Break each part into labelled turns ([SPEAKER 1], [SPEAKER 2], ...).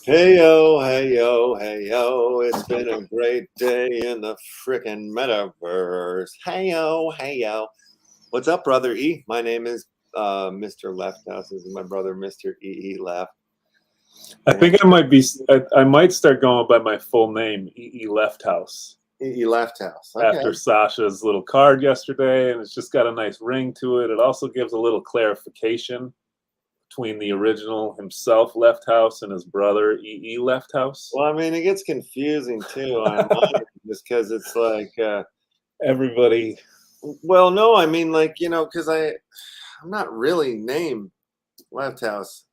[SPEAKER 1] Hey yo, hey yo, hey yo, it's been a great day in the frickin' metaverse. Hey yo, hey yo. What's up, brother E? My name is Mr. LeftHouse. This is my brother, Mr. E. Left.
[SPEAKER 2] I think I might start going by my full name, E. LeftHouse.
[SPEAKER 1] E. LeftHouse. Okay.
[SPEAKER 2] After Sasha's little card yesterday, and it's just got a nice ring to it. It also gives a little clarification between the original himself, LeftHouse, and his brother, E. LeftHouse.
[SPEAKER 1] Well, I mean, it gets confusing too on mine just because it's like
[SPEAKER 2] everybody.
[SPEAKER 1] Well, no, I mean, like, you know, because I'm not really named LeftHouse.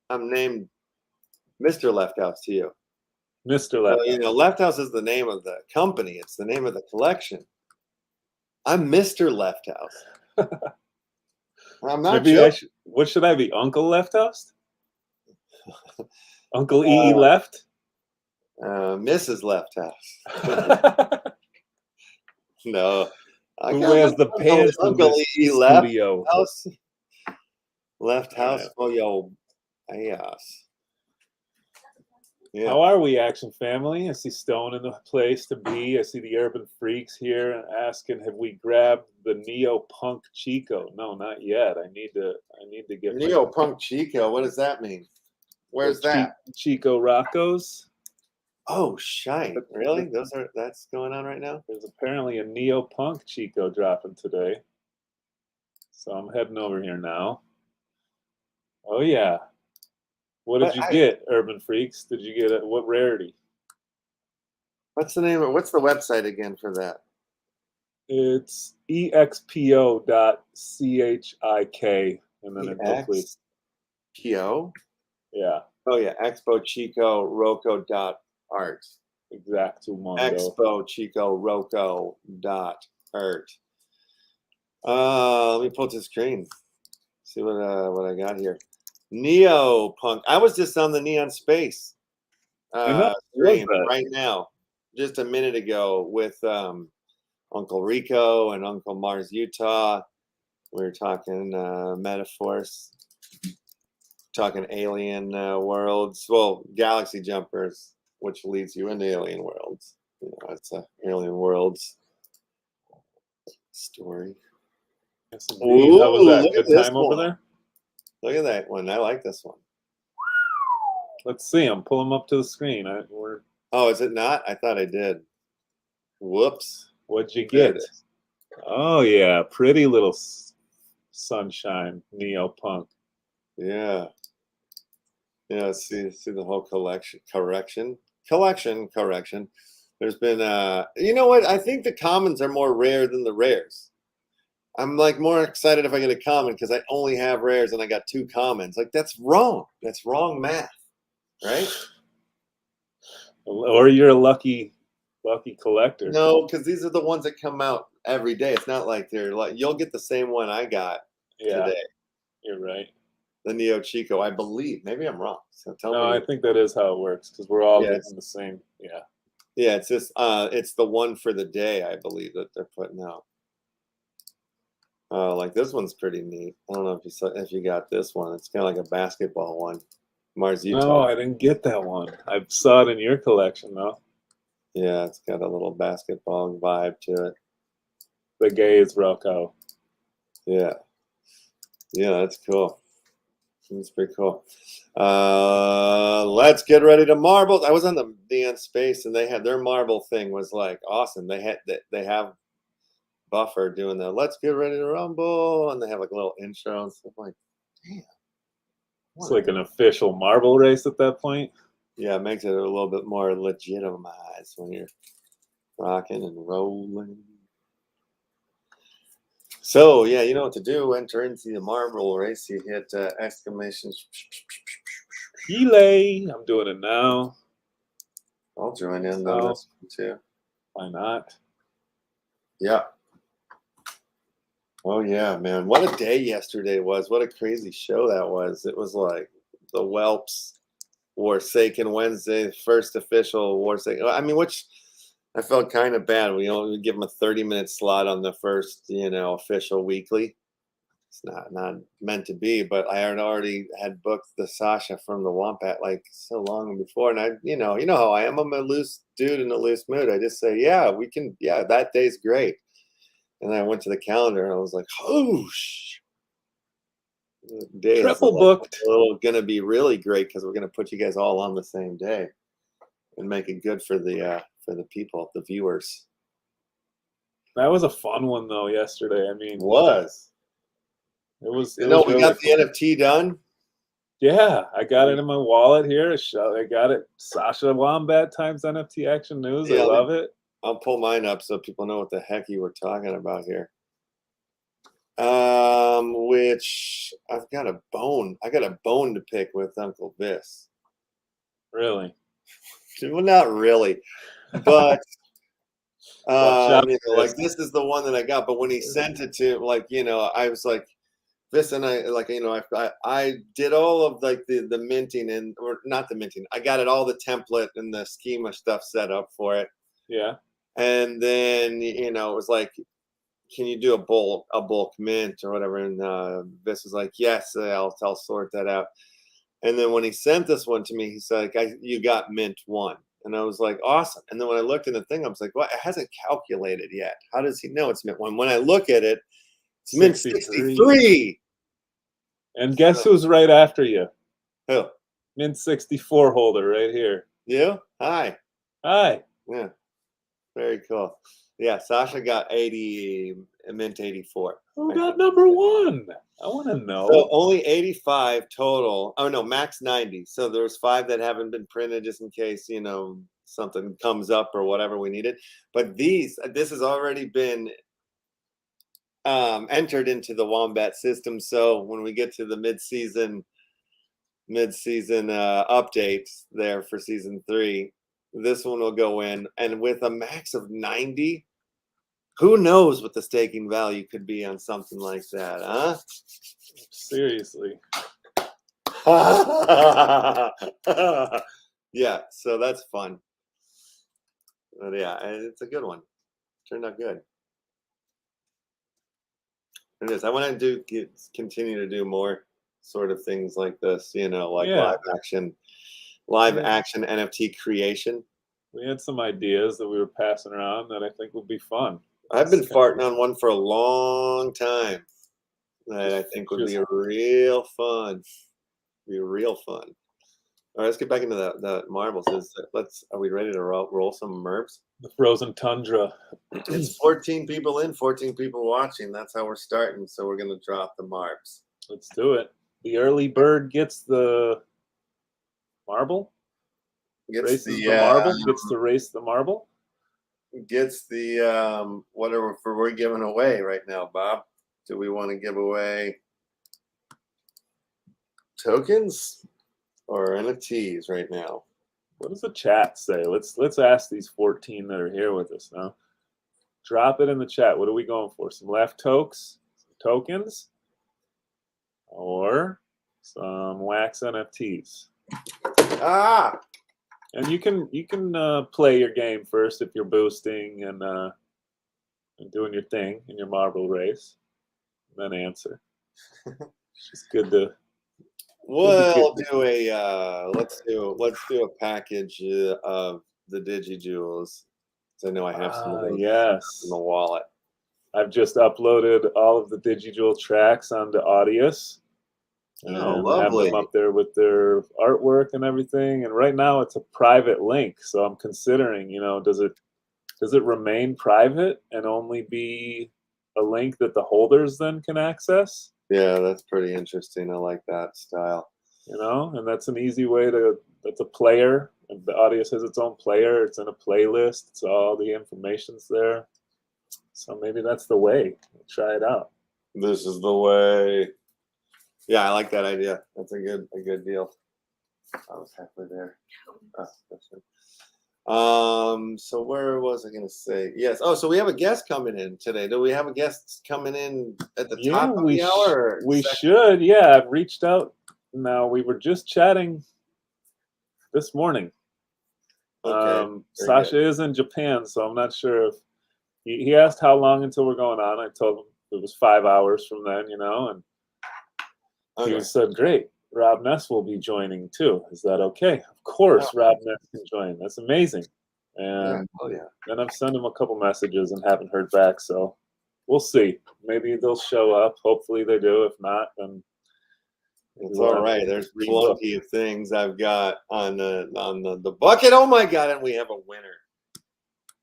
[SPEAKER 1] I'm named Mr. LeftHouse to you.
[SPEAKER 2] Mr. LeftHouse.
[SPEAKER 1] Well, you know, LeftHouse is the name of the company. It's the name of the collection. I'm Mr. LeftHouse. I'm not
[SPEAKER 2] Maybe
[SPEAKER 1] sure.
[SPEAKER 2] What should I be? Uncle LeftHouse? Uncle E. Left?
[SPEAKER 1] Mrs. LeftHouse. No.
[SPEAKER 2] Who wears the pants in
[SPEAKER 1] Uncle
[SPEAKER 2] this
[SPEAKER 1] E.
[SPEAKER 2] studio?
[SPEAKER 1] LeftHouse for your ass.
[SPEAKER 2] Yeah. How are we, Action Family? I see Stone in the place to be. I see the Urban Freaks here and asking, have we grabbed the Neo Punk Chico? No, not yet. I need to get
[SPEAKER 1] Neo Punk Chico. What does that mean? Where's that?
[SPEAKER 2] Chico Roccos.
[SPEAKER 1] Oh, shite! Really? That's going on right now.
[SPEAKER 2] There's apparently a Neo Punk Chico dropping today, so I'm heading over here now. Oh yeah. What did you get, Urban Freaks? Did you get it? What rarity?
[SPEAKER 1] What's the name of what's the website again for that?
[SPEAKER 2] It's expo.chik, and then it hopefully
[SPEAKER 1] PO?
[SPEAKER 2] Yeah.
[SPEAKER 1] Oh yeah, Expo Chico Roco.art.
[SPEAKER 2] Exactumundo.
[SPEAKER 1] Expo Chico Roco.art. Let me pull to the screen. See what I got here. Neo Punk. I was just on the Neon Space stream right now, just a minute ago, with Uncle Rico and Uncle Mars Utah. We were talking metaphors, talking alien worlds. Well, galaxy jumpers, which leads you into alien worlds. You know, it's a alien worlds story.
[SPEAKER 2] Yes, indeed. How was that? Good time over there?
[SPEAKER 1] Look at that one. I like this one.
[SPEAKER 2] Let's see him. Pull him up to the screen.
[SPEAKER 1] Oh, is it not? I thought I did. Whoops.
[SPEAKER 2] What'd you get? Oh, yeah. Pretty little sunshine. Neo Punk.
[SPEAKER 1] Yeah. Yeah, see the whole correction. There's been, you know what? I think the commons are more rare than the rares. I'm like more excited if I get a common because I only have rares and I got 2 commons. Like, that's wrong. That's wrong math, right?
[SPEAKER 2] Or you're a lucky collector.
[SPEAKER 1] No, because these are the ones that come out every day. It's not like they're like, you'll get the same one I got today.
[SPEAKER 2] You're right.
[SPEAKER 1] The Neo Chico, I believe. Maybe I'm wrong. So tell me.
[SPEAKER 2] No, I think that is how it works because we're all getting the same. Yeah.
[SPEAKER 1] Yeah, it's just it's the one for the day, I believe, that they're putting out. Like this one's pretty neat. I don't know if you got this one. It's kind of like a basketball one. Mars Utah.
[SPEAKER 2] No, I didn't get that one. I saw it in your collection though.
[SPEAKER 1] Yeah, it's got a little basketball vibe to it.
[SPEAKER 2] The gays Rocco.
[SPEAKER 1] Yeah. Yeah, that's cool. That's pretty cool. Let's get ready to marble. I was on the Neon Space and they had their marble thing was like awesome. They have Buffer doing the let's get ready to rumble, and they have like a little intro and stuff. Like, damn.
[SPEAKER 2] It's like an official marble race at that point.
[SPEAKER 1] Yeah, it makes it a little bit more legitimized when you're rocking and rolling. So yeah, you know what to do. Enter into the marble race. You hit exclamations.
[SPEAKER 2] Belay. I'm doing it now.
[SPEAKER 1] I'll join in on this one too.
[SPEAKER 2] Why not?
[SPEAKER 1] Yeah. Oh yeah, man. What a day yesterday was. What a crazy show that was. It was like the Whelps Forsaken Wednesday, first official Forsaken. I mean, which I felt kind of bad. We only give them a 30-minute slot on the first, official weekly. it's not meant to be. But I had already had booked the Sasha from the Wombat like so long before, and I, you know how I am. I'm a loose dude in a loose mood. I just say, yeah, we can. Yeah, that day's great. And I went to the calendar and I was like, oh, the day is
[SPEAKER 2] triple booked.
[SPEAKER 1] Gonna be really great because we're gonna put you guys all on the same day and make it good for the people, the viewers.
[SPEAKER 2] That was a fun one though yesterday. I mean,
[SPEAKER 1] It was.
[SPEAKER 2] It was
[SPEAKER 1] We
[SPEAKER 2] really
[SPEAKER 1] got the
[SPEAKER 2] fun.
[SPEAKER 1] NFT done.
[SPEAKER 2] Yeah, I got it in my wallet here. I got it. Sascha Wombat times NFT Action News.
[SPEAKER 1] Yeah,
[SPEAKER 2] I love it.
[SPEAKER 1] I'll pull mine up so people know what the heck you were talking about here. Which I've got a bone. I got a bone to pick with Uncle Vis.
[SPEAKER 2] Really?
[SPEAKER 1] Well, not really, but like this is the one that I got. But when he sent it to, like, I was like, this, and I did all of like the minting or not the minting. I got it all the template and the schema stuff set up for it.
[SPEAKER 2] Yeah.
[SPEAKER 1] And then it was like, can you do a bulk mint or whatever? And this was like, yes, I'll sort that out. And then when he sent this one to me, he's like, you got mint 1. And I was like, awesome. And then when I looked in the thing, I was like, well, it hasn't calculated yet. How does he know it's mint 1? When I look at it, it's mint 63.
[SPEAKER 2] And guess who's right after you?
[SPEAKER 1] Who?
[SPEAKER 2] Mint 64 holder right here.
[SPEAKER 1] You? Hi.
[SPEAKER 2] Hi.
[SPEAKER 1] Yeah. Very cool. Yeah, Sasha got mint 84.
[SPEAKER 2] Who got number 1? I want to know.
[SPEAKER 1] So only 85 total. Oh no, max 90. So there's 5 that haven't been printed just in case, something comes up or whatever we needed. But this has already been entered into the Wombat system. So when we get to the mid-season updates there for season 3, this one will go in, and with a max of 90, who knows what the staking value could be on something like that, huh?
[SPEAKER 2] Seriously.
[SPEAKER 1] Yeah, so that's fun. But yeah, it's a good one. Turned out good. It is. I want to continue to do more sort of things like this, like live action NFT creation.
[SPEAKER 2] We had some ideas that we were passing around that I think would be fun.
[SPEAKER 1] I've been farting on one for a long time that I think would be real fun. Be real fun. All right, let's get back into the marbles. Are we ready to roll some MERBs?
[SPEAKER 2] The frozen tundra.
[SPEAKER 1] It's 14 people in, 14 people watching. That's how we're starting. So we're gonna drop the marbs.
[SPEAKER 2] Let's do it. The early bird gets the marble. Gets to race the marble.
[SPEAKER 1] Gets the whatever we're giving away right now, Bob. Do we want to give away tokens or NFTs right now?
[SPEAKER 2] What does the chat say? Let's ask these 14 that are here with us now. Drop it in the chat. What are we going for? Some tokens, or some wax NFTs? And you can play your game first if you're boosting and doing your thing in your marble race, and then answer. It's just good to.
[SPEAKER 1] We'll do a let's do a package of the DigiJewels. So I know I have some of those in the wallet.
[SPEAKER 2] I've just uploaded all of the DigiJewel tracks onto Audius. And
[SPEAKER 1] lovely.
[SPEAKER 2] have them up there with their artwork and everything. And right now it's a private link, so I'm considering, does it remain private and only be a link that the holders then can access?
[SPEAKER 1] Yeah, that's pretty interesting. I like that style.
[SPEAKER 2] And that's an easy way that's a player. And the Audius has its own player. It's in a playlist. It's all the information's there. So maybe that's the way. Try it out.
[SPEAKER 1] This is the way. Yeah, I like that idea. That's a good deal. I was halfway there. So where was I going to say? Yes. Oh, so we have a guest coming in today. Do we have a guest coming in at the top of the hour?
[SPEAKER 2] We should. Yeah, I've reached out. Now, we were just chatting this morning.
[SPEAKER 1] Okay.
[SPEAKER 2] Sasha is in Japan, so I'm not sure if he asked how long until we're going on. I told him it was 5 hours from then, you know, and he said, great, Rob Ness will be joining too. Is that okay? Of course, Rob Ness can join. That's amazing. And then I've sent him a couple messages and haven't heard back, so we'll see. Maybe they'll show up. Hopefully they do. If not, then
[SPEAKER 1] it's all right. There's plenty of things I've got on the bucket. Oh my God! And we have a winner.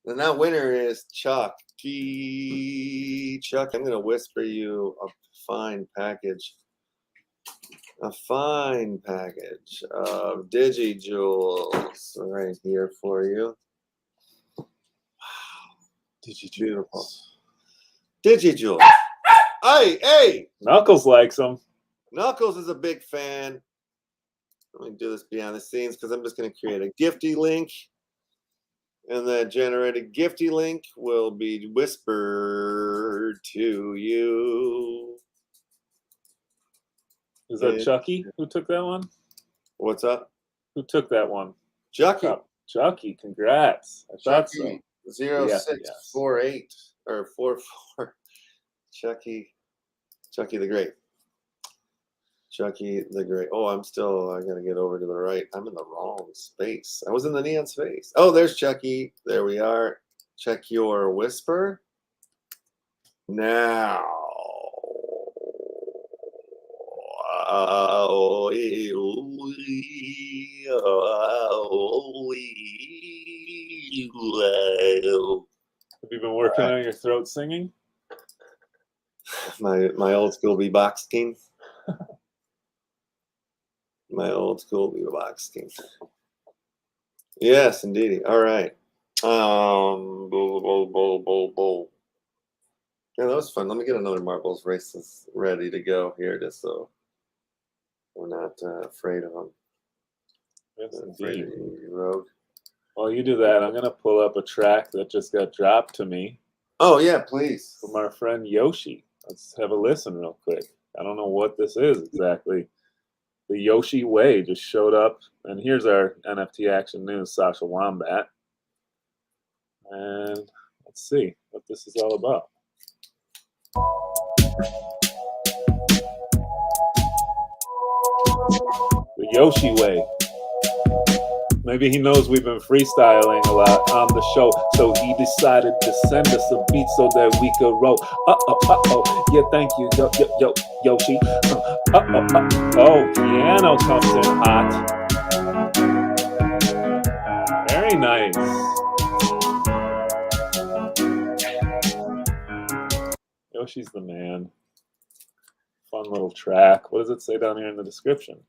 [SPEAKER 1] And that winner is Chuck. Chuck, I'm gonna whisper you a fine package. A fine package of DigiJewels right here for you. Wow. Beautiful. DigiJewels. Hey!
[SPEAKER 2] Knuckles likes them.
[SPEAKER 1] Knuckles is a big fan. Let me do this behind the scenes because I'm just going to create a Gifty link. And that generated Gifty link will be whispered to you.
[SPEAKER 2] Is that Chucky who took that one?
[SPEAKER 1] What's up?
[SPEAKER 2] Who took that one?
[SPEAKER 1] Chucky.
[SPEAKER 2] Chucky, congrats. I thought so.
[SPEAKER 1] 0648 or 44. Chucky the Great. Chucky the Great. Oh, I gotta get over to the right. I'm in the wrong space. I was in the neon space. Oh, there's Chucky. There we are. Check your whisper. Now. Have
[SPEAKER 2] you been working on your throat singing?
[SPEAKER 1] My old school beatbox king. My old school beatbox king. Yes, indeed. All right. Yeah, that was fun. Let me get another marbles races ready to go here, just so we're not afraid of them.
[SPEAKER 2] Yes,
[SPEAKER 1] afraid of you, rogue.
[SPEAKER 2] While you do that, I'm gonna pull up a track that just got dropped to me.
[SPEAKER 1] Oh yeah, please.
[SPEAKER 2] From our friend Yoshi. Let's have a listen real quick. I don't know what this is exactly. The Yoshi Way just showed up, and here's our NFT Action News, Sascha Wombat. And let's see what this is all about. The Yoshi Way. Maybe he knows we've been freestyling a lot on the show, so he decided to send us a beat so that we could roll. Yeah, thank you, Yoshi. Oh, piano comes in hot. Very nice. Yoshi's the man. Fun little track. What does it say down here in the description?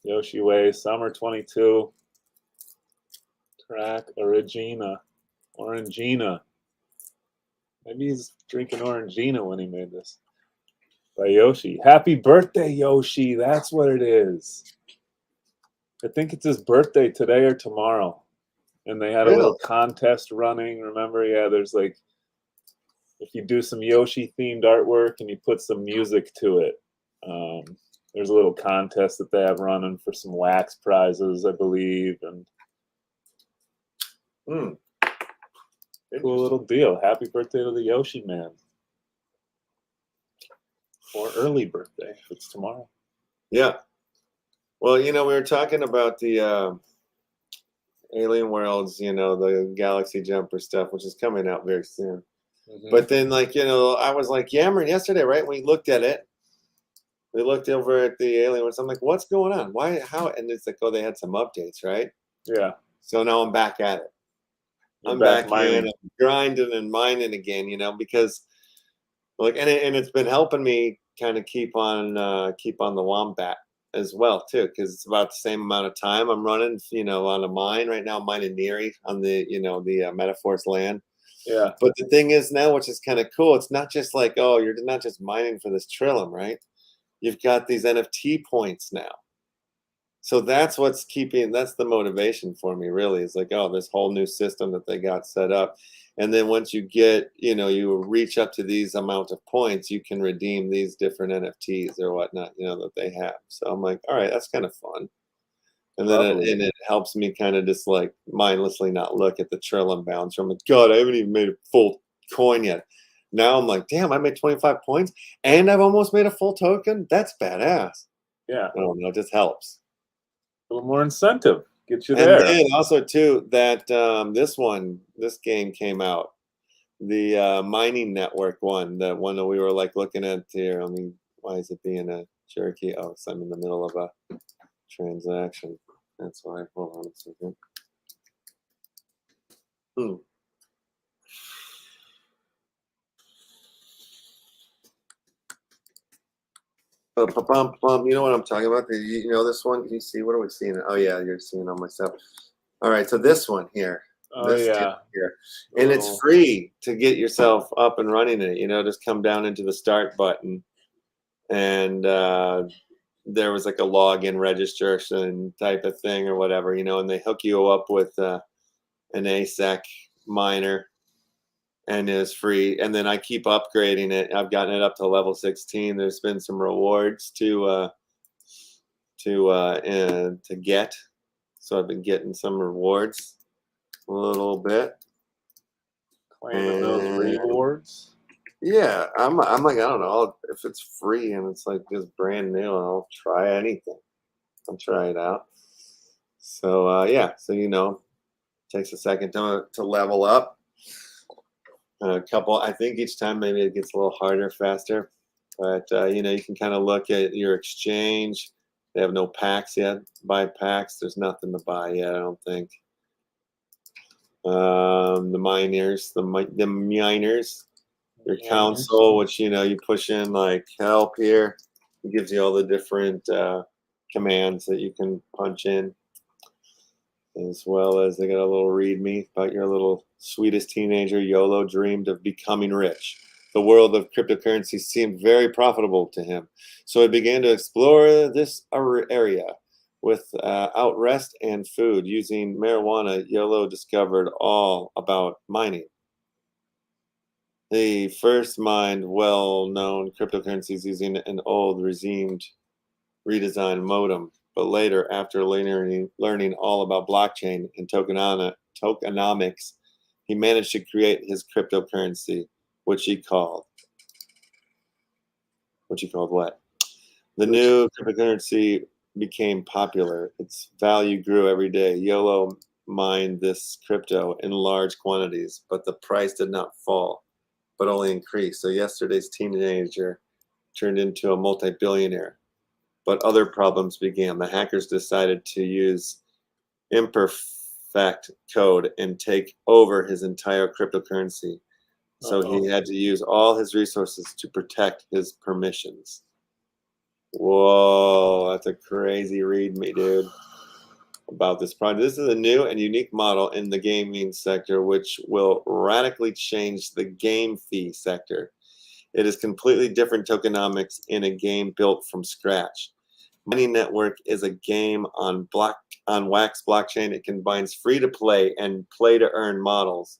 [SPEAKER 2] Yoshi Way, Summer 22. Track Orangina. Maybe he's drinking Orangina when he made this. By Yoshi. Happy birthday, Yoshi. That's what it is. I think it's his birthday today or tomorrow. And they had a little contest running. Remember? Yeah, there's like, if you do some Yoshi themed artwork and you put some music to it, there's a little contest that they have running for some wax prizes, I believe. And cool little deal. Happy birthday to the Yoshi man. Or early birthday if it's tomorrow.
[SPEAKER 1] Yeah. Well, you know, we were talking about the Alien Worlds, you know, the Galaxy Jumper stuff, which is coming out very soon. But then, like, you know, I was like yammering yesterday, right? We looked at it. We looked over at the Alien Worlds. I'm like, what's going on? Why? How? And it's like, oh, they had some updates, right?
[SPEAKER 2] Yeah.
[SPEAKER 1] So now I'm back at it. I'm back in, I'm grinding and mining again, you know, because like, and it's been helping me kind of keep on the Wombat as well too, because it's about the same amount of time I'm running, you know, on a mine right now. I'm mining Neary on the, you know, the Metaforce land.
[SPEAKER 2] Yeah.
[SPEAKER 1] But the thing is now, which is kind of cool, it's not just like, oh, you're not just mining for this Trillium, right? You've got these NFT points now. So that's what's that's the motivation for me, really. It's like, oh, this whole new system that they got set up. And then once you get, you know, you reach up to these amount of points, you can redeem these different NFTs or whatnot, you know, that they have. So I'm like, all right, that's kind of fun. And then it helps me kind of just like mindlessly not look at the Trillium bounce. I'm like, God, I haven't even made a full coin yet. Now I'm like, damn, I made 25 points and I've almost made a full token. That's badass.
[SPEAKER 2] Yeah.
[SPEAKER 1] I don't know, it just helps.
[SPEAKER 2] A little more incentive. Get you
[SPEAKER 1] And
[SPEAKER 2] there.
[SPEAKER 1] then also too that this game came out. The mining network one, the one that we were like looking at here. I mean, why is it being a Cherokee? Oh, so I'm in the middle of a transaction. That's why. Hold on a second. You know what I'm talking about? You know this one? Can you see? What are we seeing? Oh yeah, you're seeing on myself. All right, so this one here.
[SPEAKER 2] Oh
[SPEAKER 1] this
[SPEAKER 2] yeah.
[SPEAKER 1] here. And it's free to get yourself up and running it. You know, just come down into the start button, and there was like a login registration type of thing or whatever, you know, and they hook you up with an ASEC miner, and it's free. And then I keep upgrading it. I've gotten it up to level 16. There's been some rewards to get, so I've been getting some rewards a little bit.
[SPEAKER 2] Claiming those rewards.
[SPEAKER 1] Yeah, I'm like, I don't know if it's free and it's like just brand new, and I'll try anything. I'll try it out. So yeah, so you know, takes a second to level up. A couple, I think each time maybe it gets a little harder, faster, but you know, you can kind of look at your exchange. They have no packs yet. Buy packs. There's nothing to buy yet, I don't think. The miners, the miners. Your console, which you know, you push in like help here. It gives you all the different commands that you can punch in, as well as they got a little readme about your little sweetest teenager YOLO dreamed of becoming rich. The world of cryptocurrency seemed very profitable to him, so he began to explore this area without rest and food. Using marijuana, YOLO discovered all about mining. He first mined well-known cryptocurrencies using an old redesigned modem, but later, after learning all about blockchain and tokenomics, he managed to create his cryptocurrency, which he called what? The new cryptocurrency became popular. Its value grew every day. YOLO mined this crypto in large quantities, but the price did not fall, but only increased. So yesterday's teenager turned into a multi-billionaire. But other problems began. The hackers decided to use imperfect code and take over his entire cryptocurrency. So he had to use all his resources to protect his permissions. Whoa, that's a crazy readme, dude, about this project. This is a new and unique model in the gaming sector, which will radically change the game fee sector. It is completely different tokenomics in a game built from scratch. Mining Network is a game on Wax blockchain. It combines free-to-play and play-to-earn models.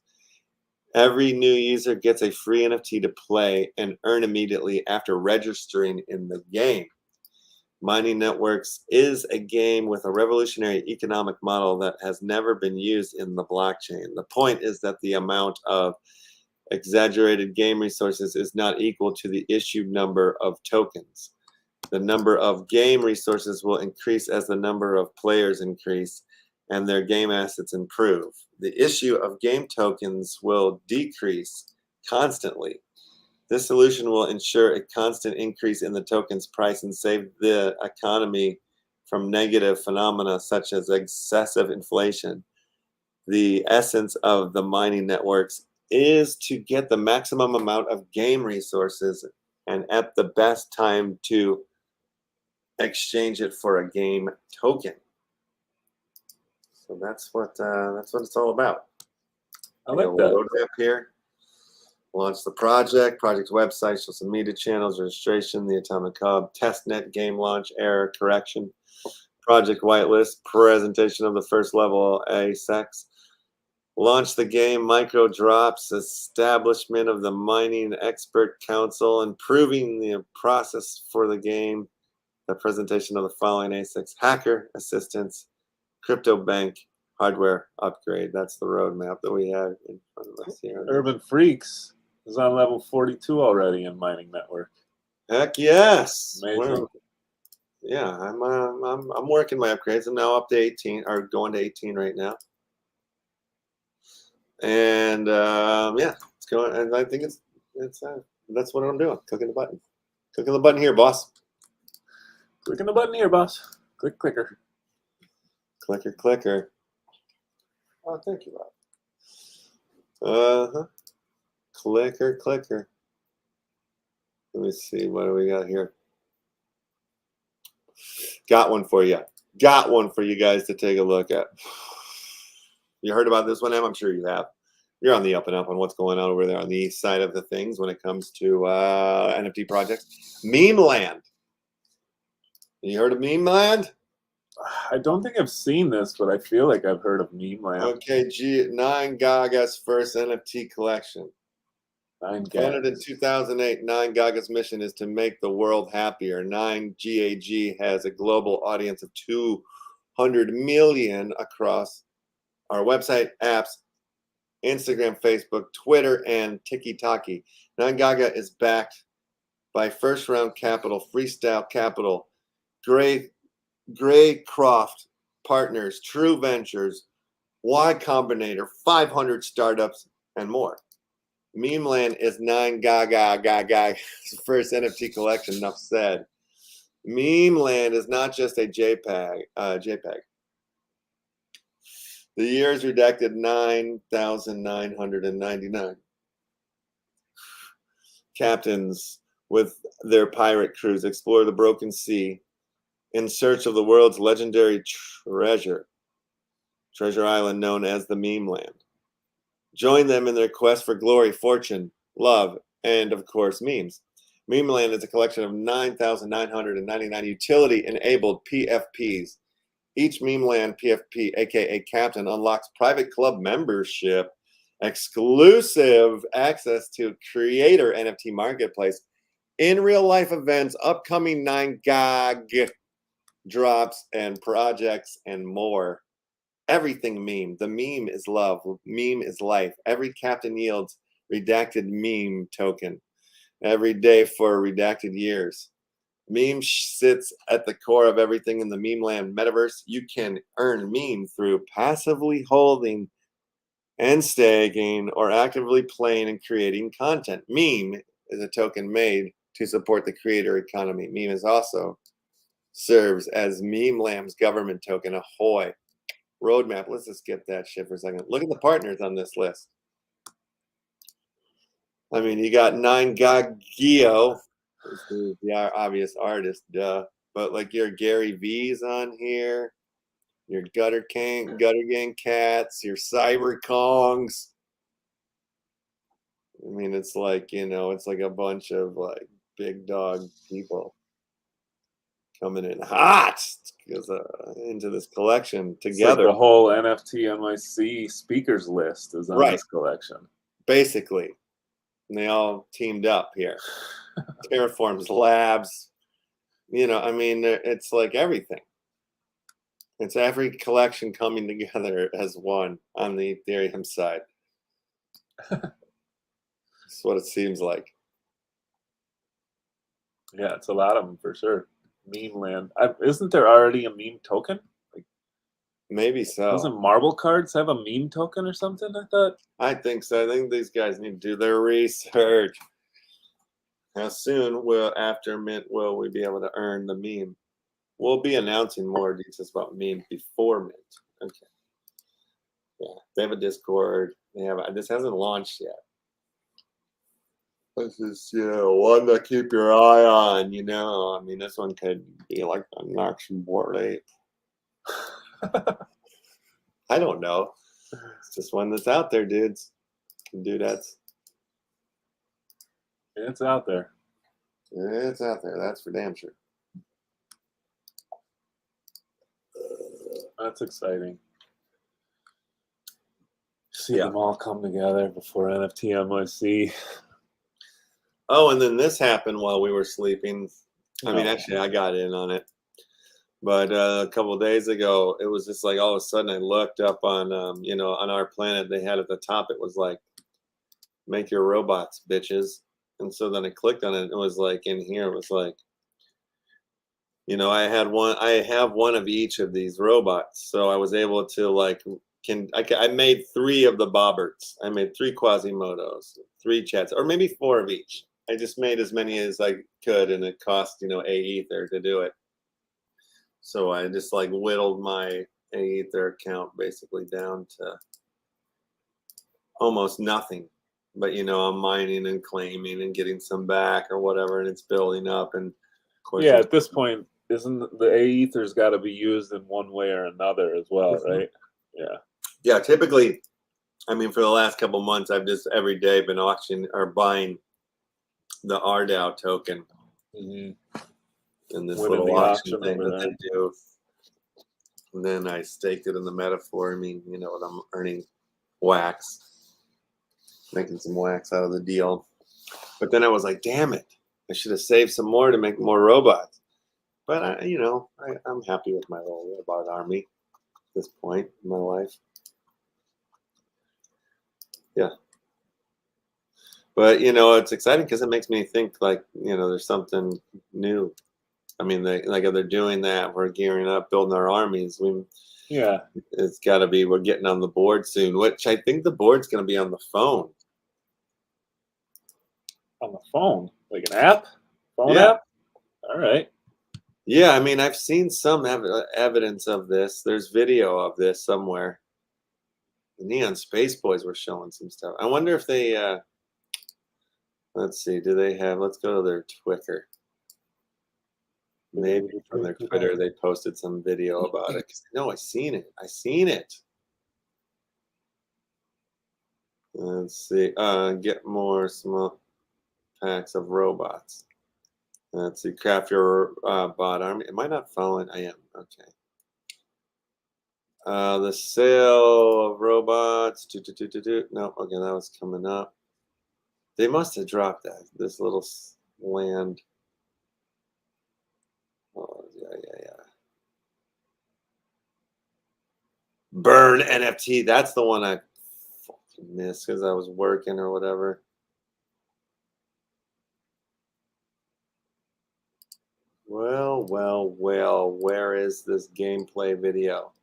[SPEAKER 1] Every new user gets a free NFT to play and earn immediately after registering in the game. Mining Networks is a game with a revolutionary economic model that has never been used in the blockchain. The point is that the amount of exaggerated game resources is not equal to the issued number of tokens. The number of game resources will increase as the number of players increase and their game assets improve. The issue of game tokens will decrease constantly. This solution will ensure a constant increase in the token's price and save the economy from negative phenomena such as excessive inflation. The essence of the mining networks is to get the maximum amount of game resources and at the best time to exchange it for a game token. So that's what it's all about.
[SPEAKER 2] I like that.
[SPEAKER 1] Roadmap here. Launch the project website, social media channels, registration, the Atomic Hub, testnet, game launch, error correction, project whitelist, presentation of the first level ASECs, launch the game, micro drops, establishment of the mining expert council, improving the process for the game, the presentation of the following ASICs, hacker assistance, crypto bank, hardware upgrade. That's the roadmap that we have in front of us here.
[SPEAKER 2] Urban Freaks is on level 42 already in mining network.
[SPEAKER 1] Heck yes.
[SPEAKER 2] Amazing.
[SPEAKER 1] Yeah, I'm working my upgrades. I'm now up to 18, or going to 18 right now. And yeah, it's going. And I think it's that's what I'm doing. Clicking the button. Clicking the button here, boss.
[SPEAKER 2] Clicking the button here, boss. Click, clicker.
[SPEAKER 1] Clicker, clicker. Oh, thank you, Rob. Clicker, clicker. Let me see. What do we got here? Got one for you. Got one for you guys to take a look at. You heard about this one, Em? I'm sure you have. You're on the up and up on what's going on over there on the east side of the things when it comes to NFT projects. Meme Land. You heard of Meme Land?
[SPEAKER 2] I don't think I've seen this, but I feel like I've heard of Meme Land.
[SPEAKER 1] Okay, 9Gaga's first NFT collection.
[SPEAKER 2] 9Gag.
[SPEAKER 1] Founded in 2008, 9Gaga's mission is to make the world happier. 9GAG has a global audience of 200 million across our website, apps, Instagram, Facebook, Twitter, and TikTok. 9Gaga is backed by first round capital, Freestyle Capital, Greycroft Partners, True Ventures, Y Combinator, 500 startups, and more. Meme Land is 9Gaga's first NFT collection, enough said. Meme Land is not just a JPEG. The year is redacted 9,999. Captains with their pirate crews explore the broken sea in search of the world's legendary treasure island known as the Meme Land. Join them in their quest for glory, fortune, love, and of course memes. Meme Land is a collection of 9,999 utility-enabled PFPs. Each Meme Land PFP, aka Captain, unlocks private club membership, exclusive access to creator NFT marketplace, in real life events, upcoming 9GAG drops and projects, and more. Everything meme. The meme is love. Meme is life. Every captain yields redacted meme token every day for redacted years. Meme sits at the core of everything in the Meme Land metaverse. You can earn meme through passively holding and staking or actively playing and creating content. Meme is a token made to support the creator economy. Meme is also serves as Meme Land's government token. Ahoy. Roadmap. Let's just skip that shit for a second. Look at the partners on this list. I mean, you got 9GAG, the obvious artist, duh. But like your Gary V's on here, your Gutter Gang Cats, your Cyber Kongs. I mean, it's like, you know, it's like a bunch of like big dog people coming in hot into this collection together.
[SPEAKER 2] Like the whole NFT NYC speakers list is on this collection.
[SPEAKER 1] Basically. And they all teamed up here. Terraform's Labs. You know, I mean, it's like everything. It's every collection coming together as one on the Ethereum side. That's what it seems like.
[SPEAKER 2] Yeah, it's a lot of them for sure. Meme Land. Isn't there already a meme token? Like,
[SPEAKER 1] maybe so.
[SPEAKER 2] Doesn't Marble Cards have a meme token or something? I thought.
[SPEAKER 1] I think so. I think these guys need to do their research. How soon after Mint will we be able to earn the meme? We'll be announcing more details about meme before Mint. Okay. Yeah, they have a Discord. They have. This hasn't launched yet. This is, you know, one to keep your eye on. You know, I mean, this one could be like the next board ape. I don't know. It's just one that's out there, dudes. Dudettes.
[SPEAKER 2] It's out there.
[SPEAKER 1] It's out there. That's for damn sure.
[SPEAKER 2] That's exciting. See them all come together before NFT NYC.
[SPEAKER 1] Oh, and then this happened while we were sleeping. I mean, actually, I got in on it. But a couple of days ago, it was just like all of a sudden I looked up on, you know, on our planet, they had at the top, it was like make your robots, bitches. And so then I clicked on it. It was like in here. It was like, you know, I have one of each of these robots. So I was able to like, I made 3 of the Bobberts. I made 3 Quasimodos, 3 chats, or maybe 4 of each. I just made as many as I could, and it cost, you know, Ether to do it. So I just like whittled my Ether account basically down to almost nothing. But you know, I'm mining and claiming and getting some back or whatever, and it's building up. And of course,
[SPEAKER 2] yeah, at this point, isn't the Ether's got to be used in one way or another as well, right? Yeah.
[SPEAKER 1] Yeah, typically, I mean, for the last couple months, I've just every day been auctioning or buying the RDAO token in this little auction thing that they do. And then I staked it in the metaphor. I mean, you know what, I'm earning wax, making some wax out of the deal. But then I was like, damn it, I should have saved some more to make more robots. But you know, I'm happy with my little robot army at this point in my life. Yeah. But you know, it's exciting because it makes me think like, you know, there's something new. I mean, like if they're doing that, we're gearing up, building our armies. It's got to be, we're getting on the board soon, which I think the board's going to be on the phone.
[SPEAKER 2] On the phone, like an app, phone app. All right.
[SPEAKER 1] Yeah, I mean, I've seen some evidence of this. There's video of this somewhere. The Neon Space Boys were showing some stuff. I wonder if they. Let's see. Do they have? Let's go to their Twitter. Maybe from their Twitter they posted some video about it. No, I seen it. I seen it. Let's see. Get more small packs of robots. Let's see. Craft your bot army. Am I not following? I am. Okay. The sale of robots. No, okay, that was coming up. They must have dropped that. This little land. Oh, yeah. Burn NFT. That's the one I fucking missed because I was working or whatever. Well. Where is this gameplay video?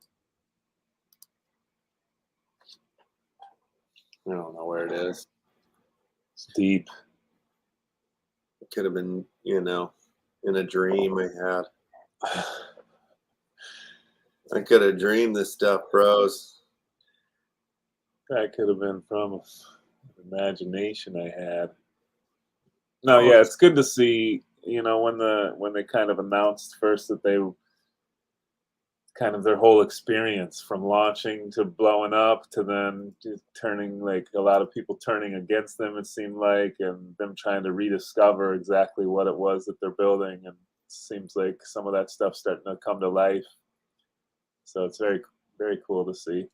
[SPEAKER 1] I don't know where it is.
[SPEAKER 2] It's deep.
[SPEAKER 1] It could have been, you know, in a dream I had. I could have dreamed this stuff, bros.
[SPEAKER 2] That could have been from imagination I had. No, yeah, it's good to see. You know, when they kind of announced first that they kind of their whole experience from launching to blowing up to then turning, like a lot of people turning against them, it seemed like, and them trying to rediscover exactly what it was that they're building. And it seems like some of that stuff's starting to come to life. So it's very, very cool to see.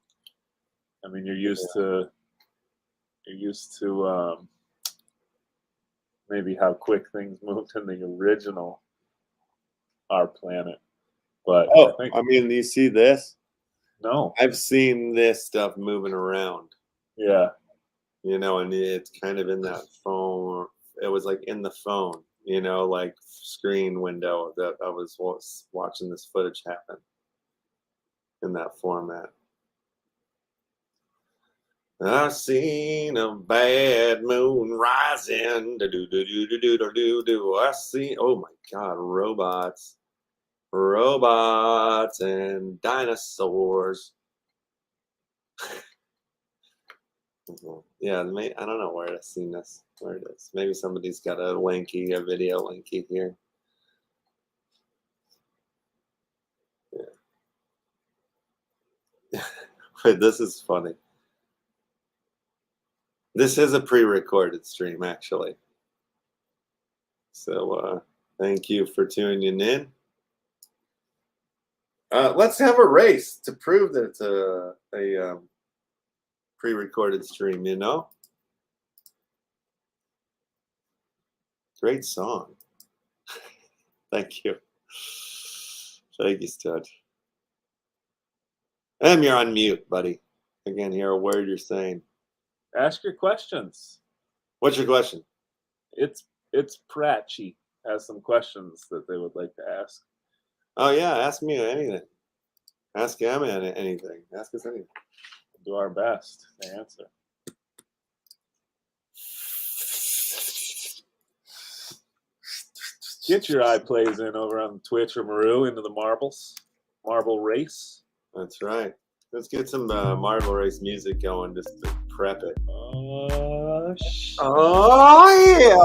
[SPEAKER 2] I mean, you're used to maybe how quick things moved in the original Our Planet. But
[SPEAKER 1] I mean, do you see this?
[SPEAKER 2] No.
[SPEAKER 1] I've seen this stuff moving around.
[SPEAKER 2] Yeah.
[SPEAKER 1] You know, and it's kind of in that phone. It was like in the phone, you know, like screen window that I was watching this footage happen in that format. I seen a bad moon rising. I see, oh my God, robots and dinosaurs. Yeah, I don't know where I've seen this. Where it is? Maybe somebody's got a video linky here. Yeah. This is funny. This is a pre-recorded stream, actually. So thank you for tuning in. Let's have a race to prove that it's a pre-recorded stream, you know? Great song. Thank you. Thank you, Stud. You're on mute, buddy. I can't hear a word you're saying.
[SPEAKER 2] Ask your questions.
[SPEAKER 1] What's your question?
[SPEAKER 2] It's Pratchy has some questions that they would like to ask.
[SPEAKER 1] Oh yeah, ask me anything. Ask Emma anything. Ask us anything.
[SPEAKER 2] We'll do our best to answer. Get your iPlays in over on Twitch or Maru into the marble race.
[SPEAKER 1] That's right. Let's get some marble race music going just to prep it.
[SPEAKER 2] Oh
[SPEAKER 1] yeah.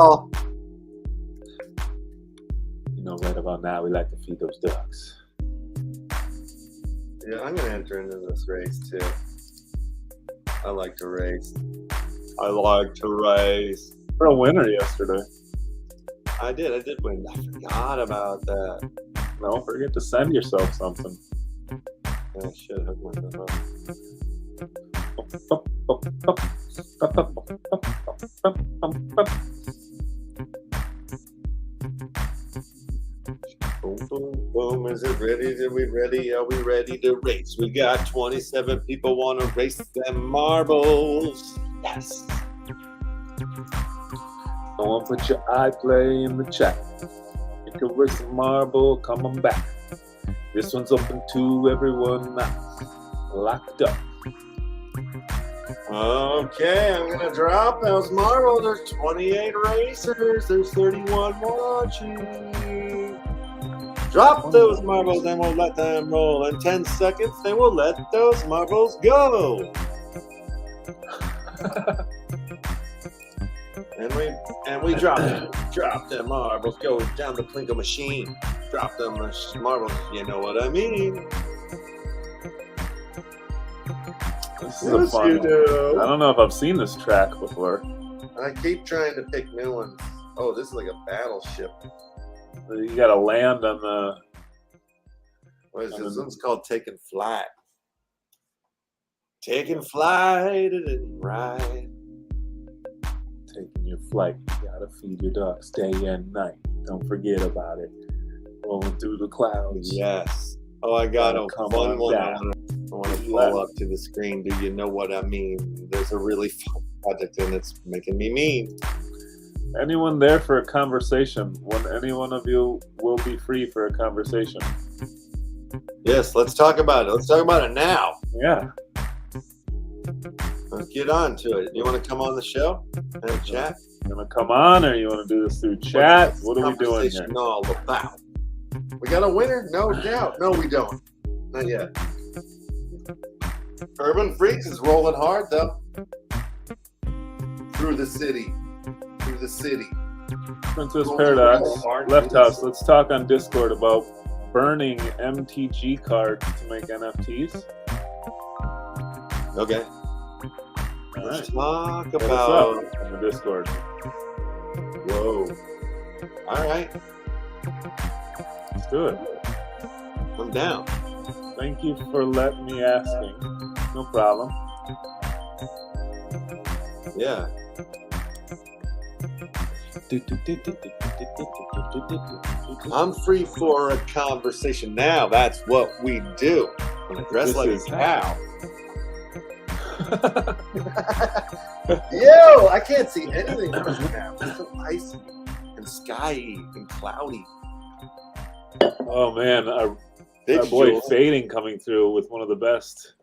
[SPEAKER 2] You know, right about now, we like to feed those ducks.
[SPEAKER 1] Yeah, I'm gonna enter into this race too. I like to race. We're
[SPEAKER 2] a winner yesterday.
[SPEAKER 1] I did win. I forgot about that.
[SPEAKER 2] Don't forget to send yourself something.
[SPEAKER 1] Yeah, I should have one of those. Boom, boom, boom. Is it ready? Are we ready? Are we ready to race? We got 27 people want to race them marbles. Yes.
[SPEAKER 2] Someone put your iPlay in the chat. You can race a marble, come on back. This one's open to everyone now. Locked up.
[SPEAKER 1] Okay, I'm gonna drop those marbles. There's 28 racers. There's 31 watching. Drop those marbles and we'll let them roll. In 10 seconds, they will let those marbles go. and we drop them. Drop them marbles. Go down the Plinko machine. Drop them marbles. You know what I mean.
[SPEAKER 2] This is a fun one. I don't know if I've seen this track before.
[SPEAKER 1] I keep trying to pick new ones. Oh, this is like a battleship.
[SPEAKER 2] You gotta land on the...
[SPEAKER 1] What is this? This one's called Taking Flight. Taking flight and ride.
[SPEAKER 2] Taking your flight. You gotta feed your ducks day and night. Don't forget about it. Rolling through the clouds.
[SPEAKER 1] Yes. Oh, I got a fun one. I want to pull up to the screen. Do you know what I mean? There's a really fun project and it's making me mean.
[SPEAKER 2] Anyone there for a conversation? When any one of you will be free for a conversation?
[SPEAKER 1] Yes, let's talk about it. Let's talk about it now.
[SPEAKER 2] Yeah.
[SPEAKER 1] Let's get on to it. You want to come on the show and chat?
[SPEAKER 2] You want to come on, or you want to do this through chat? What are we doing here?
[SPEAKER 1] All about? We got a winner? No doubt. No, we don't. Not yet. Urban Freaks is rolling hard though. Through the city.
[SPEAKER 2] Princess Paradox, Left House. Let's talk on Discord about burning MTG cards to make NFTs.
[SPEAKER 1] Okay.
[SPEAKER 2] Let's
[SPEAKER 1] talk about
[SPEAKER 2] on the Discord.
[SPEAKER 1] Whoa. All right.
[SPEAKER 2] Let's do it.
[SPEAKER 1] I'm down.
[SPEAKER 2] Thank you for letting me asking. No problem.
[SPEAKER 1] Yeah. I'm free for a conversation now. That's what we do. I'm gonna dress like a cow. Yo, I can't see anything right now. It's so icy and skyy and cloudy.
[SPEAKER 2] Oh man, our boy Fading coming through with one of the best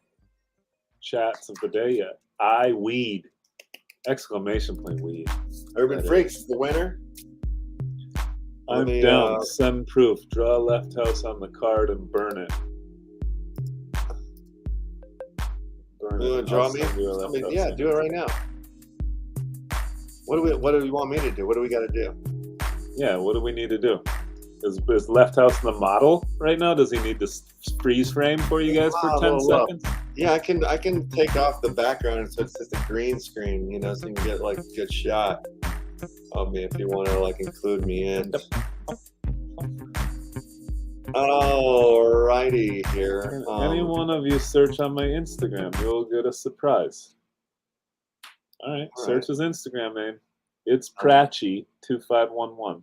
[SPEAKER 2] chats of the day yet. I weed! Exclamation point weed.
[SPEAKER 1] Urban Freaks, the winner.
[SPEAKER 2] I'm down. Send proof. Draw Left House on the card and burn it.
[SPEAKER 1] You want to draw me? Yeah, do it right now. What do you want me to do? What do we got to do?
[SPEAKER 2] Yeah, what do we need to do? Is Left House the model right now? Does he need to freeze frame for you guys for 10 seconds?
[SPEAKER 1] Yeah, I can take off the background so it's just a green screen, you know, so you can get like a good shot of me if you want to like include me in. Alrighty here.
[SPEAKER 2] Any one of you search on my Instagram, you'll get a surprise. All right, search his Instagram name. It's Pratchy2511.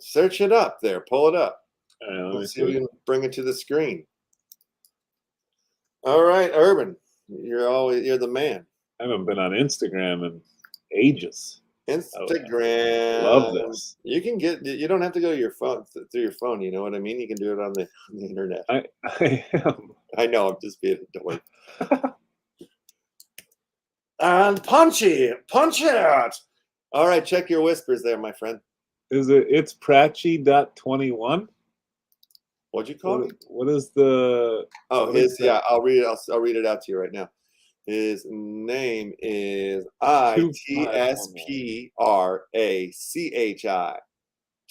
[SPEAKER 1] Search it up there. Pull it up.
[SPEAKER 2] Let's
[SPEAKER 1] see if we can bring it to the screen. All right, Urban, you're the man.
[SPEAKER 2] I haven't been on Instagram in ages.
[SPEAKER 1] Instagram.
[SPEAKER 2] Love this.
[SPEAKER 1] You can get. You don't have to go to your phone through your phone. You know what I mean? You can do it on the internet.
[SPEAKER 2] I am.
[SPEAKER 1] I know. I'm just being a dork. And punch it. All right, check your whispers there, my friend.
[SPEAKER 2] It's Pratchy.21?
[SPEAKER 1] What'd you call me?
[SPEAKER 2] What is the?
[SPEAKER 1] Oh, yeah. I'll read it. I'll read it out to you right now. His name is ITSPRACHI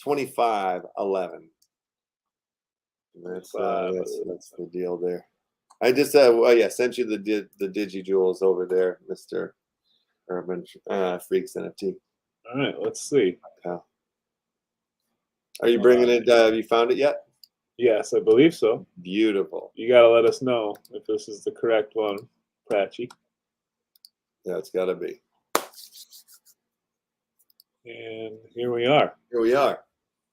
[SPEAKER 1] 2511. That's the deal there. I just sent you the DigiJewels over there, Mr. Urban Freaks NFT.
[SPEAKER 2] All right, let's see.
[SPEAKER 1] Are you bringing it? Have you found it yet?
[SPEAKER 2] Yes, I believe so.
[SPEAKER 1] Beautiful.
[SPEAKER 2] You gotta let us know if this is the correct one, Pratchy.
[SPEAKER 1] Yeah, it's gotta be.
[SPEAKER 2] And here we are.
[SPEAKER 1] Here we are.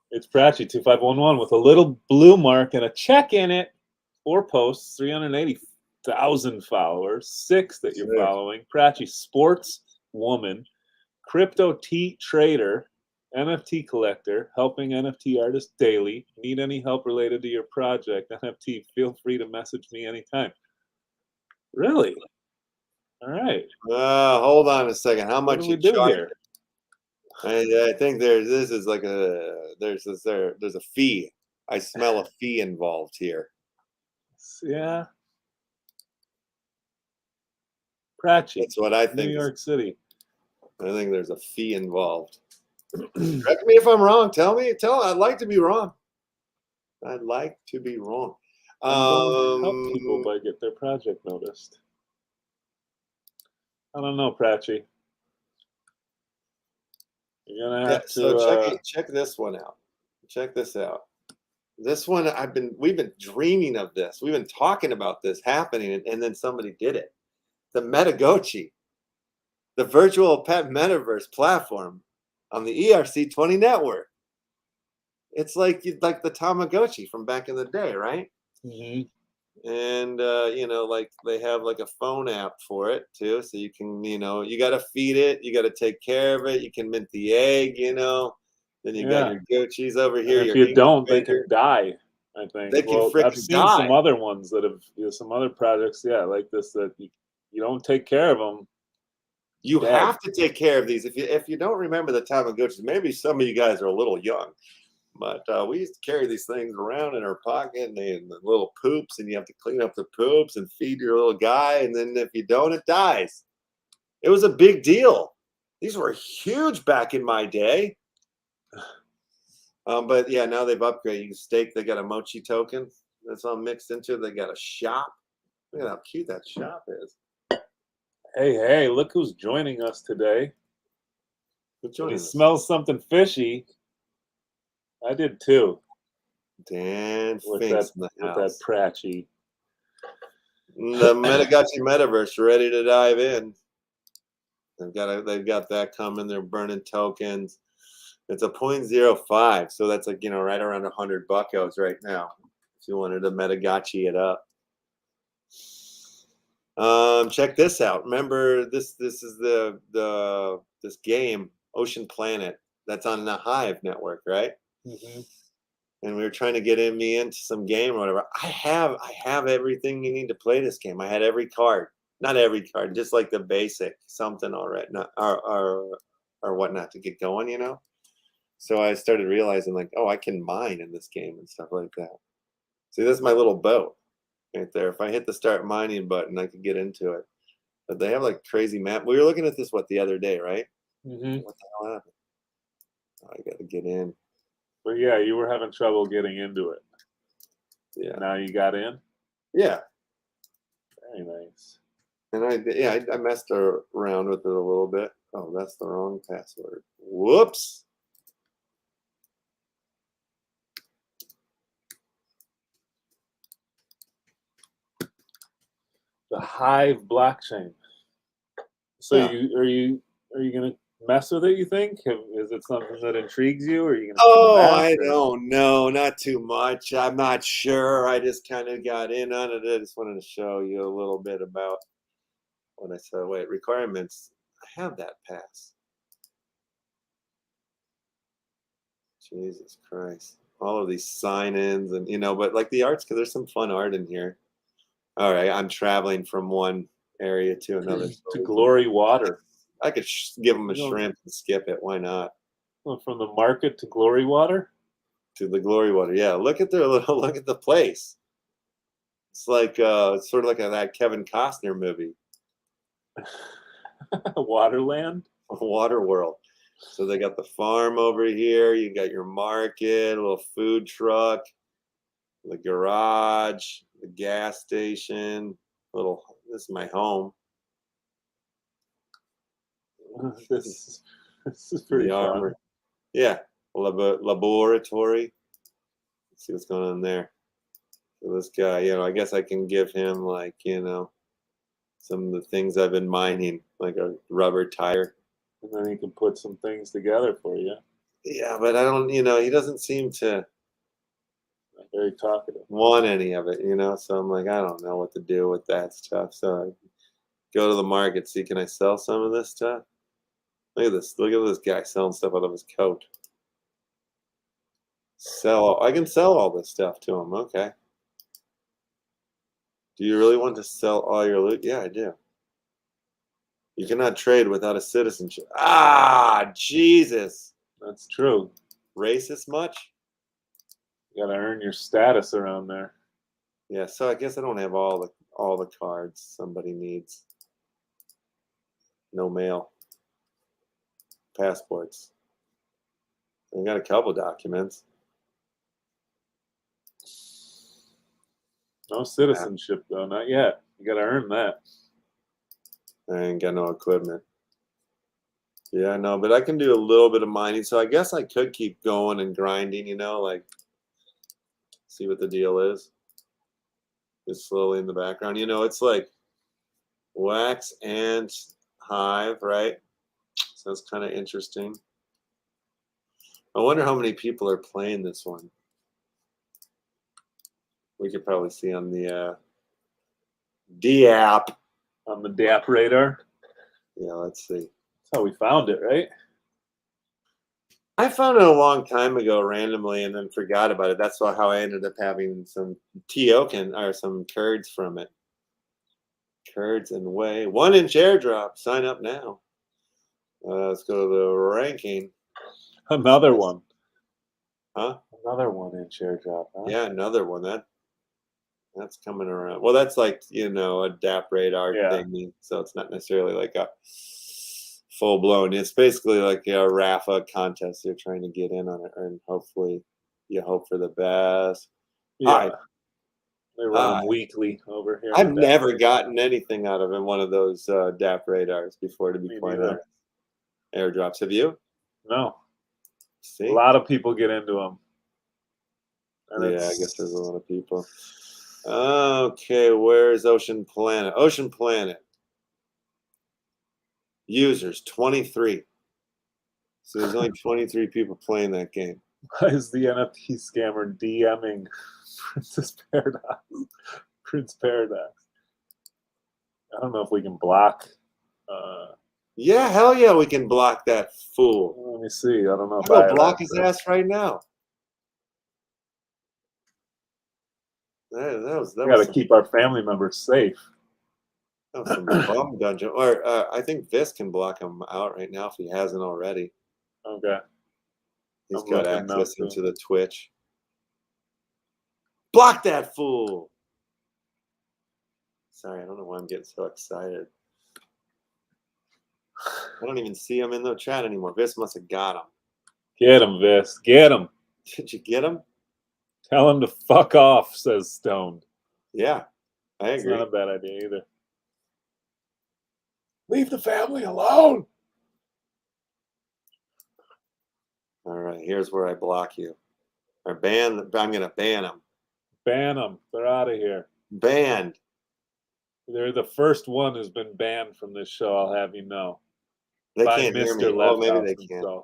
[SPEAKER 2] It's Pratchy 2511 with a little blue mark and a check in it. 4 posts, 380,000 followers, 6 that you're following. Pratchy sports woman, crypto tea trader, NFT collector, helping NFT artists daily. Need any help related to your project, NFT, feel free to message me anytime. Really? All right.
[SPEAKER 1] Hold on a second. How much you charge
[SPEAKER 2] here?
[SPEAKER 1] I think this is like there's a fee. I smell a fee involved here.
[SPEAKER 2] Yeah. Pratchy.
[SPEAKER 1] That's what I think.
[SPEAKER 2] New York City.
[SPEAKER 1] I think there's a fee involved. Correct me if I'm wrong. Tell me. I'd like to be wrong. I'd like to be wrong.
[SPEAKER 2] Help people by get their project noticed. I don't know, Pratchy. You're gonna have to.
[SPEAKER 1] So check this one out. Check this out. This one we've been dreaming of this. We've been talking about this happening, and then somebody did it. The Metagochi, the virtual pet metaverse platform on the ERC20 network. It's like the Tamagotchi from back in the day, right?
[SPEAKER 2] Mm-hmm.
[SPEAKER 1] And like they have like a phone app for it too, so you can, you got to feed it, you got to take care of it, you can mint the egg, then you got your gochis over here.
[SPEAKER 2] And if you don't, they can die. I think
[SPEAKER 1] they can freaking
[SPEAKER 2] I've seen some other ones that have some other projects, like this, that you don't take care of them.
[SPEAKER 1] You have to take care of these. If you don't remember the Tamagotchis, maybe some of you guys are a little young. But we used to carry these things around in our pocket, and the little poops, and you have to clean up the poops and feed your little guy. And then if you don't, it dies. It was a big deal. These were huge back in my day. But yeah, now they've upgraded. You can stake. They got a mochi token that's all mixed into it. They got a shop. Look at how cute that shop is.
[SPEAKER 2] Hey, look who's joining us today. He smells something fishy. I did too.
[SPEAKER 1] Dan
[SPEAKER 2] with
[SPEAKER 1] Finks
[SPEAKER 2] that Pratchy.
[SPEAKER 1] The Metagochi Metaverse ready to dive in. They've got that coming. They're burning tokens. It's a 0.05, so that's like right around 100 buckos right now. If you wanted to Metagochi it up. Check this out. Remember this is this game Ocean Planet that's on the Hive network, right?
[SPEAKER 2] Mm-hmm.
[SPEAKER 1] And we were trying to get me into some game or whatever. I have everything you need to play this game. I had every card, not every card, just like the basic something already, not or whatnot to get going, So I started realizing like, oh, I can mine in this game and stuff like that. See, this is my little boat right there. If I hit the start mining button, I could get into it. But they have like crazy map. We were looking at this the other day, right?
[SPEAKER 2] Mm-hmm.
[SPEAKER 1] What the hell happened? Oh, I got to get in.
[SPEAKER 2] But yeah, you were having trouble getting into it.
[SPEAKER 1] Yeah.
[SPEAKER 2] Now you got in?
[SPEAKER 1] Yeah.
[SPEAKER 2] Very nice.
[SPEAKER 1] And I messed around with it a little bit. Oh, that's the wrong password. Whoops.
[SPEAKER 2] The Hive blockchain. So are you gonna mess with it, you think? Is it something that intrigues you, or are you gonna
[SPEAKER 1] I don't know, not too much. I'm not sure. I just kind of got in on it. I just wanted to show you a little bit about what I said. Wait, requirements. I have that pass. Jesus Christ. All of these sign-ins and, you know, but like the arts, because there's some fun art in here. All right, I'm traveling from one area to another.
[SPEAKER 2] To Glory Water.
[SPEAKER 1] I could give them a shrimp and skip it. Why not?
[SPEAKER 2] Well, from the market to Glory Water?
[SPEAKER 1] To the Glory Water. Yeah, look at their little, look at the place. It's like, sort of like that Kevin Costner movie.
[SPEAKER 2] Waterland?
[SPEAKER 1] Water World. So they got the farm over here. You got your market, a little food truck, the garage, the gas station. This is my home.
[SPEAKER 2] This is pretty fun.
[SPEAKER 1] Yeah, laboratory. Let's see what's going on there. So this guy, you know, I guess I can give him, like, you know, some of the things I've been mining, like a rubber tire.
[SPEAKER 2] And then he can put some things together for you.
[SPEAKER 1] Yeah, but I don't, you know, he doesn't seem to
[SPEAKER 2] Not very talkative.
[SPEAKER 1] want any of it, you know. So I'm like, I don't know what to do with that stuff. So I go to the market, see, can I sell some of this stuff? Look at this. Look at this guy selling stuff out of his coat. I can sell all this stuff to him. Okay. Do you really want to sell all your loot? Yeah, I do. You cannot trade without a citizenship. Ah, Jesus.
[SPEAKER 2] That's true.
[SPEAKER 1] Racist much?
[SPEAKER 2] You gotta earn your status around there.
[SPEAKER 1] Yeah, so I guess I don't have all the cards somebody needs. No mail. Passports. I got a couple documents.
[SPEAKER 2] No citizenship though, not yet. You gotta earn that.
[SPEAKER 1] I ain't got no equipment. Yeah, no, but I can do a little bit of mining. So I guess I could keep going and grinding, you know, like see what the deal is. Just slowly in the background. You know, it's like wax and hive, right? So that's kind of interesting. I wonder how many people are playing this one. We could probably see on the D app.
[SPEAKER 2] On the DAP radar.
[SPEAKER 1] Yeah, let's see.
[SPEAKER 2] That's how we found it, right?
[SPEAKER 1] I found it a long time ago randomly and then forgot about it. That's how I ended up having some token or some curds from it. Curds and whey. 1-inch airdrop. Sign up now. Let's go to the ranking.
[SPEAKER 2] Another one.
[SPEAKER 1] Huh?
[SPEAKER 2] Another 1-inch airdrop. Huh?
[SPEAKER 1] Yeah, another one. That's coming around. Well, that's like, you know, a DAP radar thing. So it's not necessarily like a full blown. It's basically like a RAFA contest. You're trying to get in on it, and hopefully you hope for the best.
[SPEAKER 2] Yeah. They run them weekly over here.
[SPEAKER 1] I've never gotten anything out of one of those DAP radars before, to be quite honest. Airdrops. Have you?
[SPEAKER 2] No.
[SPEAKER 1] See?
[SPEAKER 2] A lot of people get into them.
[SPEAKER 1] Yeah, I guess there's a lot of people. Okay, where's Ocean Planet? Ocean Planet. Users, 23. So there's only 23 people playing that game.
[SPEAKER 2] Why is the NFT scammer DMing Princess Paradox? Prince Paradox. I don't know if we can block.
[SPEAKER 1] Yeah, hell yeah, we can block that fool.
[SPEAKER 2] Let me see. I don't know if
[SPEAKER 1] I'll block his ass right now. We
[SPEAKER 2] got to keep our family members safe.
[SPEAKER 1] That was some bum dungeon. Or I think Vis can block him out right now if he hasn't already.
[SPEAKER 2] Okay.
[SPEAKER 1] He's got access into the Twitch. Block that fool! Sorry, I don't know why I'm getting so excited. I don't even see him in the chat anymore. Vis must have got him.
[SPEAKER 2] Get him, Vis. Get him.
[SPEAKER 1] Did you get him?
[SPEAKER 2] Tell him to fuck off, says Stoned.
[SPEAKER 1] Yeah, I agree.
[SPEAKER 2] It's not a bad idea either. Leave the family alone.
[SPEAKER 1] All right, here's where I block you. Or ban. I'm going to ban them.
[SPEAKER 2] Ban them. They're out of here.
[SPEAKER 1] Banned.
[SPEAKER 2] They're the first one who's been banned from this show, I'll have you know.
[SPEAKER 1] They can't hear me. Oh, maybe they can.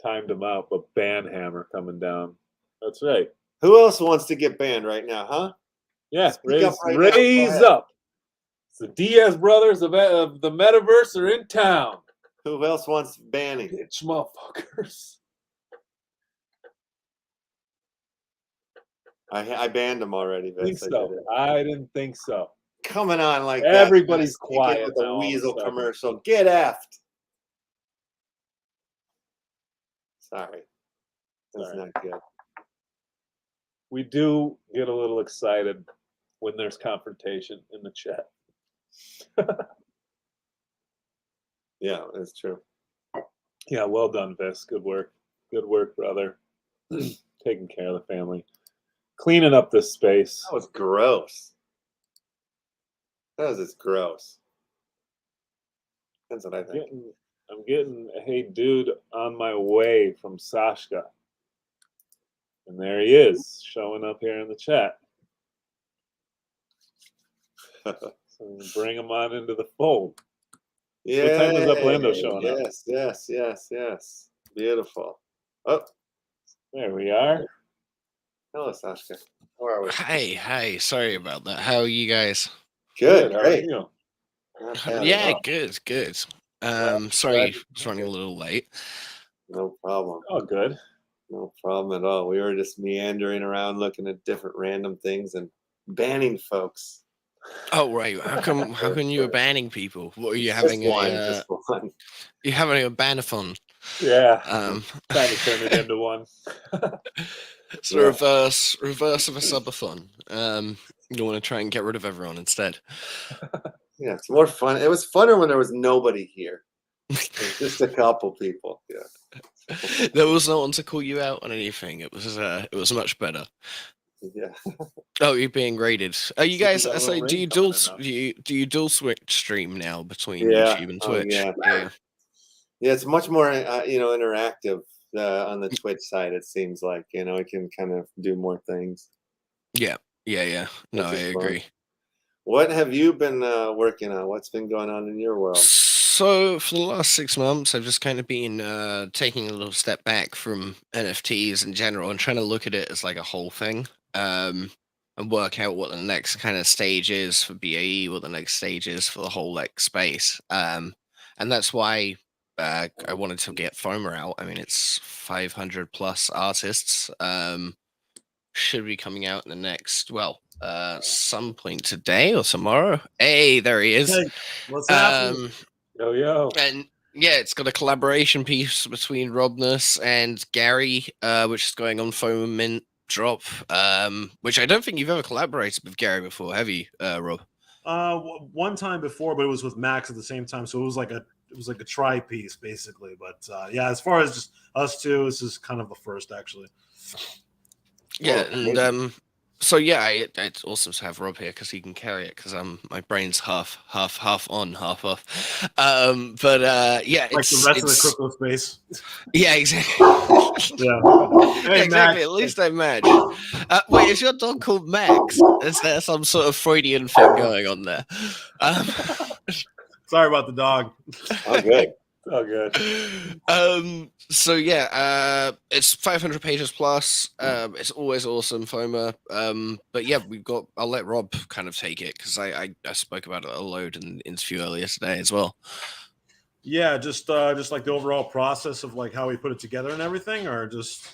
[SPEAKER 2] Timed them out, but ban hammer coming down. That's right.
[SPEAKER 1] Who else wants to get banned right now, huh?
[SPEAKER 2] Yeah, raise up. The Diaz brothers of the metaverse are in town.
[SPEAKER 1] Who else wants banning?
[SPEAKER 2] Bitch motherfuckers.
[SPEAKER 1] I banned them already, Vince.
[SPEAKER 2] I didn't think so.
[SPEAKER 1] Coming on like
[SPEAKER 2] everybody's
[SPEAKER 1] that.
[SPEAKER 2] quiet
[SPEAKER 1] with the
[SPEAKER 2] now,
[SPEAKER 1] weasel commercial. Get effed. Sorry. That's not good.
[SPEAKER 2] We do get a little excited when there's confrontation in the chat.
[SPEAKER 1] Yeah, that's true.
[SPEAKER 2] Yeah, well done, Vis. Good work. Good work, brother. Taking care of the family. Cleaning up this space.
[SPEAKER 1] That was gross. That was just gross. That's what I think.
[SPEAKER 2] I'm getting a hey dude on my way from SASCHA. And there he is, showing up here in the chat. So bring him on into the fold.
[SPEAKER 1] Yeah.
[SPEAKER 2] What time is Upland showing up?
[SPEAKER 1] Yes. Beautiful. Oh,
[SPEAKER 2] there we are.
[SPEAKER 1] Hello, SASCHA. How are we?
[SPEAKER 3] Hey. Sorry about that. How are you guys?
[SPEAKER 1] Good.
[SPEAKER 2] How
[SPEAKER 1] Great.
[SPEAKER 2] are you?
[SPEAKER 3] Yeah, good. Sorry, it's running a little late.
[SPEAKER 1] No problem.
[SPEAKER 2] Oh, good.
[SPEAKER 1] No problem at all. We were just meandering around looking at different random things and banning folks.
[SPEAKER 3] Oh right. How come you were banning people? What are you
[SPEAKER 1] Just
[SPEAKER 3] having
[SPEAKER 1] just one.
[SPEAKER 3] You're having a banathon?
[SPEAKER 2] Yeah.
[SPEAKER 3] Trying
[SPEAKER 2] to turn it into one.
[SPEAKER 3] It's the reverse of a subathon. You want to try and get rid of everyone instead.
[SPEAKER 1] Yeah, it's more fun. It was funner when there was nobody here. Just a couple people. Yeah.
[SPEAKER 3] There was no one to call you out on anything. It was much better.
[SPEAKER 1] Yeah.
[SPEAKER 3] Oh, you're being raided. Are you guys? So do you dual switch stream now between YouTube and Twitch?
[SPEAKER 1] Yeah, it's much more interactive on the Twitch side. It seems like it can kind of do more things.
[SPEAKER 3] Yeah. No, I agree.
[SPEAKER 1] What have you been working on? What's been going on in your world?
[SPEAKER 3] So for the last 6 months, I've just kind of been taking a little step back from NFTs in general and trying to look at it as like a whole thing, and work out what the next kind of stage is for BAE, what the next stage is for the whole like space. And that's why I wanted to get FOMA out. I mean, it's 500 plus artists. Should be coming out in the next, some point today or tomorrow. Hey, there he is.
[SPEAKER 4] Hey, what's happening?
[SPEAKER 2] Yo.
[SPEAKER 3] And yeah, it's got a collaboration piece between Robness and Gary, which is going on FOMA Mint drop. Which I don't think you've ever collaborated with Gary before, have you, Rob?
[SPEAKER 4] One time before, but it was with Max at the same time, so it was like a tri piece basically. But yeah, as far as just us two, this is kind of the first actually.
[SPEAKER 3] Yeah, and so yeah, it's awesome to have Rob here because he can carry it because my brain's half on, half off. But yeah,
[SPEAKER 4] like the rest of the crypto space.
[SPEAKER 3] Yeah, exactly.
[SPEAKER 4] Yeah,
[SPEAKER 3] hey, exactly. Max. At least I match. Wait, is your dog called Max? Is there some sort of Freudian thing going on there?
[SPEAKER 4] Sorry about the dog.
[SPEAKER 1] Oh, good.
[SPEAKER 2] Oh, good.
[SPEAKER 3] So yeah, it's 500 pages plus. It's always awesome, FOMA. But yeah, I'll let Rob kind of take it because I spoke about it a load in the interview earlier today as well.
[SPEAKER 4] Yeah, just like the overall process of like how we put it together and everything, or just.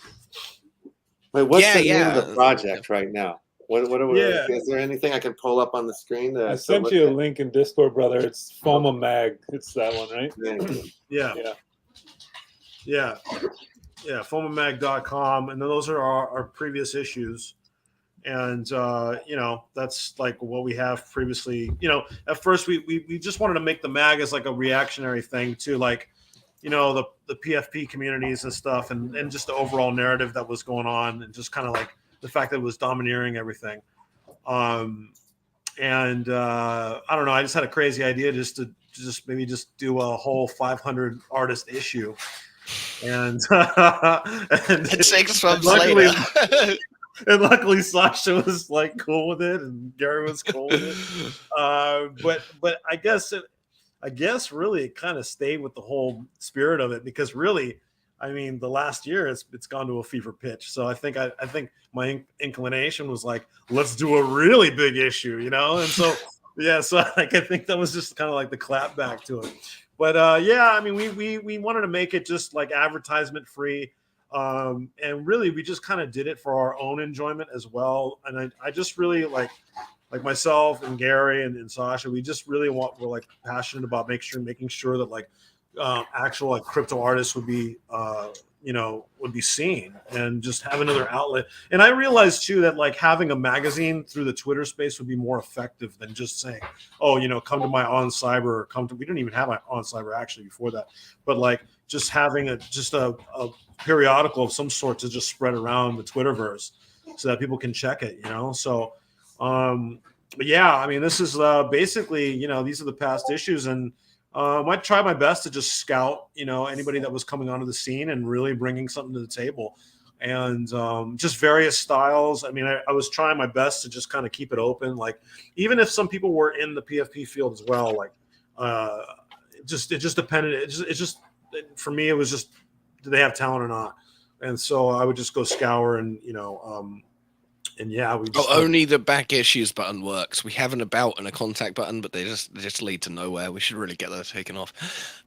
[SPEAKER 1] Wait, what's the name of the project right now? What are we?
[SPEAKER 4] Yeah.
[SPEAKER 1] Is there anything I can pull up on the screen?
[SPEAKER 2] I sent you a link in Discord, brother. It's FOMA Mag. It's that one, right?
[SPEAKER 4] Yeah. FOMAmag.com, and those are our previous issues. And that's like what we have previously. At first we just wanted to make the mag as like a reactionary thing to like, the PFP communities and stuff, and just the overall narrative that was going on, and just kind of like the fact that it was domineering everything. I don't know. I just had a crazy idea to maybe do a whole 500 artist issue. And
[SPEAKER 3] it 6 months later.
[SPEAKER 4] And luckily SASCHA was like cool with it, and Gary was cool with it. But I guess really it kind of stayed with the whole spirit of it, because really, I mean, the last year it's gone to a fever pitch. So I think my inclination was like, let's do a really big issue, And so Yeah, so like I think that was just kind of like the clap back to it. But yeah, I mean, we wanted to make it just like advertisement free, and really we just kind of did it for our own enjoyment as well. And I just really like myself and Gary and Sasha, we just really we're like passionate about making sure that like actual like crypto artists would be would be seen and just have another outlet. And I realized too that like having a magazine through the Twitter space would be more effective than just saying, oh, come to my on cyber, or we didn't even have my on cyber actually before that, but like just having a periodical of some sort to just spread around the Twitterverse so that people can check it, so but yeah, I mean, this is basically, these are the past issues, and I tried my best to just scout, anybody that was coming onto the scene and really bringing something to the table, and just various styles. I mean, I was trying my best to just kind of keep it open. Like, even if some people were in the PFP field as well, like, it just depended. It just for me, it was just, do they have talent or not? And so I would just go scour and, and yeah, we just
[SPEAKER 3] only the back issues button works. We have an about and a contact button, but they just lead to nowhere. We should really get that taken off.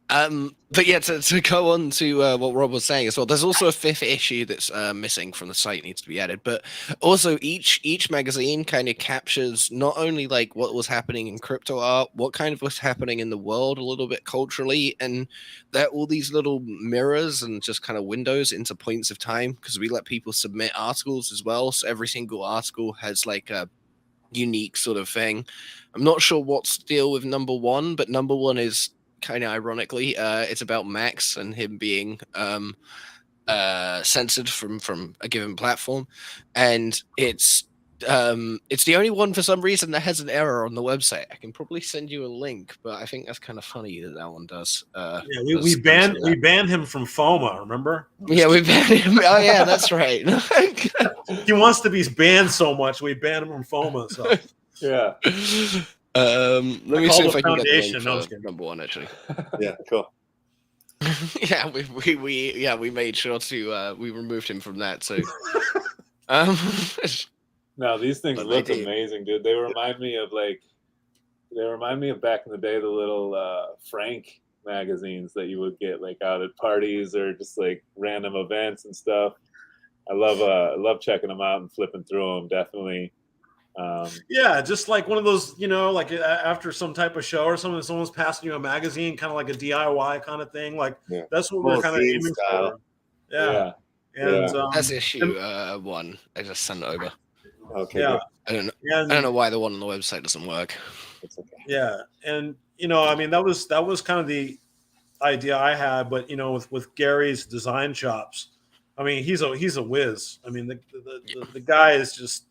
[SPEAKER 3] But yeah, to go on to what Rob was saying as well, there's also a 5th issue that's missing from the site, needs to be added. But also each magazine kind of captures not only like what was happening in crypto art, what kind of was happening in the world a little bit culturally, and there are all these little mirrors and just kind of windows into points of time, because we let people submit articles as well. So every single article has like a unique sort of thing. I'm not sure what's the deal with number 1, but number 1 is kind of ironically, it's about Max and him being censored from a given platform, and it's the only one for some reason that has an error on the website. I can probably send you a link, but I think that's kind of funny that one does.
[SPEAKER 4] Yeah, we banned him from FOMA. Remember?
[SPEAKER 3] Yeah, we banned him. Oh yeah, that's right.
[SPEAKER 4] He wants to be banned so much, we banned him from FOMA. So
[SPEAKER 2] yeah.
[SPEAKER 3] Let me see if I can get the link
[SPEAKER 4] no,
[SPEAKER 3] for number 1 actually.
[SPEAKER 1] Yeah, cool.
[SPEAKER 3] Yeah, we made sure to we removed him from that. So,
[SPEAKER 2] no, these things look amazing, dude. They remind me of back in the day, the little Frank magazines that you would get like out at parties or just like random events and stuff. I love checking them out and flipping through them. Definitely.
[SPEAKER 4] Yeah, just like one of those, like after some type of show or something, someone's passing you a magazine, kind of like a DIY kind of thing. Like that's what we're kind of aiming for. Yeah. And
[SPEAKER 3] that's issue 1. I just sent it over.
[SPEAKER 1] Okay.
[SPEAKER 4] Yeah.
[SPEAKER 3] I don't know why the one on the website doesn't work.
[SPEAKER 1] It's okay.
[SPEAKER 4] Yeah, and I mean that was kind of the idea I had, but with Gary's design chops, I mean he's a whiz. I mean the guy is just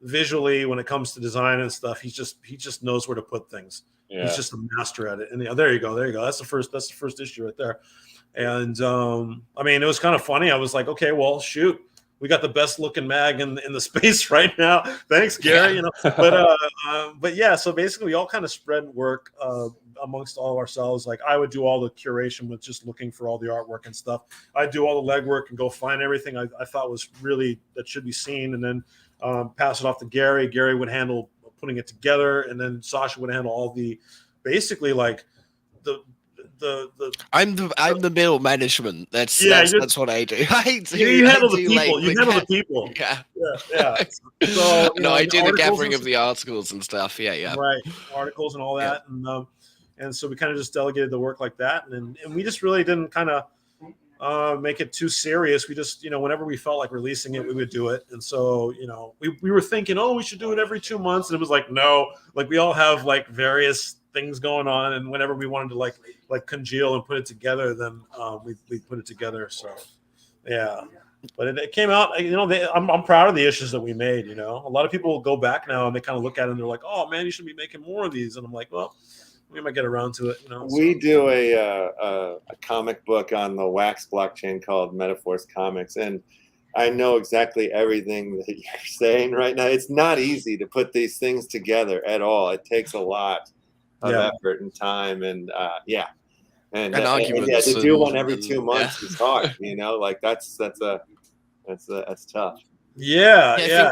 [SPEAKER 4] visually, when it comes to design and stuff, he just knows where to put things. Yeah. He's just a master at it. And there you go. That's the first issue right there. And I mean, it was kind of funny. I was like, okay, well, shoot, we got the best looking mag in the space right now. Thanks, Gary. Yeah. But yeah, so basically we all kind of spread work amongst all of ourselves. Like I would do all the curation with just looking for all the artwork and stuff. I'd do all the legwork and go find everything I thought was really that should be seen, and then pass it off to Gary. Gary would handle putting it together, and then Sasha would handle all the basically like the
[SPEAKER 3] I'm the middle management. That's what I do.
[SPEAKER 4] You handle the people. You handle the people. Yeah. So
[SPEAKER 3] I do the gathering of the articles and stuff. Yeah.
[SPEAKER 4] Right, articles and all that, and so we kind of just delegated the work like that, and we just really didn't kind of make it too serious. We just, whenever we felt like releasing it, we would do it. And so, we were thinking, oh, we should do it every 2 months. And it was like, no, like we all have like various things going on. And whenever we wanted to like congeal and put it together, then we put it together. So, yeah. But it came out, I'm proud of the issues that we made, A lot of people go back now and they kind of look at it and they're like, oh man, you should be making more of these. And I'm like, well, we might get around to it.
[SPEAKER 1] We do a comic book on the Wax blockchain called Metaphors Comics, and I know exactly everything that you're saying right now. It's not easy to put these things together at all. It takes a lot of effort and time, and and to do one every 2 months is hard. Like that's tough.
[SPEAKER 4] Yeah.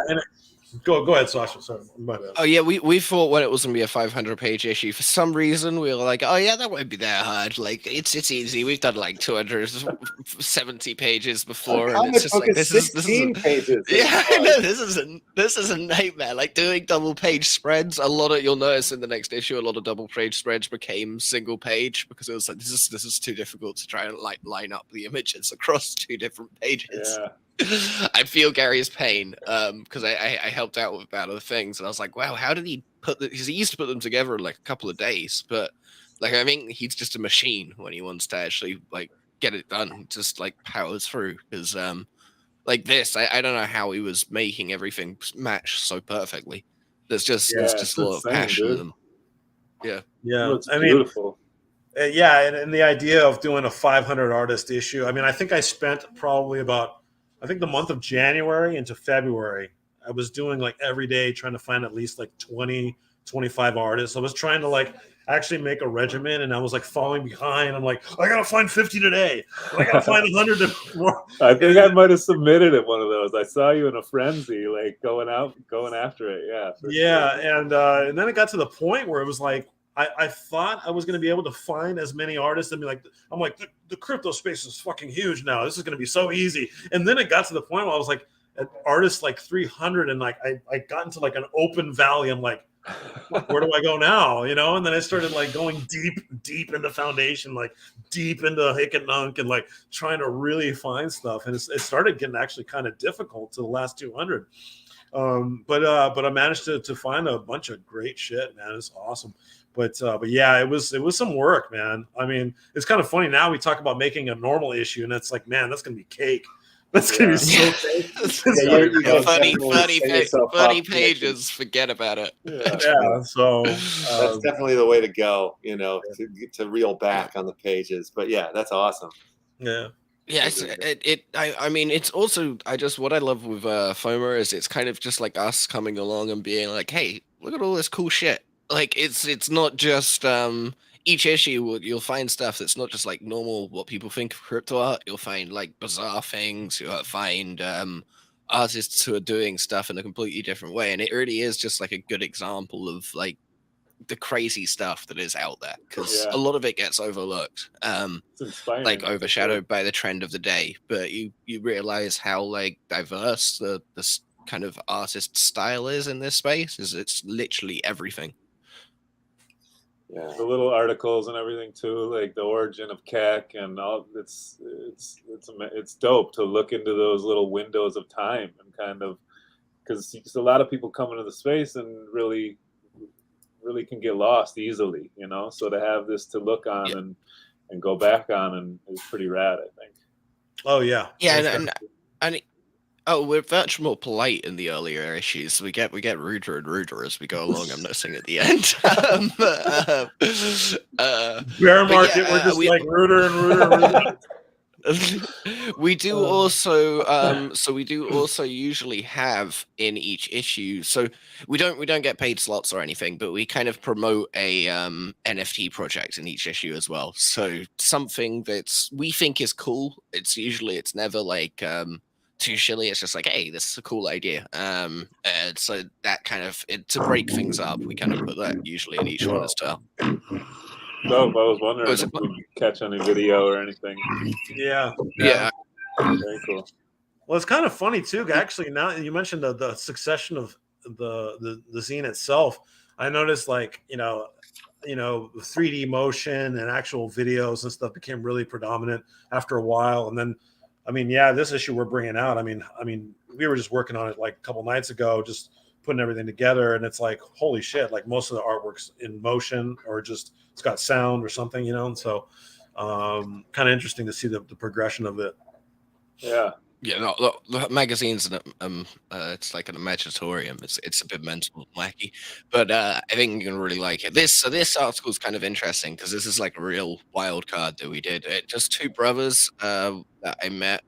[SPEAKER 4] Go ahead, Sasha. Sorry, my bad.
[SPEAKER 3] Oh yeah, we thought when it was gonna be a 500-page issue, for some reason we were like, oh yeah, that won't be that hard. Like it's easy. We've done like 270 pages before, and it's just like this is
[SPEAKER 1] pages.
[SPEAKER 3] yeah, I know this is a nightmare. Like doing double page spreads. A lot of, you'll notice in the next issue, a lot of double page spreads became single page because it was like this is too difficult to try and like line up the images across 2 different pages.
[SPEAKER 2] Yeah.
[SPEAKER 3] I feel Gary's pain because I helped out with about other things, and I was like, wow, how did he put because he used to put them together in like a couple of days, but like I think he's just a machine when he wants to actually like get it done. He just like powers through because like this, I don't know how he was making everything match so perfectly. There's just a lot of passion in them. Yeah,
[SPEAKER 2] I mean, beautiful.
[SPEAKER 4] Yeah, and the idea of doing a 500 artist issue. I mean, I think I spent probably about, I think the month of January into February, I was doing like every day trying to find at least like 20, 25 artists. I was trying to like actually make a regimen, and I was like falling behind. I'm like, I gotta find 50 today. I gotta find 100 more.
[SPEAKER 2] I think I might have submitted it one of those. I saw you in a frenzy, like going after it. Yeah.
[SPEAKER 4] Yeah, sure. And then it got to the point where it was like, I thought I was going to be able to find as many artists and be like, I'm like, the crypto space is fucking huge now. This is going to be so easy. And then it got to the point where I was like, at artists like 300, and like I got into like an open valley. I'm like, where do I go now? You know? And then I started like going deep into Foundation, like deep into Hick and Nunk, and like trying to really find stuff. And it started getting actually kind of difficult to the last 200. But I managed to find a bunch of great shit, man. It's awesome. But yeah, it was some work, man. I mean, it's kind of funny now we talk about making a normal issue, and it's like, man, that's gonna be cake. That's gonna be so cake.
[SPEAKER 3] Funny pages. Forget about it.
[SPEAKER 4] Yeah. So
[SPEAKER 1] that's definitely the way to go. You know, to reel back on the pages. But yeah, that's awesome.
[SPEAKER 4] Yeah.
[SPEAKER 3] Yeah, I mean, it's also what I love with FOMO is it's kind of just like us coming along and being like, hey, look at all this cool shit. Like it's not just each issue you'll find stuff that's not just like normal what people think of crypto art. You'll find like bizarre things. You'll find artists who are doing stuff in a completely different way, and it really is just like a good example of like the crazy stuff that is out there, because a lot of it gets overlooked, like overshadowed by the trend of the day. But you realize how like diverse the kind of artist style is in this space. It's literally everything.
[SPEAKER 2] Yeah, the little articles and everything too, like the origin of Keck and all. It's dope to look into those little windows of time and kind of, because a lot of people come into the space and really can get lost easily, you know. So to have this to look on and go back on and is pretty rad, I think.
[SPEAKER 4] Oh yeah,
[SPEAKER 3] and we're much more polite in the earlier issues. We get ruder and ruder as we go along. I'm noticing at the end.
[SPEAKER 4] Bear market, we're just like ruder and ruder and ruder.
[SPEAKER 3] We do also we do also usually have in each issue, so we don't get paid slots or anything, but we kind of promote a NFT project in each issue as well. So something that's we think is cool, it's never like too shilly. It's just like, hey, this is a cool idea. So that kind of to break things up, we kind of put that usually in each one as well.
[SPEAKER 2] No, I was wondering if we catch any video or anything.
[SPEAKER 4] Yeah.
[SPEAKER 2] Very cool.
[SPEAKER 4] Well, it's kind of funny too. Actually, now you mentioned the succession of the zine itself. I noticed, like, you know, 3D motion and actual videos and stuff became really predominant after a while. And then, I mean, yeah, this issue we're bringing out. I mean, we were just working on it like a couple nights ago, just putting everything together, and it's like, holy shit! Like most of the artwork's in motion or just it's got sound or something, you know. And so, kind of interesting to see the progression of it.
[SPEAKER 2] Yeah.
[SPEAKER 3] Yeah, no, the magazine's it's like an imaginatorium. It's a bit mental and wacky, but I think you're gonna really like it. This article is kind of interesting because this is like a real wild card that we did. Just two brothers that I met.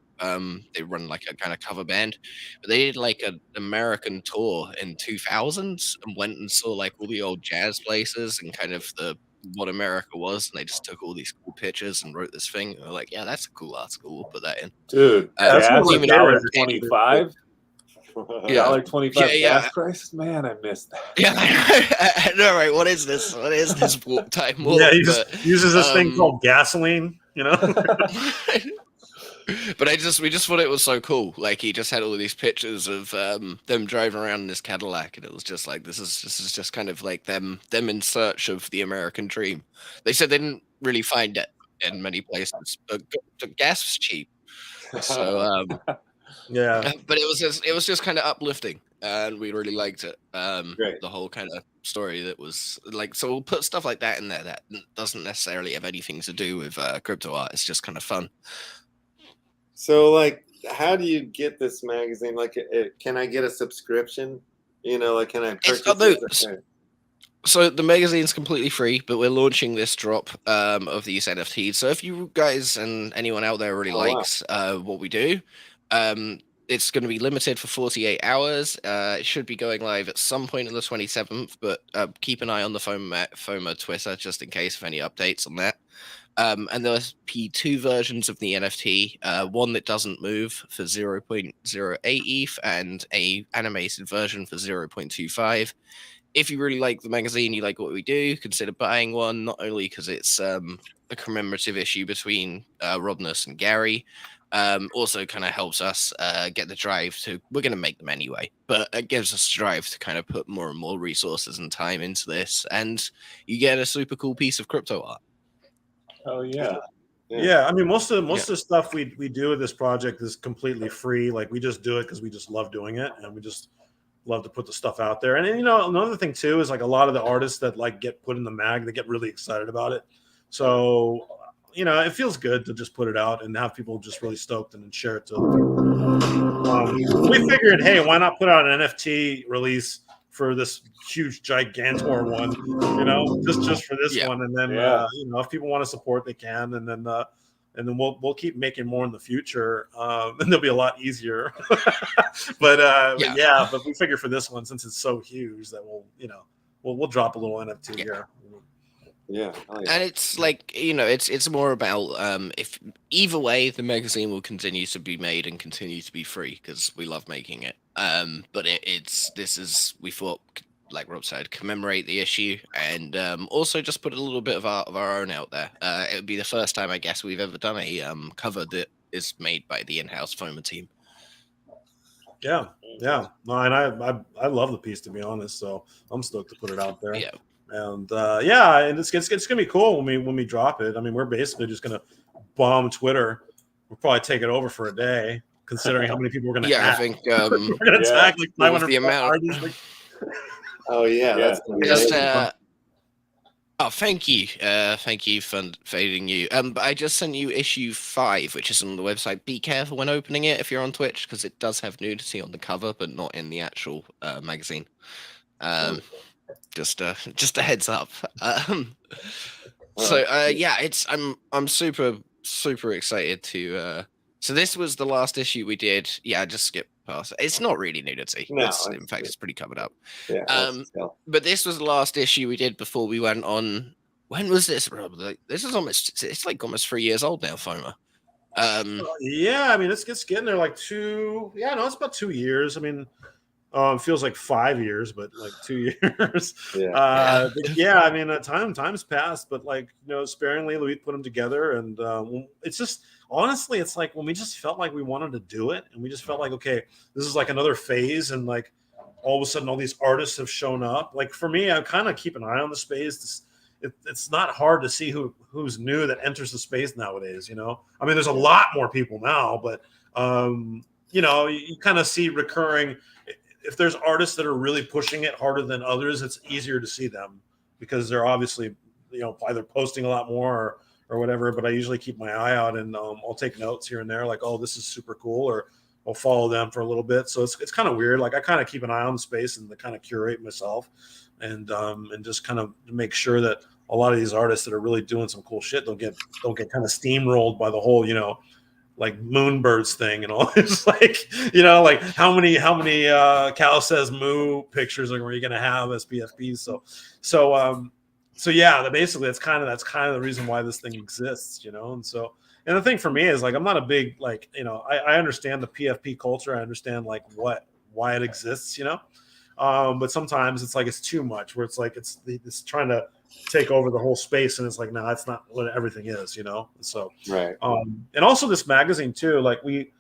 [SPEAKER 3] They run like a kind of cover band, but they did like an American tour in 2000s and went and saw like all the old jazz places and kind of what America was, and they just took all these cool pictures and wrote this thing. And we're like, yeah, that's a cool article. We'll put that in.
[SPEAKER 2] Dude,
[SPEAKER 4] that's
[SPEAKER 2] $1.25.
[SPEAKER 3] Yeah.
[SPEAKER 2] $1.25
[SPEAKER 3] Yeah, yeah.
[SPEAKER 2] gas prices. Man, I missed that.
[SPEAKER 3] Yeah, I know, right? What is this? What is this warp time warp?
[SPEAKER 4] Yeah, he just uses this thing called gasoline, you know.
[SPEAKER 3] But we just thought it was so cool. Like he just had all these pictures of them driving around in this Cadillac, and it was just like this is just kind of like them in search of the American dream. They said they didn't really find it in many places, but gas was cheap. So
[SPEAKER 4] yeah,
[SPEAKER 3] but it was just kind of uplifting, and we really liked it.
[SPEAKER 1] Great.
[SPEAKER 3] The whole kind of story that was like, so we'll put stuff like that in there that doesn't necessarily have anything to do with crypto art. It's just kind of fun.
[SPEAKER 1] So, like, how do you get this magazine? Like, can I get a subscription? You know, like, can I purchase it?
[SPEAKER 3] So the magazine's completely free, but we're launching this drop of these NFTs. So if you guys and anyone out there really likes what we do, it's going to be limited for 48 hours. It should be going live at some point on the 27th, but keep an eye on the FOMO Twitter just in case of any updates on that. And there'll be two versions of the NFT, one that doesn't move for 0.08 ETH and a animated version for 0.25. If you really like the magazine, you like what we do, consider buying one, not only because it's a commemorative issue between Rodness and Gary, also kind of helps us get the drive to, we're going to make them anyway, but it gives us the drive to kind of put more and more resources and time into this, and you get a super cool piece of crypto art.
[SPEAKER 2] Oh yeah.
[SPEAKER 4] Yeah. I mean, most of the stuff we do with this project is completely free. Like we just do it because we just love doing it, and we just love to put the stuff out there. And you know, another thing too is like a lot of the artists that like get put in the mag, they get really excited about it. So you know, it feels good to just put it out and have people just really stoked and then share it to other people. We figured, hey, why not put out an NFT release for this huge gigantor one, you know, just for this one, and then you know, if people want to support, they can, and then we'll keep making more in the future, and they'll be a lot easier. but we figure for this one, since it's so huge, that we'll drop a little NFT here.
[SPEAKER 1] Yeah.
[SPEAKER 3] And it's like, you know, it's more about if either way the magazine will continue to be made and continue to be free because we love making it. But we thought, like Rob said, commemorate the issue and also just put a little bit of our own out there. It would be the first time, I guess, we've ever done a cover that is made by the in-house FOMO team.
[SPEAKER 4] Yeah. No, and I love the piece, to be honest. So I'm stoked to put it out there.
[SPEAKER 3] Yeah.
[SPEAKER 4] And and it's gonna be cool when we drop it. I mean, we're basically just gonna bomb Twitter. We'll probably take it over for a day, considering how many people we're gonna.
[SPEAKER 3] I think
[SPEAKER 4] we're gonna tag like 500
[SPEAKER 3] the amount.
[SPEAKER 1] Oh yeah, that's
[SPEAKER 3] just thank you for fading you. But I just sent you issue 5, which is on the website. Be careful when opening it if you're on Twitch, because it does have nudity on the cover, but not in the actual magazine. Just a heads up. I'm super excited to. So this was the last issue we did. Yeah, just skip past. It's not really nudity.
[SPEAKER 1] No,
[SPEAKER 3] in fact, it's pretty covered up.
[SPEAKER 1] Yeah.
[SPEAKER 3] But this was the last issue we did before we went on. When was this, Rob? Like, this is it's like almost 3 years old now, FOMO.
[SPEAKER 4] I mean, it's getting there like 2. Yeah, no, it's about 2 years. I mean, it feels like 5 years, but like 2 years. I mean, time's passed, but like, you know, sparingly we put them together, and it's just, honestly, it's like when we just felt like we wanted to do it, and we just felt like, okay, this is like another phase, and like all of a sudden all these artists have shown up. Like for me, I kind of keep an eye on the space. It's not hard to see who's new that enters the space nowadays. You know, I mean, there's a lot more people now, but you know, you kind of see recurring. If there's artists that are really pushing it harder than others, it's easier to see them because they're obviously, you know, either posting a lot more or whatever. But I usually keep my eye out, and I'll take notes here and there, like, oh, this is super cool, or I'll follow them for a little bit. So it's kind of weird. Like I kind of keep an eye on the space and kind of curate myself, and just kind of make sure that a lot of these artists that are really doing some cool shit don't get kind of steamrolled by the whole, you know, like Moonbirds thing and all this, like, you know, like how many Cal says moo pictures are you going to have as PFPs? So yeah, basically that's kind of the reason why this thing exists, you know? And the thing for me is like, I'm not a big, like, you know, I understand the PFP culture. I understand like what why it exists, you know. But sometimes it's like it's too much, where it's like it's trying to take over the whole space, and it's like, no, that's not what everything is, you know. So
[SPEAKER 1] Right.
[SPEAKER 4] And also this magazine too, like we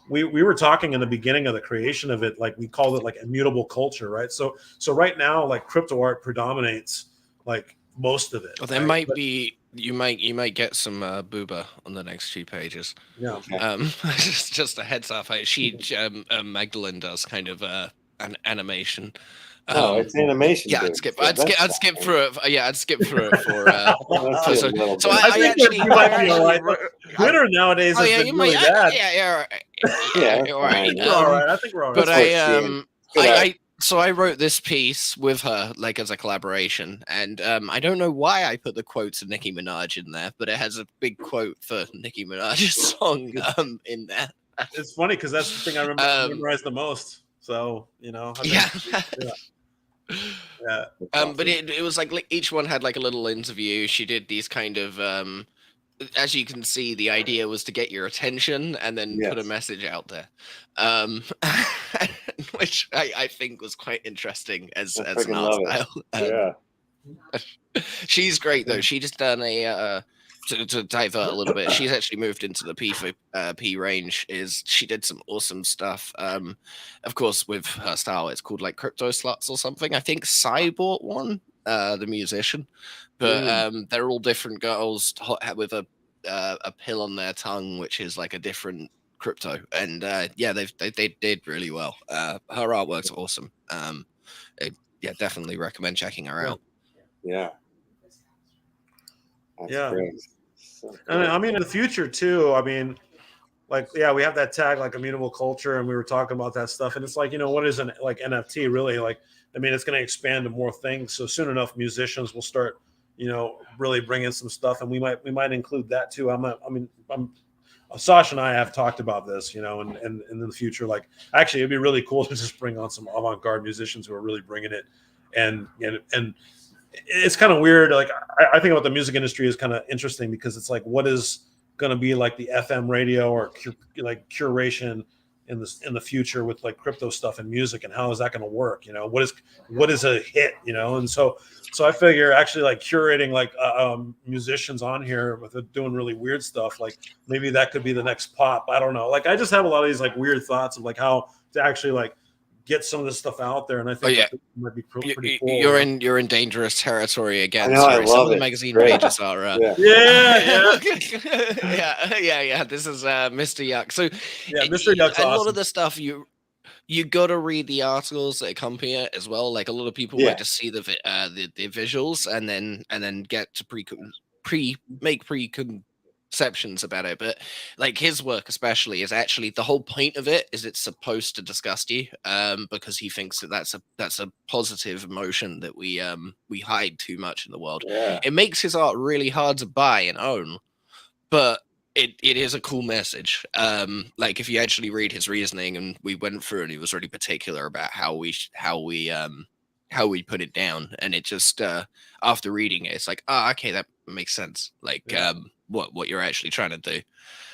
[SPEAKER 4] were talking in the beginning of the creation of it, like we called it like immutable culture, right? So right now, like crypto art predominates like most of it.
[SPEAKER 3] Well, there
[SPEAKER 4] right?
[SPEAKER 3] might
[SPEAKER 4] But,
[SPEAKER 3] be you might get some booba on the next 2 pages.
[SPEAKER 4] yeah.
[SPEAKER 3] Just a heads up. Magdalene does kind of an animation.
[SPEAKER 1] No, it's animation.
[SPEAKER 3] Yeah,
[SPEAKER 1] dude.
[SPEAKER 3] I'd skip through it. Yeah, I'd skip through it for.
[SPEAKER 1] Let's see a little
[SPEAKER 3] So
[SPEAKER 1] bit.
[SPEAKER 4] I think
[SPEAKER 3] actually,
[SPEAKER 4] you might be all right. Twitter nowadays
[SPEAKER 3] Oh
[SPEAKER 4] has
[SPEAKER 3] yeah,
[SPEAKER 4] been
[SPEAKER 3] you
[SPEAKER 4] really
[SPEAKER 3] might.
[SPEAKER 4] bad.
[SPEAKER 3] Yeah,
[SPEAKER 1] Yeah,
[SPEAKER 3] all right.
[SPEAKER 1] fine.
[SPEAKER 4] We're all right. I think we're all right.
[SPEAKER 3] But
[SPEAKER 1] That's
[SPEAKER 3] so I wrote this piece with her, like as a collaboration, and I don't know why I put the quotes of Nicki Minaj in there, but it has a big quote for Nicki Minaj's song in there.
[SPEAKER 4] It's funny because that's the thing I memorized the most. So you know,
[SPEAKER 3] Yeah.
[SPEAKER 4] Yeah.
[SPEAKER 3] But it was like each one had like a little interview. She did these kind of as you can see, the idea was to get your attention and then put a message out there, which I think was quite interesting as an art style. She's great though. She just done a to divert a little bit. She's actually moved into the P range. She did some awesome stuff. Of course, with her style, it's called like Crypto Sluts or something. I think Psy bought one, the musician, but they're all different girls with a pill on their tongue, which is like a different crypto. And yeah, they did really well. Her artwork's awesome. Yeah, definitely recommend checking her out.
[SPEAKER 1] Yeah. That's great. So
[SPEAKER 4] and I mean, in the future too. I mean, like, yeah, we have that tag like immutable culture, and we were talking about that stuff. And it's like, you know, what is an like NFT really? Like, I mean, it's going to expand to more things. So soon enough, musicians will start, you know, really bringing some stuff, and we might include that too. Sasha and I have talked about this, you know, and in the future, like, actually, it'd be really cool to just bring on some avant-garde musicians who are really bringing it, and it's kind of weird. Like, I think about the music industry is kind of interesting because it's like, what is going to be like the FM radio or like curation in the future with like crypto stuff and music, and how is that going to work? You know, what is a hit? You know, and so I figure actually like curating like musicians on here with doing really weird stuff, like maybe that could be the next pop. I don't know. Like, I just have a lot of these like weird thoughts of like how to actually like get some of this stuff out there, and I think that might be pretty cool.
[SPEAKER 3] You're in dangerous territory again.
[SPEAKER 1] I know, I love
[SPEAKER 3] some of the
[SPEAKER 1] it.
[SPEAKER 3] magazine
[SPEAKER 1] Great.
[SPEAKER 3] pages are
[SPEAKER 4] yeah.
[SPEAKER 3] This is Mr. Yuck. So
[SPEAKER 4] yeah, Mr. Yuck's
[SPEAKER 3] a
[SPEAKER 4] awesome.
[SPEAKER 3] lot of the stuff you got to read the articles that accompany it as well. Like, a lot of people might just see the visuals and then get to make preconceptions about it. But like, his work especially is actually, the whole point of it is it's supposed to disgust you, because he thinks that that's a positive emotion that we hide too much in the world. It makes his art really hard to buy and own, but it is a cool message. Like, if you actually read his reasoning, and we went through, and he was really particular about how we put it down, and it just after reading it, it's like, okay, that makes sense. Like, what you're actually trying to do.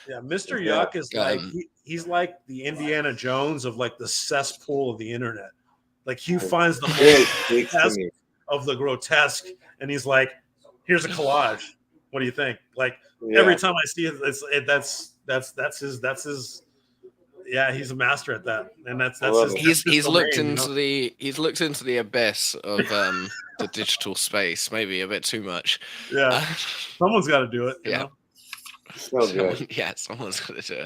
[SPEAKER 4] Yeah, Mr. Yuck is like he's like the Indiana Jones of like the cesspool of the internet. Like, he finds the grotesque of the grotesque, and he's like, "Here's a collage. What do you think?" Like, every time I see it, that's his. Yeah, he's a master at that, and that's
[SPEAKER 3] he's looked into the abyss of the digital space, maybe a bit too much.
[SPEAKER 4] Yeah, someone's got to do it. You know?
[SPEAKER 1] So good.
[SPEAKER 3] Someone's got to do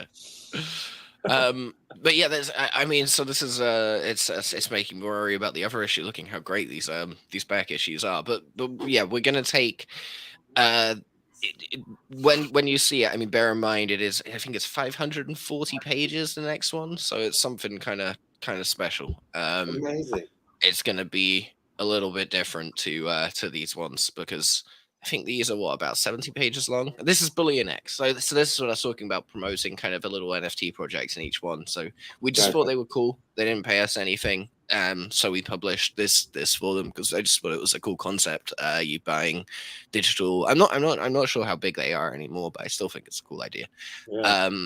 [SPEAKER 3] it. But yeah, so this is it's making me worry about the other issue. Looking how great these back issues are, but yeah, we're gonna take. When you see it, I mean, bear in mind I think it's 540 pages, the next one, so it's something kind of special.
[SPEAKER 1] Amazing.
[SPEAKER 3] It's going to be a little bit different to these ones, because I think these are about 70 pages long. This is Bullion X, so this is what I was talking about, promoting kind of a little NFT projects in each one. So we just thought they were cool. They didn't pay us anything. So we published this for them because I just thought it was a cool concept. You buying digital. I'm not sure how big they are anymore, but I still think it's a cool idea.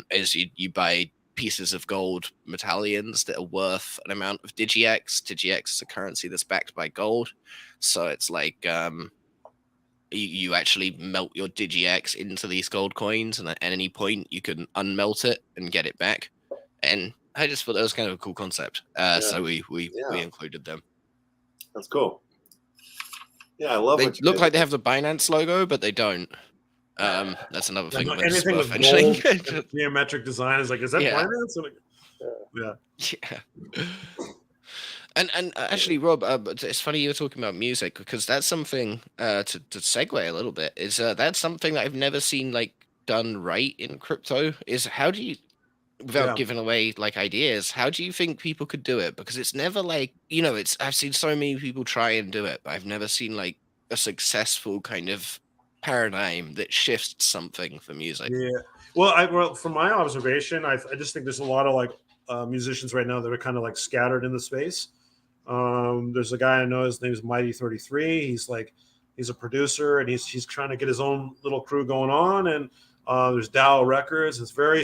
[SPEAKER 3] Is you buy pieces of gold medallions that are worth an amount of DigiX. DigiX is a currency that's backed by gold, so it's like you actually melt your DigiX into these gold coins, and at any point you can unmelt it and get it back. And I just thought that was kind of a cool concept, so we included them.
[SPEAKER 1] That's cool. Yeah, I love.
[SPEAKER 3] They look like they have the Binance logo, but they don't. That's another thing.
[SPEAKER 4] Anything with gold, geometric design is like, is that Binance?
[SPEAKER 3] Yeah. And actually, Rob, it's funny you were talking about music, because that's something to segue a little bit. Is that's something that I've never seen like done right in crypto. Is how do you, without giving away like ideas, how do you think people could do it? Because it's never like, you know, I've seen so many people try and do it, but I've never seen like a successful kind of paradigm that shifts something for music.
[SPEAKER 4] Yeah. Well, from my observation, I just think there's a lot of like musicians right now that are kind of like scattered in the space. There's a guy I know, his name is Mighty33. He's a producer, and he's trying to get his own little crew going on. And there's DAO Records. It's very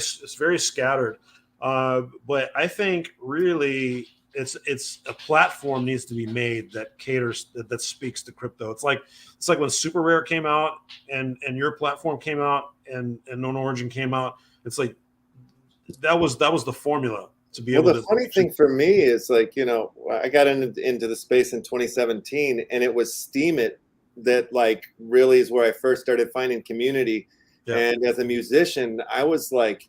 [SPEAKER 4] scattered. But I think really it's a platform needs to be made that caters, that speaks to crypto. It's like when Super Rare came out and your platform came out and Known Origin came out. It's like that was the formula to be able to.
[SPEAKER 1] The funny thing for me is, like, you know, I got into the space in 2017, and it was Steemit that like really is where I first started finding community. Yeah. And as a musician, I was like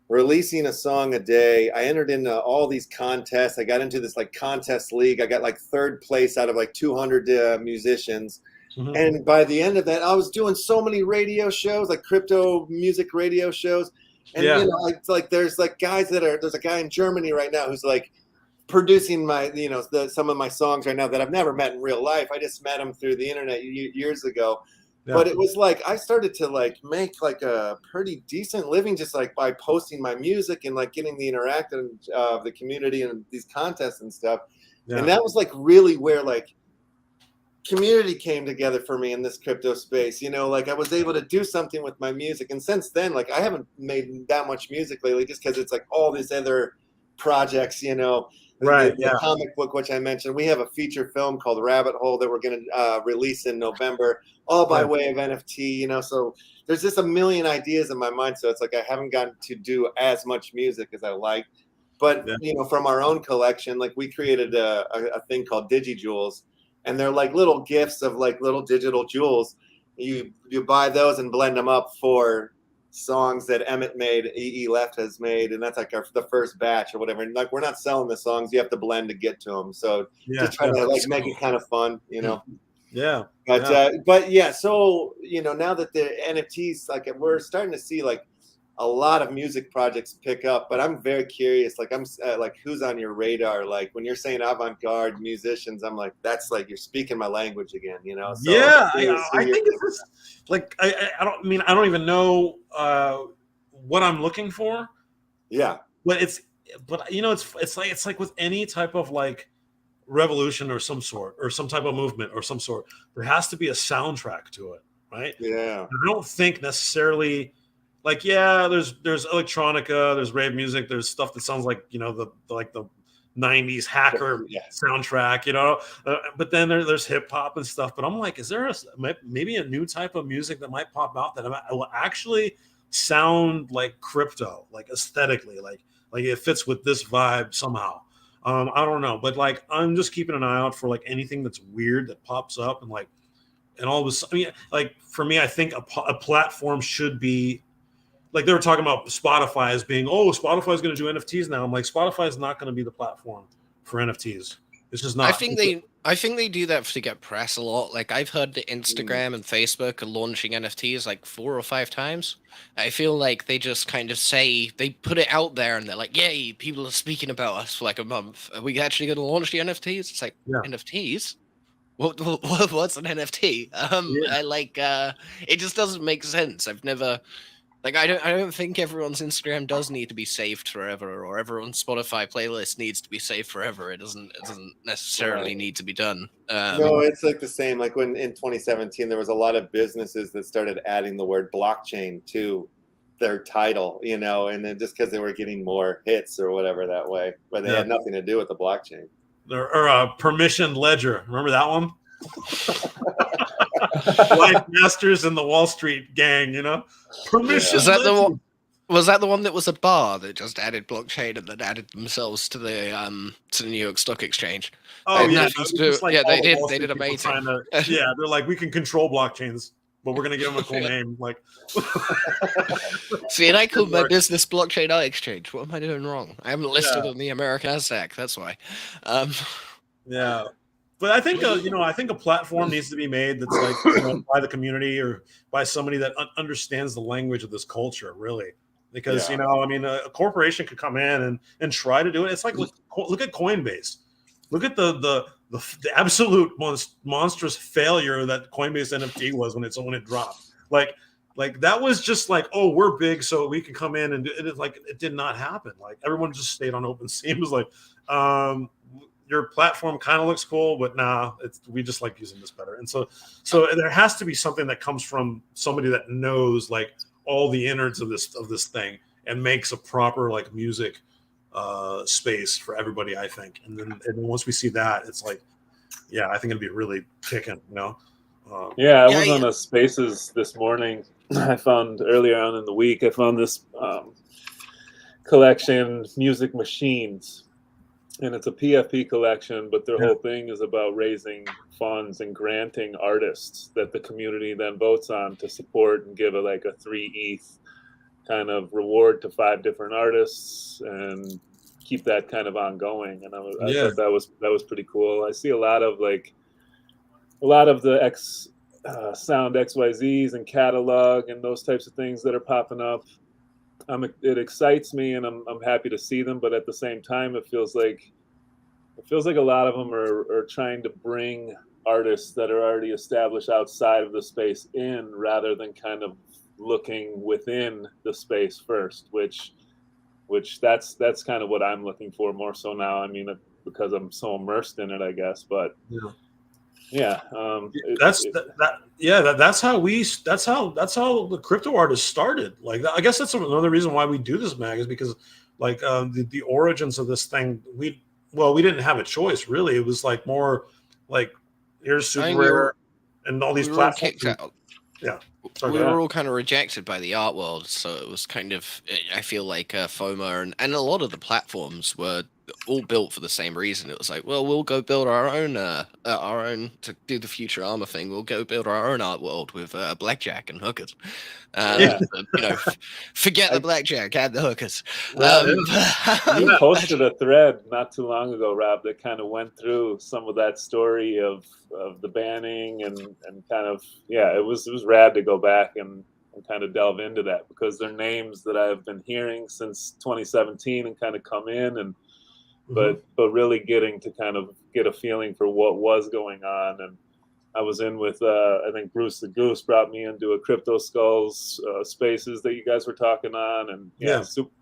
[SPEAKER 1] releasing a song a day. I entered into all these contests. I got into this like contest league. I got like 3rd place out of like 200 musicians. Mm-hmm. And by the end of that, I was doing so many radio shows, like crypto music radio shows. And you know, like there's like guys there's a guy in Germany right now who's like producing my, you know, some of my songs right now that I've never met in real life. I just met him through the internet years ago. Yeah. But it was like I started to like make like a pretty decent living just like by posting my music and like getting the interaction of the community and these contests and stuff. Yeah. And that was like really where like community came together for me in this crypto space. You know, like I was able to do something with my music. And since then, like I haven't made that much music lately just because it's like all these other projects, you know.
[SPEAKER 4] Right.
[SPEAKER 1] The comic book, which I mentioned, we have a feature film called Rabbit Hole that we're going to release in November, all by way of NFT, you know. So there's just a million ideas in my mind. So it's like I haven't gotten to do as much music as I like. But, you know, from our own collection, like we created a thing called DigiJewels. And they're like little gifts of like little digital jewels. You buy those and blend them up for songs that Emmett made, E.422 has made, and that's like the first batch or whatever. And like we're not selling the songs; you have to blend to get to them. So just trying to like make it kind of fun, you know.
[SPEAKER 4] Yeah.
[SPEAKER 1] But yeah. So you know, now that the NFTs, like we're starting to see like a lot of music projects pick up, but I'm very curious. Like I'm like, who's on your radar? Like when you're saying avant-garde musicians, I'm like, that's like you're speaking my language again, you know? So
[SPEAKER 4] I think it's like I don't even know what I'm looking for.
[SPEAKER 1] Yeah,
[SPEAKER 4] but you know, it's like with any type of like revolution or some sort, or some type of movement or some sort, there has to be a soundtrack to it, right?
[SPEAKER 1] Yeah,
[SPEAKER 4] I don't think necessarily. Like, there's electronica, there's rave music, there's stuff that sounds like, you know, the 90s hacker soundtrack, you know, but then there's hip hop and stuff. But I'm like, is there maybe a new type of music that might pop out that will actually sound like crypto, like aesthetically, like it fits with this vibe somehow. I don't know, but like I'm just keeping an eye out for like anything that's weird that pops up and all of a sudden, I mean, like for me, I think a platform should be. Like they were talking about Spotify as being, Spotify is going to do NFTs now. I'm like, Spotify is not going to be the platform for NFTs. It's just not.
[SPEAKER 3] I think they do that to get press a lot. Like I've heard that Instagram and Facebook are launching NFTs like 4 or 5 times. I feel like they just kind of say, they put it out there and they're like, yay, people are speaking about us for like a month. Are we actually going to launch the NFTs? It's like, NFTs? What's an NFT? It just doesn't make sense. I've never. Like I don't think everyone's Instagram does need to be saved forever, or everyone's Spotify playlist needs to be saved forever. It doesn't necessarily need to be done.
[SPEAKER 1] No, it's like the same. Like when in 2017 there was a lot of businesses that started adding the word blockchain to their title, you know, and then just because they were getting more hits or whatever that way, but they had nothing to do with the blockchain.
[SPEAKER 4] Or a permissioned ledger. Remember that one? Life Masters and the Wall Street Gang, you know? Permission.
[SPEAKER 3] Is that the one? Was that the one that was a bar that just added blockchain and then added themselves to the New York Stock Exchange?
[SPEAKER 4] Oh yeah,
[SPEAKER 3] they did amazing.
[SPEAKER 4] Yeah, they're like, we can control blockchains, but we're gonna give them a cool name. Like,
[SPEAKER 3] see, and I called my business Blockchain Exchange. What am I doing wrong? I haven't listed on the American NASDAQ. That's why.
[SPEAKER 4] Yeah. But I think I think a platform needs to be made that's like by the community or by somebody that understands the language of this culture, really. Because I mean, a corporation could come in and try to do it. It's like look at Coinbase. Look at the absolute monstrous failure that Coinbase NFT was when it dropped. Like that was just like, oh, we're big, so we can come in and do it. Like it did not happen. Like everyone just stayed on OpenSea. It was like, your platform kind of looks cool, but nah, we just like using this better. And so there has to be something that comes from somebody that knows like all the innards of this thing and makes a proper like music space for everybody, I think. And then once we see that, it's like, yeah, I think it'd be really kicking, you know?
[SPEAKER 2] I was on a Spaces this morning. I found earlier on in the week, I found this collection, Music Machines. And it's a PFP collection, but their whole thing is about raising funds and granting artists that the community then votes on to support and give a 3 ETH kind of reward to 5 different artists and keep that kind of ongoing. And I thought that was pretty cool. I see a lot of the Sound XYZs and catalog and those types of things that are popping up. It excites me, and I'm happy to see them. But at the same time, it feels like a lot of them are trying to bring artists that are already established outside of the space in, rather than kind of looking within the space first. Which that's kind of what I'm looking for more so now. I mean, because I'm so immersed in it, I guess. But
[SPEAKER 4] that's how the crypto artists started. Like, I guess that's another reason why we do this mag, is because like the origins of this thing, we didn't have a choice, really. It was like more like, here's Super Rare and all these platforms.
[SPEAKER 3] We were all kind of rejected by the art world, so it was kind of, I feel like FOMO, and a lot of the platforms were all built for the same reason. It was like, well, we'll go build our own to do the Futurama thing. We'll go build our own art world with blackjack and hookers. Forget the blackjack, add the hookers.
[SPEAKER 2] You posted a thread not too long ago, Rob, that kind of went through some of that story of the banning and kind of, it was rad to go back and kind of delve into that, because they're names that I've been hearing since 2017 and kind of come in and but really getting to kind of get a feeling for what was going on. And I was in with I think Bruce the Goose brought me into a Crypto Skulls Spaces that you guys were talking on, and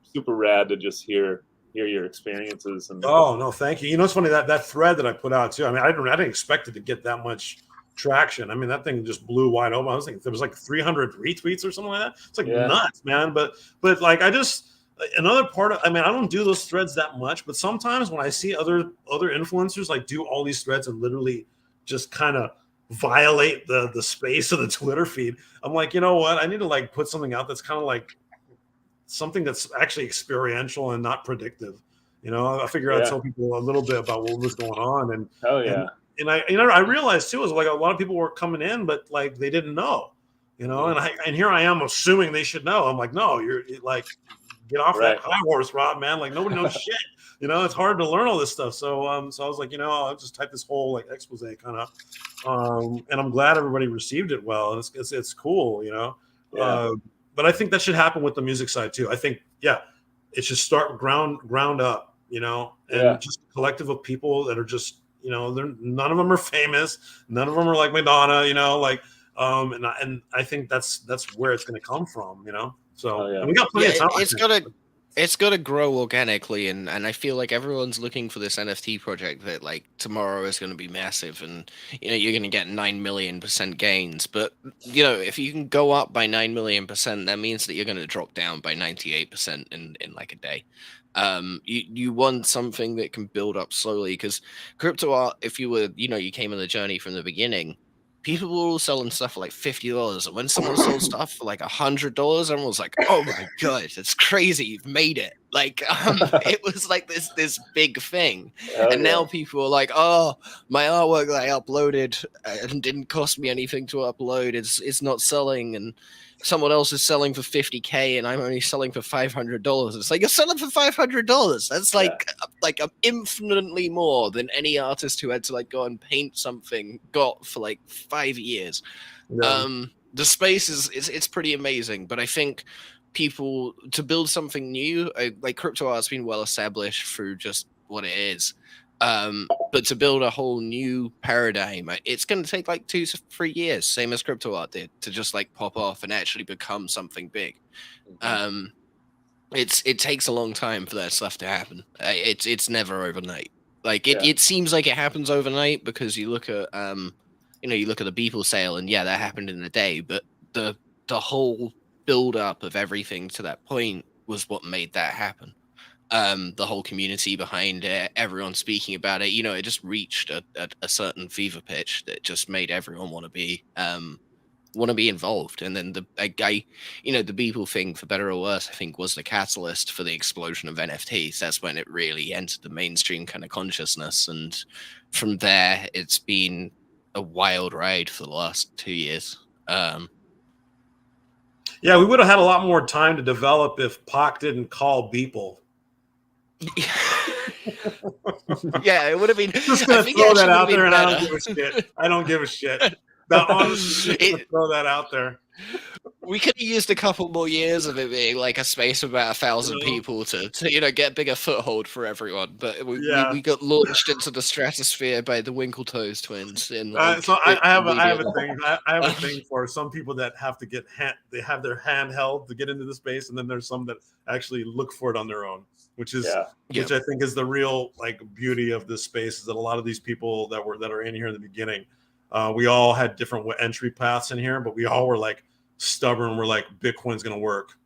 [SPEAKER 2] super rad to just hear your experiences. And
[SPEAKER 4] oh no, thank you. You know, it's funny that thread that I put out too. I mean, I didn't expect it to get that much traction. I mean, that thing just blew wide open. I was thinking there was like 300 retweets or something like that. It's like nuts, man. But like, another part of, I mean, I don't do those threads that much, but sometimes when I see other influencers like do all these threads and literally just kind of violate the space of the Twitter feed, I'm like, you know what? I need to like put something out that's kind of like something that's actually experiential and not predictive. You know, I figure I'd tell people a little bit about what was going on. And and I realized too, is like a lot of people were coming in, but like they didn't know, you know, and here I am assuming they should know. I'm like, no, you're like, get off that high horse, Rob, man. Like nobody knows shit. You know, it's hard to learn all this stuff. So I was like, you know, I'll just type this whole like expose kind of, and I'm glad everybody received it well. And it's cool, you know. But I think that should happen with the music side too. I think, it should start ground up, you know, and just a collective of people that are just, you know, none of them are famous, none of them are like Madonna, you know, like, and I think that's where it's going to come from, you know. So and we got plenty of time.
[SPEAKER 3] It's got to grow organically, and I feel like everyone's looking for this NFT project that like tomorrow is going to be massive, and you're going to get 9,000,000% gains. But if you can go up by 9,000,000%, that means that you're going to drop down by 98% in like a day. You want something that can build up slowly, because crypto art, if you were you came on the journey from the beginning, people were all selling stuff for like $50, and when someone sold stuff for like $100, everyone was like, "Oh my god, that's crazy! You've made it!" Like, it was like this big thing, and now people are like, "Oh, my artwork that I uploaded and didn't cost me anything to upload, it's not selling, and someone else is selling for $50K, and I'm only selling for $500." It's like, you're selling for $500. That's like infinitely more than any artist who had to like go and paint something got for like 5 years.
[SPEAKER 4] Yeah.
[SPEAKER 3] The space it's pretty amazing, but I think people, to build something new, like crypto art's been well established through just what it is. But to build a whole new paradigm, it's going to take like 2 to 3 years, same as crypto art did, to just like pop off and actually become something big. It takes a long time for that stuff to happen. It's never overnight. Like it seems like it happens overnight because you look at you look at the Beeple sale, and that happened in a day, but the whole build up of everything to that point was what made that happen. The whole community behind it, everyone speaking about it, it just reached a certain fever pitch that just made everyone want to be involved. And then the Beeple thing, for better or worse, I think was the catalyst for the explosion of NFTs. That's when it really entered the mainstream kind of consciousness, and from there it's been a wild ride for the last 2 years.
[SPEAKER 4] Yeah, we would have had a lot more time to develop if Pac didn't call Beeple.
[SPEAKER 3] Yeah, it would have been.
[SPEAKER 4] Just gonna throw that out there, and I don't give a shit. I don't give a shit. That honestly, throw that out there.
[SPEAKER 3] We could have used a couple more years of it being like a space of about 1,000 people to get bigger foothold for everyone, but we got launched into the stratosphere by the Winkletoes twins. In like,
[SPEAKER 4] so I have a thing. I have a thing for some people that have to they have their hand held to get into the space, and then there's some that actually look for it on their own, which is which I think is the real like beauty of this space, is that a lot of these people that are in here in the beginning, we all had different entry paths in here, but we all were like stubborn. We're like, Bitcoin's gonna work.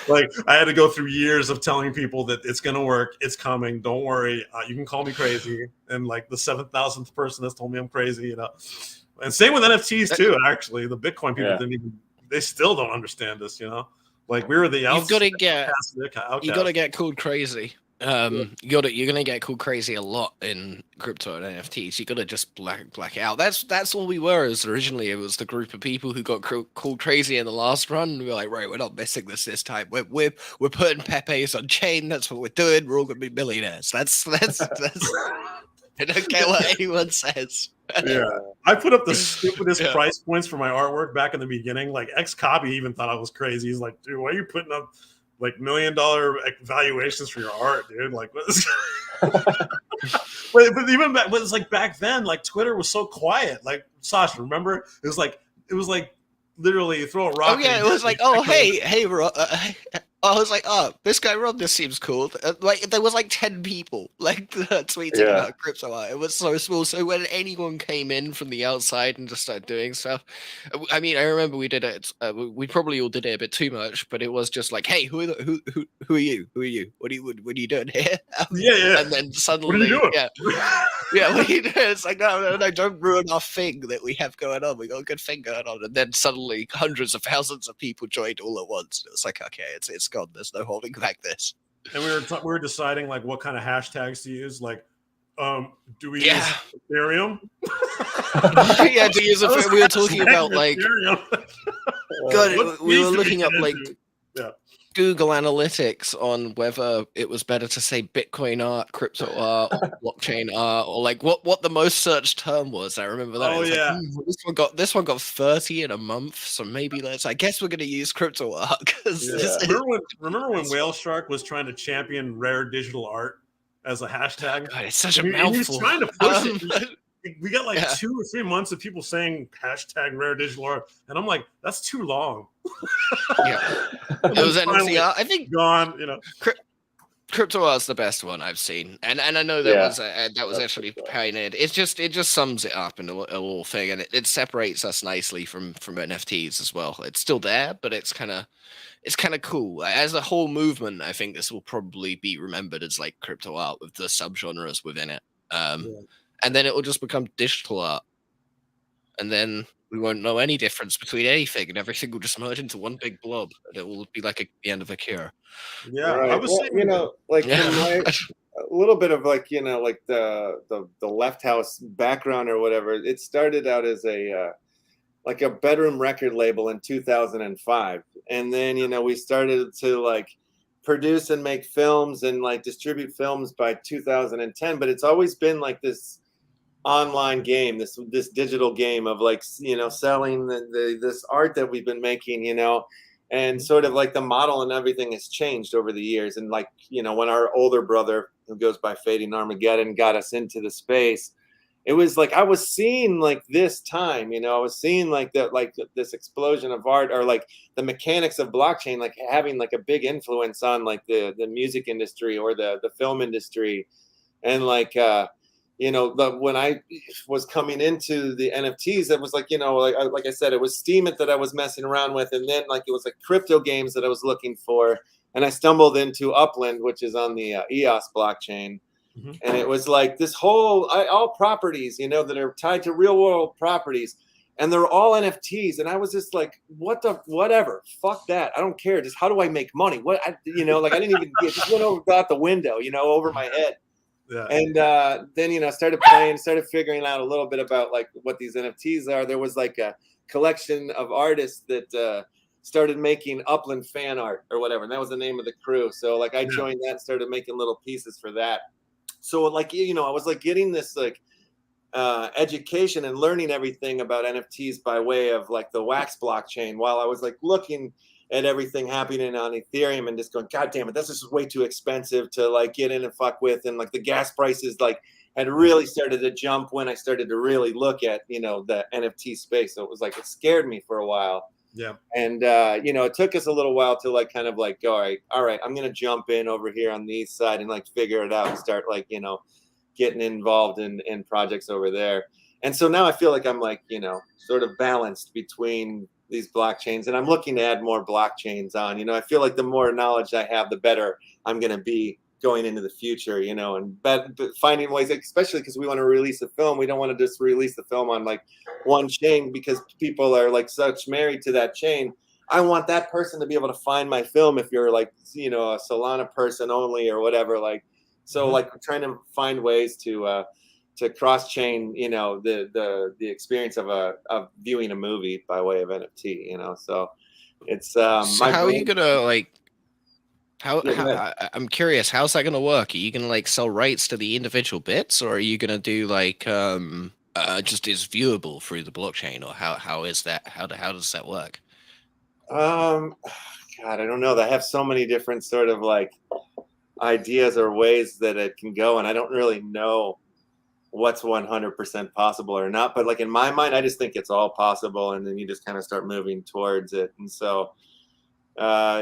[SPEAKER 4] Like, I had to go through years of telling people that it's gonna work, it's coming, don't worry, you can call me crazy, and like the 7,000th person that's told me I'm crazy, and same with NFTs too. Actually, the Bitcoin people they still don't understand this, like we were the
[SPEAKER 3] you've got to get called crazy. You're gonna get called crazy a lot in crypto and NFTs. You gotta just black out. That's all we were. As originally, it was the group of people who got called crazy in the last run. We were like, right, we're not missing this time. We're putting Pepe's on chain. That's what we're doing. We're all gonna be millionaires. That's. I don't care what anyone says.
[SPEAKER 4] Yeah, I put up the stupidest price points for my artwork back in the beginning. Like Copy even thought I was crazy. He's like, dude, why are you putting up like $1 million valuations for your art, dude? Like, what is but even back, but it's like back then, like Twitter was so quiet. Like, Sasha, remember? It was like literally you throw a rock.
[SPEAKER 3] Oh yeah, it was like, oh hey, Rob. I was like, oh, this guy Rob, this seems cool. Like there was like 10 people like tweeting about crypto art. It was so small. So when anyone came in from the outside and just started doing stuff, I mean, I remember we did it. We probably all did it a bit too much, but it was just like, hey, who are you? Who are you? What are you doing here? And then suddenly,
[SPEAKER 4] what are you doing?
[SPEAKER 3] Yeah, what are you doing? It's like, no, don't ruin our thing that we have going on. We got a good thing going on. And then suddenly hundreds of thousands of people joined all at once. It was like, okay, it's gone. There's no holding back this.
[SPEAKER 4] And we were deciding like what kind of hashtags to use. Like, do we use Ethereum?
[SPEAKER 3] Yeah, to use we were talking about like God, we were looking up like Google Analytics on whether it was better to say Bitcoin art, crypto art, blockchain art, or like what the most searched term was. I remember that.
[SPEAKER 4] Oh yeah,
[SPEAKER 3] like, this one got 30 in a month, so maybe I guess we're gonna use crypto art.
[SPEAKER 4] Remember when Whale Shark was trying to champion rare digital art as a hashtag?
[SPEAKER 3] God, it's such a mouthful.
[SPEAKER 4] He was trying to push it. we got like 2 or 3 months of people saying hashtag rare digital art, and I'm like, that's too long.
[SPEAKER 3] Yeah, it was NFT art. I think
[SPEAKER 4] gone. You know,
[SPEAKER 3] crypto art's the best one I've seen, and I know that was actually pioneered. It just sums it up in a little thing, and it separates us nicely from NFTs as well. It's still there, but it's kind of cool as a whole movement. I think this will probably be remembered as like crypto art with the subgenres within it, and then it will just become digital art, and then we won't know any difference between anything, and everything will just merge into one big blob, and it will be like the end of a cure.
[SPEAKER 4] Yeah,
[SPEAKER 1] right.
[SPEAKER 4] I was saying,
[SPEAKER 1] you know, like from my a little bit of like, you know, like the LeftHousr background or whatever. It started out as a like a bedroom record label in 2005, and then, you know, we started to like produce and make films and like distribute films by 2010. But it's always been like this online game, this digital game of like, you know, selling this art that we've been making, you know, and sort of like the model and everything has changed over the years. And like, you know, when our older brother, who goes by Fading Armageddon, got us into the space, it was like I was seeing like this time, you know, I was seeing like that, like this explosion of art, or like the mechanics of blockchain, like having like a big influence on like the music industry or the film industry. And like you know, when I was coming into the NFTs, it was like, you know, like I said, it was Steemit that I was messing around with, and then like it was like crypto games that I was looking for, and I stumbled into Upland, which is on the EOS blockchain. And it was like this whole all properties, you know, that are tied to real world properties, and they're all NFTs. And I was just like, whatever, fuck that, I don't care. Just how do I make money? You know, like I didn't even it just went out the window, you know, over my head. Yeah. And then, you know, started playing, started figuring out a little bit about like what these NFTs are. There was like a collection of artists that started making Upland fan art or whatever, and that was the name of the crew. So like I joined that and started making little pieces for that. So like, you know, I was like getting this like education and learning everything about NFTs by way of like the Wax blockchain, while I was like looking at everything happening on Ethereum and just going, God damn it, this is way too expensive to like get in and fuck with. And like the gas prices like had really started to jump when I started to really look at, you know, the NFT space. So it was like, it scared me for a while. Yeah. And, you know, it took us a little while to like kind of like, all right, I'm going to jump in over here on the east side and like figure it out and start like, you know, getting involved in projects over there. And so now I feel like I'm like, you know, sort of balanced between these blockchains, and I'm looking to add more blockchains on. You know, I feel like the more knowledge I have, the better I'm going to be going into the future, you know, and but finding ways, especially because we want to release a film. We don't want to just release the film on like one chain because people are like such married to that chain. I want that person to be able to find my film if you're like, you know, a Solana person only or whatever. Like, so like trying to find ways to cross chain, you know, the experience of viewing a movie by way of NFT, you know. So it's
[SPEAKER 3] so how are you gonna like how I'm curious, how's that gonna work? Are you gonna like sell rights to the individual bits, or are you gonna do like just is viewable through the blockchain, or how is that, how does that work?
[SPEAKER 1] God, I don't know. They have so many different sort of like ideas or ways that it can go, and I don't really know what's 100% possible or not. But like in my mind, I just think it's all possible, and then you just kind of start moving towards it. And so,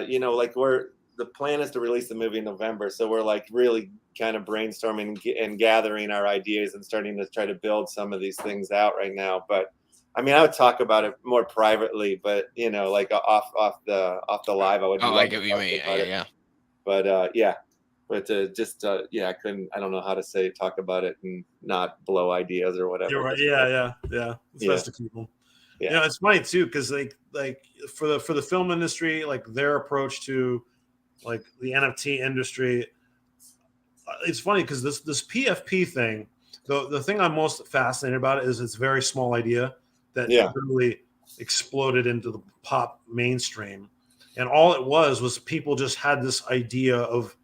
[SPEAKER 1] you know, like the plan is to release the movie in November, so we're like really kind of brainstorming and gathering our ideas and starting to try to build some of these things out right now. But I mean, I would talk about it more privately, but you know, like off the live, I would.
[SPEAKER 3] Oh, I get what you mean. Yeah.
[SPEAKER 1] But yeah. But just yeah, I don't know how to talk about it and not blow ideas or whatever.
[SPEAKER 4] You're right. Yeah. It's best to keep them. Yeah. You know, it's funny too, because like for the film industry, like their approach to like the NFT industry, it's funny because this PFP thing, the thing I'm most fascinated about is it's a very small idea that really exploded into the pop mainstream, and all it was people just had this idea of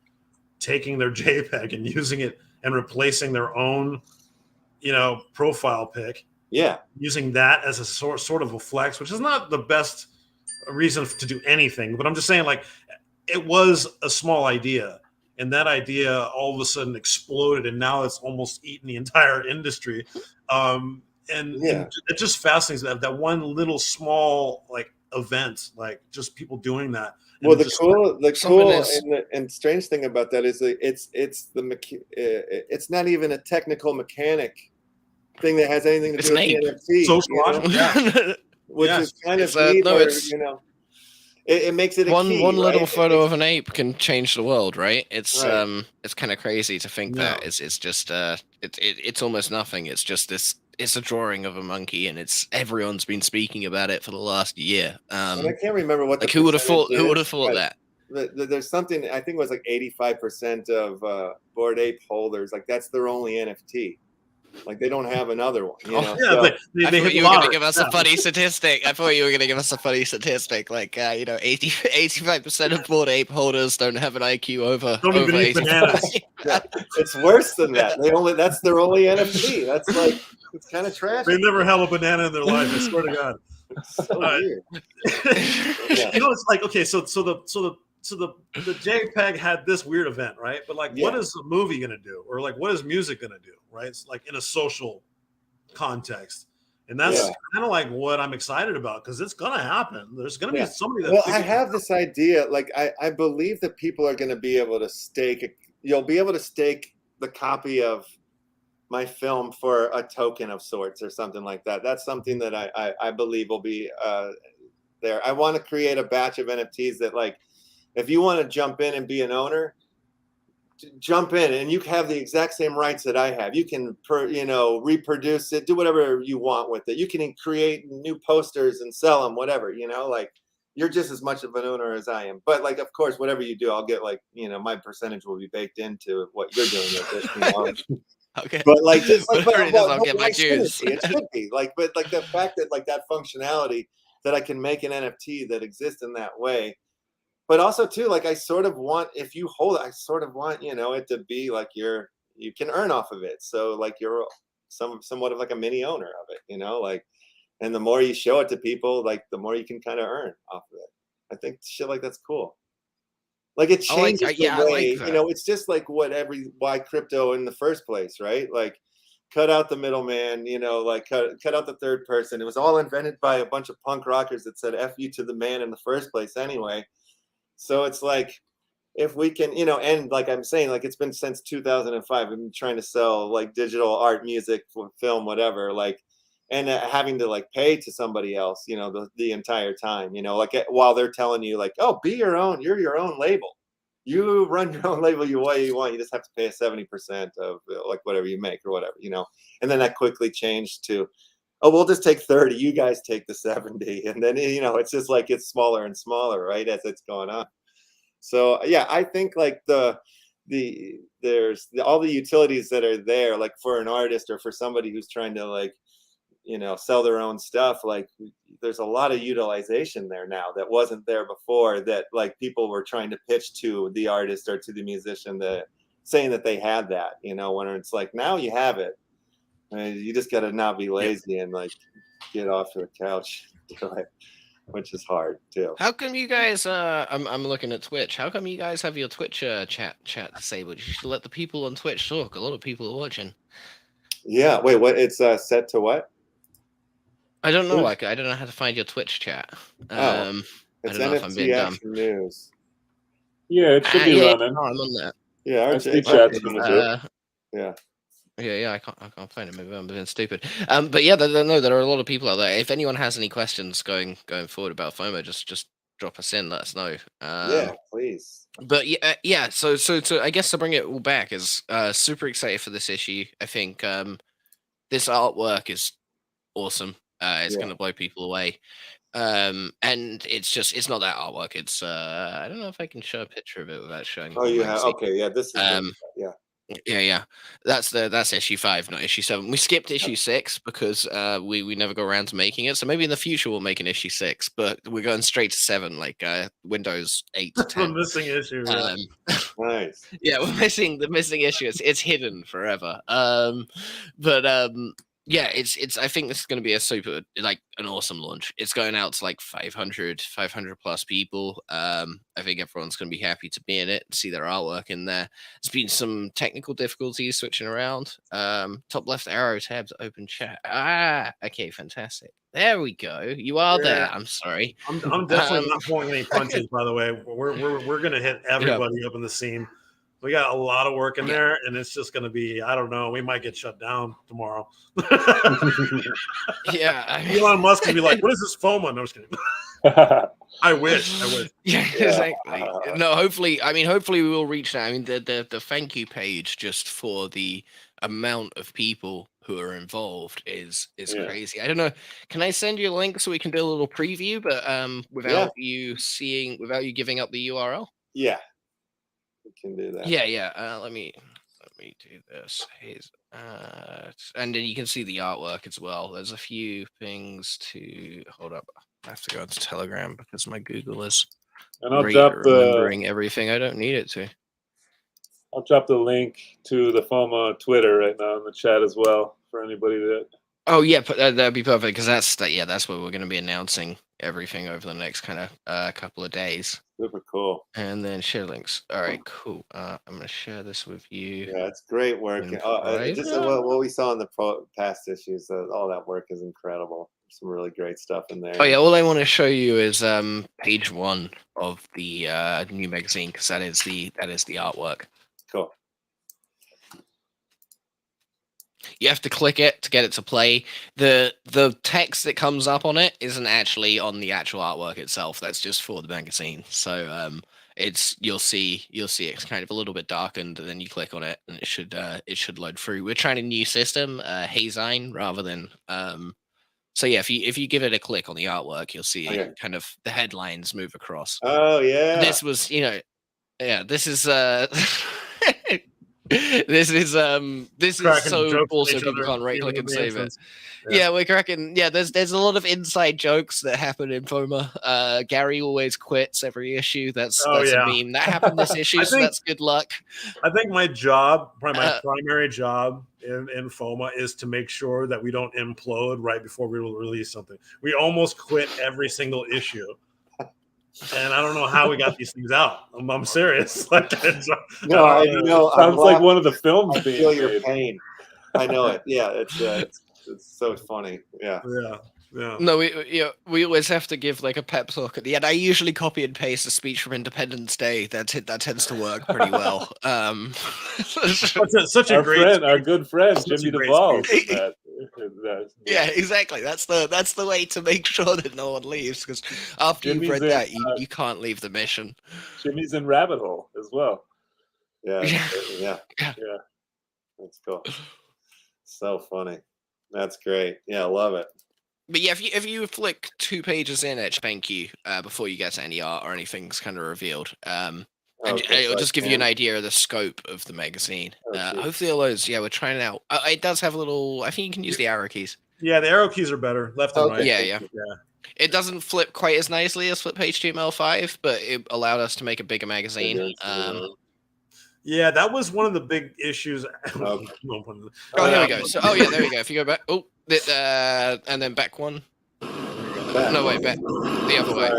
[SPEAKER 4] taking their JPEG and using it and replacing their own, you know, profile pic. Yeah. Using that as a sort of a flex, which is not the best reason to do anything. But I'm just saying, like, it was a small idea. and that idea all of a sudden exploded, and now it's almost eaten the entire industry. And it just fascinates me that one little small like event, like just people doing that.
[SPEAKER 1] Well, the cool and strange thing about that is that it's not even a technical mechanic thing that has anything to do with the NFT.
[SPEAKER 4] Sociological,
[SPEAKER 1] which is kind of neat, you know. It makes it a
[SPEAKER 3] one
[SPEAKER 1] key,
[SPEAKER 3] little
[SPEAKER 1] right?
[SPEAKER 3] photo of an ape can change the world, right? It's kind of crazy to think that it's just it's almost nothing. It's just this. It's a drawing of a monkey, and everyone's been speaking about it for the last year.
[SPEAKER 1] And I can't remember what.
[SPEAKER 3] Like who would have thought? Who would have thought that?
[SPEAKER 1] There's something. I think it was like 85% of Bored Ape holders. Like that's their only NFT. Like they don't have another one. You know?
[SPEAKER 4] Yeah,
[SPEAKER 1] so,
[SPEAKER 4] they
[SPEAKER 3] I thought you were going to give us a funny statistic. I thought you were going to give us a funny statistic. Like, 85% of Bored Ape holders don't have an IQ over.
[SPEAKER 4] Don't even eat bananas.
[SPEAKER 1] It's worse than that. That's their only NFT. That's like it's kind of trash.
[SPEAKER 4] They never held a banana in their life. I swear to God.
[SPEAKER 1] It's so weird.
[SPEAKER 4] You know, it's like okay, so the JPEG had this weird event, right? But like, what is the movie gonna do, or like, what is music gonna do, right? It's like in a social context, and that's kind of like what I'm excited about because it's gonna happen. There's gonna be somebody that.
[SPEAKER 1] Well, I have this idea. Like, I believe that people are gonna be able to stake. You'll be able to stake the copy of my film for a token of sorts or something like that. That's something that I believe will be there. I want to create a batch of NFTs that like. If you want to jump in and be an owner, jump in, and you have the exact same rights that I have. You can, reproduce it, do whatever you want with it. You can create new posters and sell them, whatever. You know, like you're just as much of an owner as I am. But like, of course, whatever you do, I'll get like, my percentage will be baked into what you're doing with it. You know?
[SPEAKER 3] Okay.
[SPEAKER 1] But like, just like,
[SPEAKER 3] I'll get my dues.
[SPEAKER 1] It should be like, but like the fact that like that functionality that I can make an NFT that exists in that way. But also too, like I sort of want, if you hold it, I sort of want, it to be like you can earn off of it. So like you're somewhat of like a mini owner of it, like, and the more you show it to people, like the more you can kind of earn off of it. I think shit like that's cool. Like it changes the way, it's just like why crypto in the first place, right? Like cut out the middleman, like cut out the third person. It was all invented by a bunch of punk rockers that said F you to the man in the first place anyway. So it's like, if we can, and like I'm saying, like it's been since 2005, I've been trying to sell like digital art, music, film, whatever, like, and having to like pay to somebody else, the entire time, like while they're telling you like, oh, you're your own label. You run your own label the way you want. You just have to pay 70% of like whatever you make or whatever, and then that quickly changed to, oh, we'll just take 30. You guys take the 70. And then, it's just like it's smaller and smaller, right, as it's going on. So, yeah, I think like there's all the utilities that are there, like for an artist or for somebody who's trying to like, sell their own stuff. Like there's a lot of utilization there now that wasn't there before, that like people were trying to pitch to the artist or to the musician that saying that they had that, when it's like, now you have it. I mean, you just got to not be lazy and like get off to the couch, which is hard too.
[SPEAKER 3] How come you guys? I'm looking at Twitch. How come you guys have your Twitch chat disabled? You should let the people on Twitch talk. A lot of people are watching.
[SPEAKER 1] Yeah. Wait. What? It's set to what?
[SPEAKER 3] I don't know. Like I don't know how to find your Twitch chat.
[SPEAKER 1] It's
[SPEAKER 3] I don't know if I'm being
[SPEAKER 1] NFT
[SPEAKER 3] dumb.
[SPEAKER 1] Action News.
[SPEAKER 2] Yeah, it should be running.
[SPEAKER 3] No, I'm on that.
[SPEAKER 1] Yeah,
[SPEAKER 2] NFT chat's gonna do it.
[SPEAKER 1] Yeah.
[SPEAKER 3] Yeah, I can't find it. Maybe I'm being stupid. But yeah, there are a lot of people out there. If anyone has any questions going forward about FOMO, just drop us in, let us know.
[SPEAKER 1] Yeah, please.
[SPEAKER 3] But yeah. So I guess to bring it all back is super excited for this issue. I think this artwork is awesome. It's going to blow people away. And it's not that artwork. It's I don't know if I can show a picture of it without showing.
[SPEAKER 1] Oh, you have? Okay, yeah. This is
[SPEAKER 3] Yeah. That's issue 5, not issue 7. We skipped issue 6 because we never got around to making it. So maybe in the future we'll make an issue 6, but we're going straight to 7, like Windows 8 to 10.
[SPEAKER 4] The missing issue.
[SPEAKER 1] Nice.
[SPEAKER 3] Yeah, we're missing the missing issue. It's hidden forever. But Yeah, it's I think this is going to be a super, like, an awesome launch. It's going out to like 500 plus people. I think everyone's going to be happy to be in it, see their artwork in there. There's been some technical difficulties switching around. Top left arrow tab to open chat. Okay, fantastic. There we go. You are there. I'm sorry.
[SPEAKER 4] I'm definitely not pulling any punches, by the way. We're gonna hit everybody up in the seam. We got a lot of work in there, and it's just gonna be, I don't know, we might get shut down tomorrow. Elon Musk will be like, what is this FOMO? No, I'm just kidding. I wish.
[SPEAKER 3] Yeah, exactly. No, hopefully we will reach that. I mean, the thank you page just for the amount of people who are involved is crazy. I don't know. Can I send you a link so we can do a little preview, but without you giving up the URL?
[SPEAKER 1] Yeah, we can do that.
[SPEAKER 3] Yeah. Let me do this. And then you can see the artwork as well. There's a few things to hold up. I have to go into Telegram because my Google is remembering everything. I don't need it to.
[SPEAKER 2] I'll drop the link to the FOMO Twitter right now in the chat as well for anybody that.
[SPEAKER 3] Oh yeah, that'd be perfect because that's where we're going to be announcing everything over the next kind of couple of days.
[SPEAKER 1] Super cool.
[SPEAKER 3] And then share links. All right, cool. I'm going to share this with you.
[SPEAKER 1] Yeah, it's great work. Just what we saw in the past issues, all that work is incredible. Some really great stuff in there.
[SPEAKER 3] Oh yeah, all I want to show you is page 1 of the new magazine because that is the artwork.
[SPEAKER 1] Cool.
[SPEAKER 3] You have to click it to get it to play. The text that comes up on it isn't actually on the actual artwork itself. That's just for the magazine. So you'll see it's kind of a little bit darkened, and then you click on it, and it should load through. We're trying a new system, Hazine, rather than So yeah, if you give it a click on the artwork, you'll see kind of the headlines move across.
[SPEAKER 1] Oh yeah.
[SPEAKER 3] This was this is this is so also people can't right click and save it. Yeah, we're cracking. Yeah, there's a lot of inside jokes that happen in FOMA. Gary always quits every issue. That's a meme that happened this issue. So that's good luck.
[SPEAKER 4] I think my job, probably my primary job in FOMA, is to make sure that we don't implode right before we will release something. We almost quit every single issue. And I don't know how we got these things out. I'm serious. Like,
[SPEAKER 2] sounds like one of the films.
[SPEAKER 1] I feel your pain. I know it. Yeah, it's so funny. Yeah.
[SPEAKER 3] No, we always have to give like a pep talk at the end. I usually copy and paste a speech from Independence Day. That tends to work pretty well.
[SPEAKER 4] Such a great
[SPEAKER 2] our good friend Jimmy Duvall.
[SPEAKER 3] Yeah, exactly. That's the way to make sure that no one leaves, because after you've read that, you can't leave the mission.
[SPEAKER 2] Jimmy's in Rabbit Hole as well.
[SPEAKER 1] Yeah. That's cool. So funny. That's great. Yeah, I love it.
[SPEAKER 3] But yeah, if you flick 2 pages in it, thank you, before you get to any art or anything's kind of revealed. And it'll just give you an idea of the scope of the magazine. Hopefully all those, we're trying it out. It does have a little, I think you can use the arrow keys.
[SPEAKER 4] Yeah, the arrow keys are better, left and right.
[SPEAKER 3] Yeah. It doesn't flip quite as nicely as Flip HTML5, but it allowed us to make a bigger magazine.
[SPEAKER 4] Yeah, that was one of the big issues.
[SPEAKER 3] Here we go. So, there we go. If you go back, and then back one. No, wait, back the other way.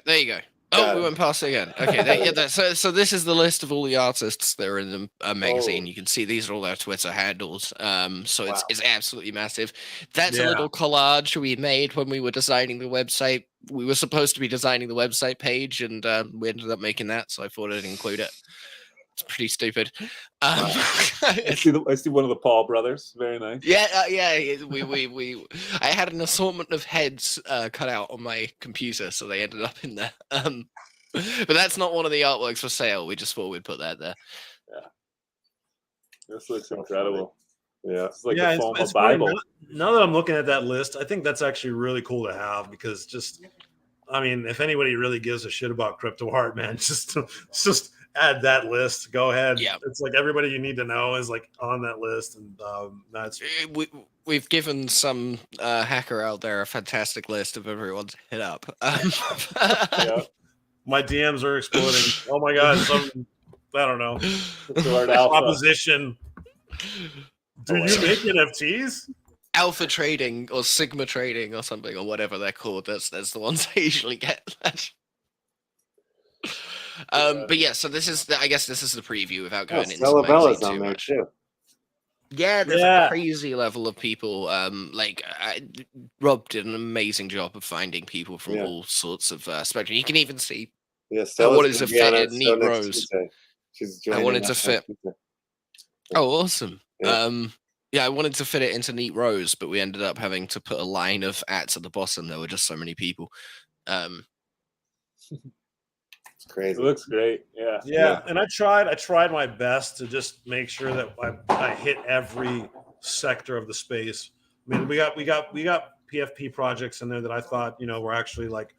[SPEAKER 3] There you go. Oh, we went past it again. Okay, so this is the list of all the artists that are in the magazine. You can see these are all their Twitter handles. So it's absolutely massive. That's a little collage we made when we were designing the website. We were supposed to be designing the website page, and we ended up making that. So I thought I'd include it. It's pretty stupid.
[SPEAKER 2] I see one of the Paul brothers. Very nice.
[SPEAKER 3] I had an assortment of heads cut out on my computer, so they ended up in there. But that's not one of the artworks for sale. We just thought we'd put that there.
[SPEAKER 2] Yeah, this looks incredible.
[SPEAKER 1] Yeah,
[SPEAKER 2] it's like the FOMA Bible.
[SPEAKER 4] Now that I'm looking at that list, I think that's actually really cool to have, because if anybody really gives a shit about crypto art, man, just add that list. Go ahead.
[SPEAKER 3] Yeah,
[SPEAKER 4] it's like everybody you need to know is like on that list, and that's
[SPEAKER 3] we've given some hacker out there a fantastic list of everyone to hit up.
[SPEAKER 4] My DMs are exploding. Oh my god, I don't know. Proposition Do you make NFTs?
[SPEAKER 3] Alpha trading or Sigma trading or something or whatever they're called. That's the ones I usually get. But yeah, so this is I guess this is the preview without going into the
[SPEAKER 1] Celebella's
[SPEAKER 3] magazine
[SPEAKER 1] on
[SPEAKER 3] too
[SPEAKER 1] there
[SPEAKER 3] much.
[SPEAKER 1] too.
[SPEAKER 3] Yeah, there's a crazy level of people. Like Rob did an amazing job of finding people from all sorts of spectrum. You can even see.
[SPEAKER 1] Yeah,
[SPEAKER 3] I wanted to fit in neat rows.
[SPEAKER 1] I
[SPEAKER 3] wanted to fit. Oh, awesome. Yeah, I wanted to fit it into neat rows, but we ended up having to put a line of ats at the bottom. There were just so many people.
[SPEAKER 1] It's crazy.
[SPEAKER 2] It looks great.
[SPEAKER 4] Yeah. And I tried my best to just make sure that I hit every sector of the space. I mean, we got PFP projects in there that I thought, were actually like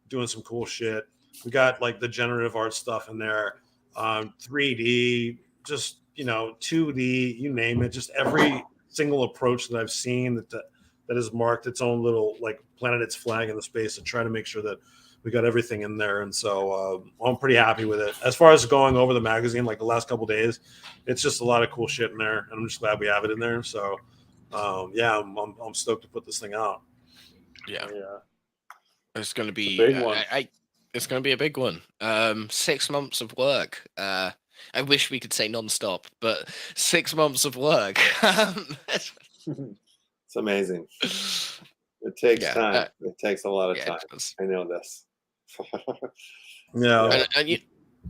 [SPEAKER 4] doing some cool shit. We got like the generative art stuff in there, 3D, just 2D, you name it. Just every single approach that I've seen that has marked its own little like planted its flag in the space to try to make sure that we got everything in there. And so I'm pretty happy with it. As far as going over the magazine, like the last couple of days, it's just a lot of cool shit in there, and I'm just glad we have it in there. So yeah, I'm stoked to put this thing out.
[SPEAKER 3] Yeah. It's going to be
[SPEAKER 2] a big one.
[SPEAKER 3] It's going to be a big one. 6 months of work. I wish we could say non-stop, but 6 months of work.
[SPEAKER 1] It's amazing. It takes time. It takes a lot of time. I know this.
[SPEAKER 4] Yeah.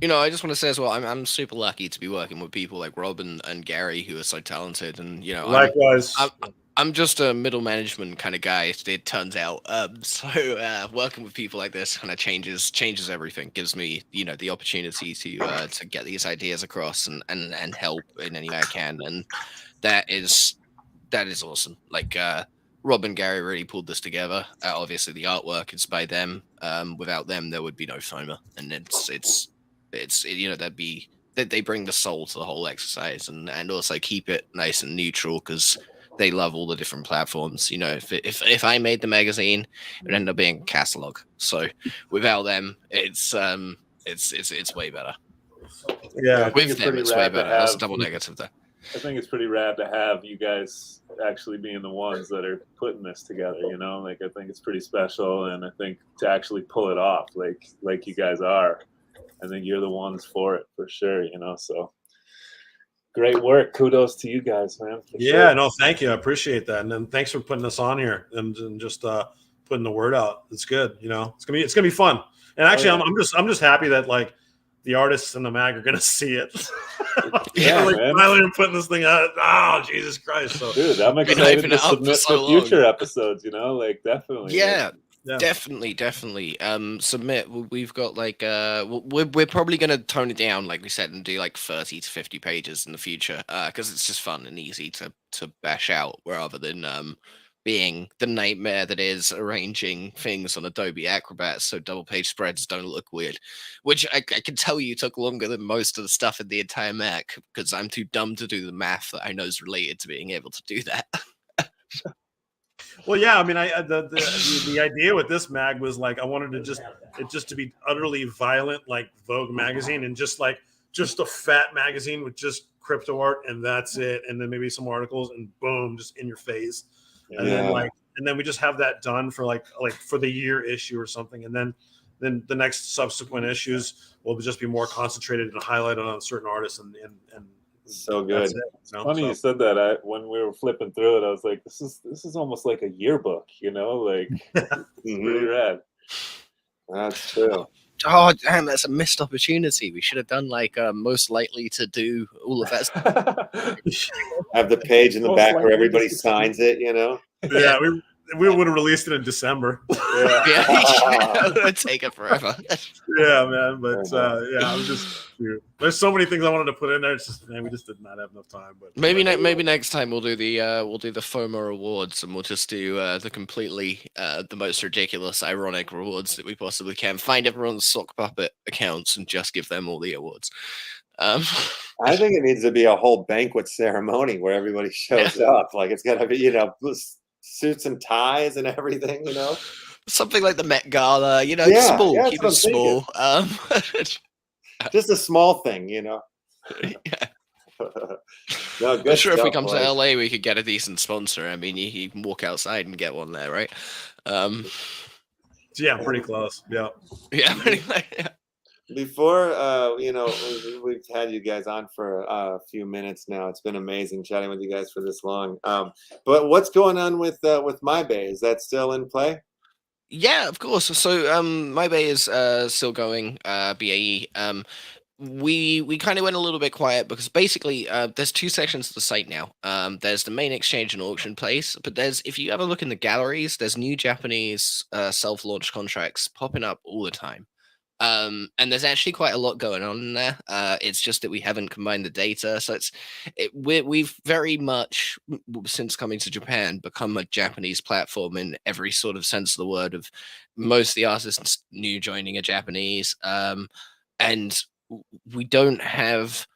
[SPEAKER 3] And I just want to say as well, I'm super lucky to be working with people like Rob and Gary who are so talented, and
[SPEAKER 4] likewise.
[SPEAKER 3] I'm just a middle management kind of guy, it turns out. So working with people like this kind of changes everything. Gives me, the opportunity to get these ideas across and help in any way I can, and that is awesome. Like Rob and Gary really pulled this together. Obviously, the artwork is by them. Without them, there would be no FOMA, and it's they bring the soul to the whole exercise, and also keep it nice and neutral because they love all the different platforms. If I made the magazine, it would end up being a catalog. So without them, it's way better.
[SPEAKER 4] Yeah,
[SPEAKER 3] with them, it's way better. That's a double negative there.
[SPEAKER 2] I think it's pretty rad to have you guys actually being the ones that are putting this together. Like I think it's pretty special, and I think to actually pull it off, like you guys are, I think you're the ones for it for sure. So. Great work. Kudos to you guys, man.
[SPEAKER 4] Yeah, no, thank you. I appreciate that. And then thanks for putting us on here and just putting the word out. It's good. It's gonna be fun. And actually, I'm just happy that like the artists in the mag are gonna see it. Finally putting this thing out. Oh, Jesus Christ. So
[SPEAKER 2] dude, I'm excited to submit for future episodes, definitely.
[SPEAKER 3] Yeah. Definitely. Submit. We've got like we're probably gonna tone it down, like we said, and do like 30 to 50 pages in the future, because it's just fun and easy to bash out, rather than being the nightmare that is arranging things on Adobe Acrobat so double page spreads don't look weird, which I can tell you took longer than most of the stuff in the entire Mac because I'm too dumb to do the math that I know is related to being able to do that.
[SPEAKER 4] Well, yeah, I mean, the idea with this mag was like I wanted it to be utterly violent, like Vogue magazine, and just a fat magazine with just crypto art, and that's it, and then maybe some articles, and boom, just in your face, and then we just have that done for like for the year issue or something, and then the next subsequent issues will just be more concentrated and highlighted on certain artists and
[SPEAKER 1] so good.
[SPEAKER 2] Funny you said that. When we were flipping through it, I was like, "This is almost like a yearbook," like pretty rad.
[SPEAKER 1] That's true.
[SPEAKER 3] Oh damn, that's a missed opportunity. We should have done like most likely to do all of that.
[SPEAKER 1] Have the page in the back where everybody signs it.
[SPEAKER 4] Yeah, we would have released it in December.
[SPEAKER 3] It would take it forever.
[SPEAKER 4] Yeah, man. But I'm just. There's so many things I wanted to put in there. It's just, man, we just did not have enough time. But
[SPEAKER 3] maybe next time we'll do the FOMO awards, and we'll just do the completely the most ridiculous, ironic rewards that we possibly can. Find everyone's sock puppet accounts and just give them all the awards.
[SPEAKER 1] I think it needs to be a whole banquet ceremony where everybody shows up. Like it's got to be, suits and ties and everything,
[SPEAKER 3] Something like the Met Gala, small, keep it small.
[SPEAKER 1] Just a small thing,
[SPEAKER 3] Yeah.
[SPEAKER 1] No,
[SPEAKER 3] I'm
[SPEAKER 1] good
[SPEAKER 3] sure if we
[SPEAKER 1] stuff,
[SPEAKER 3] come to
[SPEAKER 1] boys.
[SPEAKER 3] LA, we could get a decent sponsor. I mean, you can walk outside and get one there, right?
[SPEAKER 4] Yeah, pretty close. Yeah.
[SPEAKER 3] Yeah, pretty much, yeah.
[SPEAKER 1] Before, we've had you guys on for a few minutes now. It's been amazing chatting with you guys for this long. But what's going on with MyBay? Is that still in play?
[SPEAKER 3] Yeah, of course. So MyBay is still going, BAE. We kind of went a little bit quiet because basically there's two sections of the site now. There's the main exchange and auction place, but if you ever look in the galleries, there's new Japanese self-launched contracts popping up all the time. And there's actually quite a lot going on in there. It's just that we haven't combined the data, so we've very much, since coming to Japan, become a Japanese platform in every sort of sense of the word. Of most of the artists new joining are Japanese, and we don't have.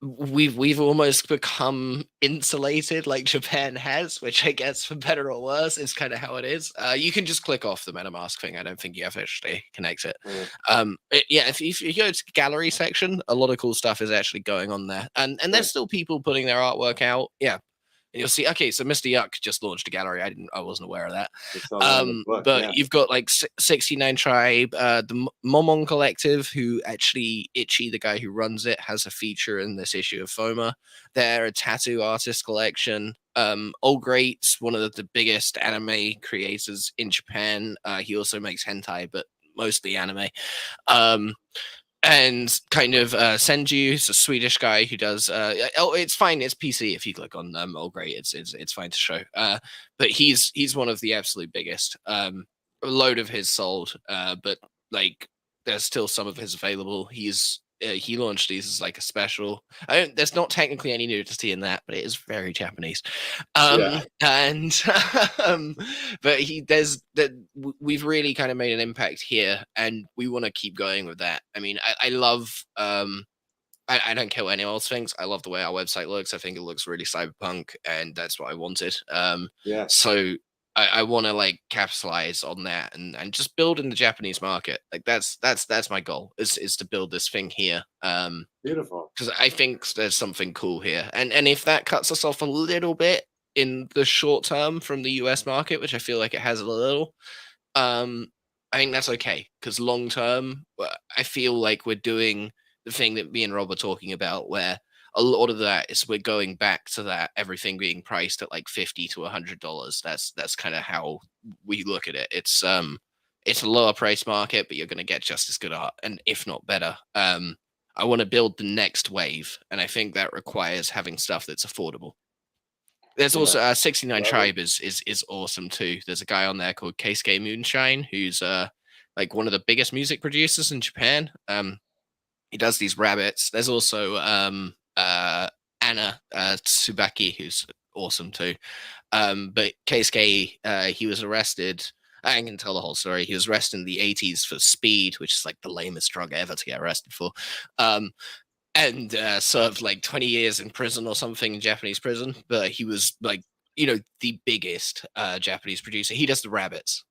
[SPEAKER 3] We've almost become insulated like Japan has, which I guess for better or worse is kind of how it is. You can just click off the MetaMask thing. I don't think you have to actually connect it. Yeah, if you go to the gallery section, a lot of cool stuff is actually going on there, and there's still people putting their artwork out. Yeah. And you'll see, okay, so Mr. Yuck just launched a gallery. I wasn't aware of that. But you've got like 69 Tribe, the Momon Collective, who actually Itchy, the guy who runs it, has a feature in this issue of FOMA. They're a tattoo artist collection. Old Greats, one of the biggest anime creators in Japan. He also makes hentai, but mostly anime. And kind of Senju, is a Swedish guy who does. It's fine. It's PC if you click on Old Great. It's fine to show. But he's one of the absolute biggest. A load of his sold, but like there's still some of his available. He launched these as like a special. There's not technically any nudity in that, but it is very Japanese. And but we've really kind of made an impact here, and we want to keep going with that. I mean, I love. I don't care what anyone else thinks. I love the way our website looks. I think it looks really cyberpunk, and that's what I wanted. So I want to like capitalize on that and just build in the Japanese market. Like that's my goal is to build this thing here.
[SPEAKER 1] Beautiful.
[SPEAKER 3] Because I think there's something cool here, and if that cuts us off a little bit in the short term from the US market, which I feel like it has a little, I think that's okay. Because long term, I feel like we're doing the thing that me and Rob are talking about, where a lot of that is we're going back to that everything being priced at like $50 to $100. That's kind of how we look at it. It's a lower price market, but you're going to get just as good art, and if not better. I want to build the next wave, and I think that requires having stuff that's affordable. There's also 69 Tribe is awesome too. There's a guy on there called Keisuke Moonshine, who's like one of the biggest music producers in Japan. He does these rabbits. There's also Anna Tsubaki, who's awesome too. But Keisuke, he was arrested. I can tell the whole story. He was arrested in the 80s for speed, which is like the lamest drug ever to get arrested for. And served like 20 years in prison or something in Japanese prison. But he was like, the biggest Japanese producer. He does the rabbits.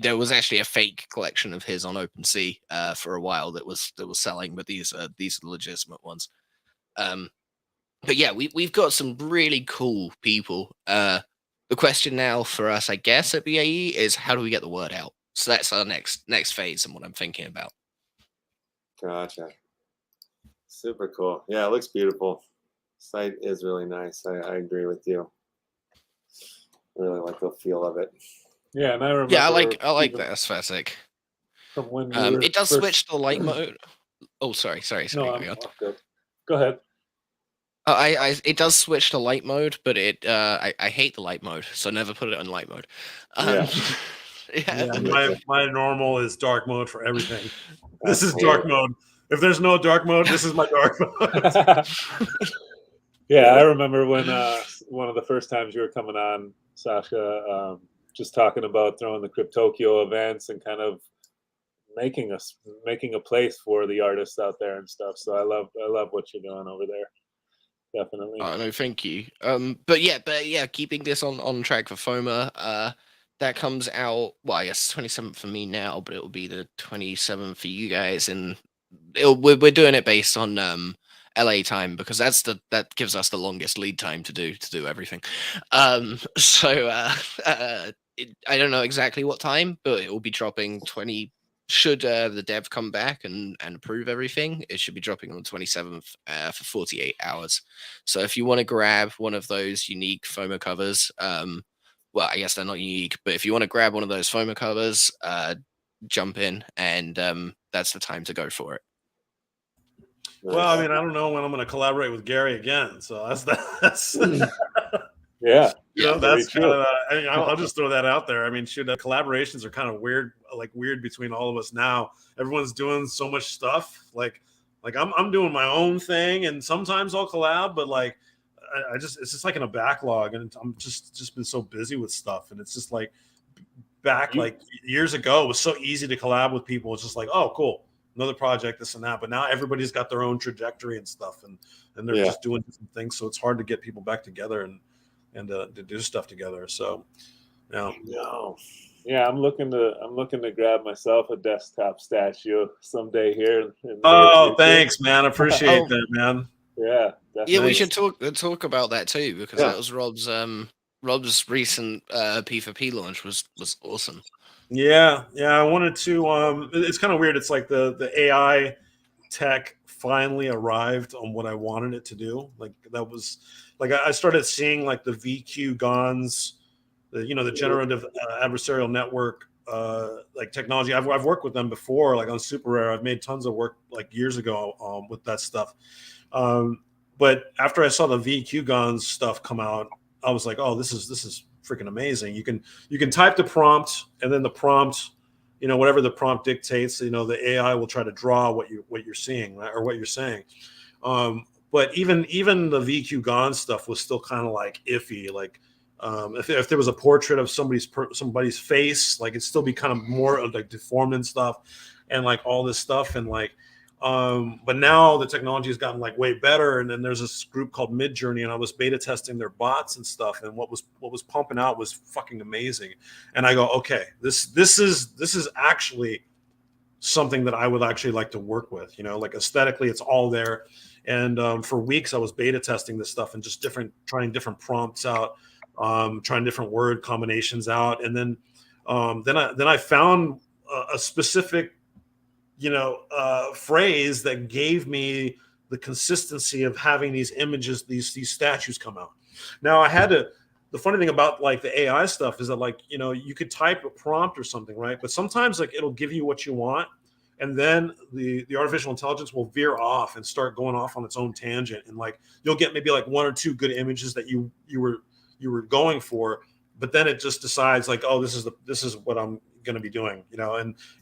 [SPEAKER 3] There was actually a fake collection of his on OpenSea for a while that was selling, but these are the legitimate ones. But yeah, we've got some really cool people. The question now for us, I guess, at BAE is how do we get the word out? So that's our next phase and what I'm thinking about.
[SPEAKER 1] Gotcha. Super cool. Yeah, it looks beautiful. Site is really nice. I agree with you. I really like the feel of it.
[SPEAKER 2] Yeah, and I remember.
[SPEAKER 3] Yeah, I like that aesthetic.
[SPEAKER 2] From when
[SPEAKER 3] it does switch to light mode. Oh, sorry.
[SPEAKER 2] No, good. Go ahead.
[SPEAKER 3] It does switch to light mode, but I hate the light mode, so never put it on light mode.
[SPEAKER 4] My normal is dark mode for everything. This is dark mode. If there's no dark mode, this is my dark mode.
[SPEAKER 2] Yeah, I remember when one of the first times you were coming on, Sascha, just talking about throwing the Cryptokyo events and kind of making a place for the artists out there and stuff. So I love what you're doing over there. Definitely.
[SPEAKER 3] Oh no, thank you. But yeah, keeping this on track for FOMA. That comes out. Well, I guess 27th for me now, but it will be the 27th for you guys, and we're doing it based on LA time, because that gives us the longest lead time to do everything. So I don't know exactly what time, but it will be dropping 20. Should the dev come back and approve everything, it should be dropping on the 27th for 48 hours. So if you want to grab one of those unique FOMO covers, well, I guess they're not unique, but if you want to grab one of those FOMO covers, jump in, and that's the time to go for it.
[SPEAKER 4] Well, I mean, I don't know when I'm going to collaborate with Gary again, so that's
[SPEAKER 2] Yeah,
[SPEAKER 4] you know, that's
[SPEAKER 2] true.
[SPEAKER 4] kind of. I mean, I'll just throw that out there. I mean, shoot, collaborations are kind of weird, like weird between all of us now. Everyone's doing so much stuff. Like I'm doing my own thing, and sometimes I'll collab, but like I just it's just like in a backlog, and I'm just been so busy with stuff, and it's just like back like years ago, it was so easy to collab with people. It's just like, oh, cool, another project, this and that. But now everybody's got their own trajectory and stuff, and they're just doing different things. So it's hard to get people back together and to do stuff together. So,
[SPEAKER 2] yeah, I'm looking to grab myself a desktop statue someday here.
[SPEAKER 4] Oh, thanks, man. I appreciate that, man.
[SPEAKER 2] Yeah, definitely.
[SPEAKER 3] Yeah, we should talk about that too, because that was Rob's recent P4P launch was awesome.
[SPEAKER 4] Yeah, I wanted to. It's kind of weird. It's like the AI tech finally arrived on what I wanted it to do. Like that was like I started seeing like the VQ GONS, the generative adversarial network like technology. I've worked with them before, like on Super Rare. I've made tons of work like years ago with that stuff. But after I saw the VQ GONS stuff come out, I was like, oh, this is freaking amazing. You can type the prompt, and then the prompt, whatever the prompt dictates, the AI will try to draw what you're seeing, right, or what you're saying. But even the VQ GONS stuff was still kind of like iffy. Like if there was a portrait of somebody's face, like it'd still be kind of more like deformed and stuff, and like all this stuff, and like. But now the technology has gotten like way better, and then there's this group called Midjourney, and I was beta testing their bots and stuff, and what was pumping out was fucking amazing. And I go, okay, this is actually something that I would actually like to work with. Like aesthetically, it's all there. And for weeks, I was beta testing this stuff and just trying different prompts out, trying different word combinations out, and then I found a specific phrase that gave me the consistency of having these images, these statues come out. Now the funny thing about like the AI stuff is that like, you could type a prompt or something, right? But sometimes like it'll give you what you want, and then the artificial intelligence will veer off and start going off on its own tangent. And like, you'll get maybe like one or two good images that you were going for, but then it just decides like, oh, this is what I'm going to be doing,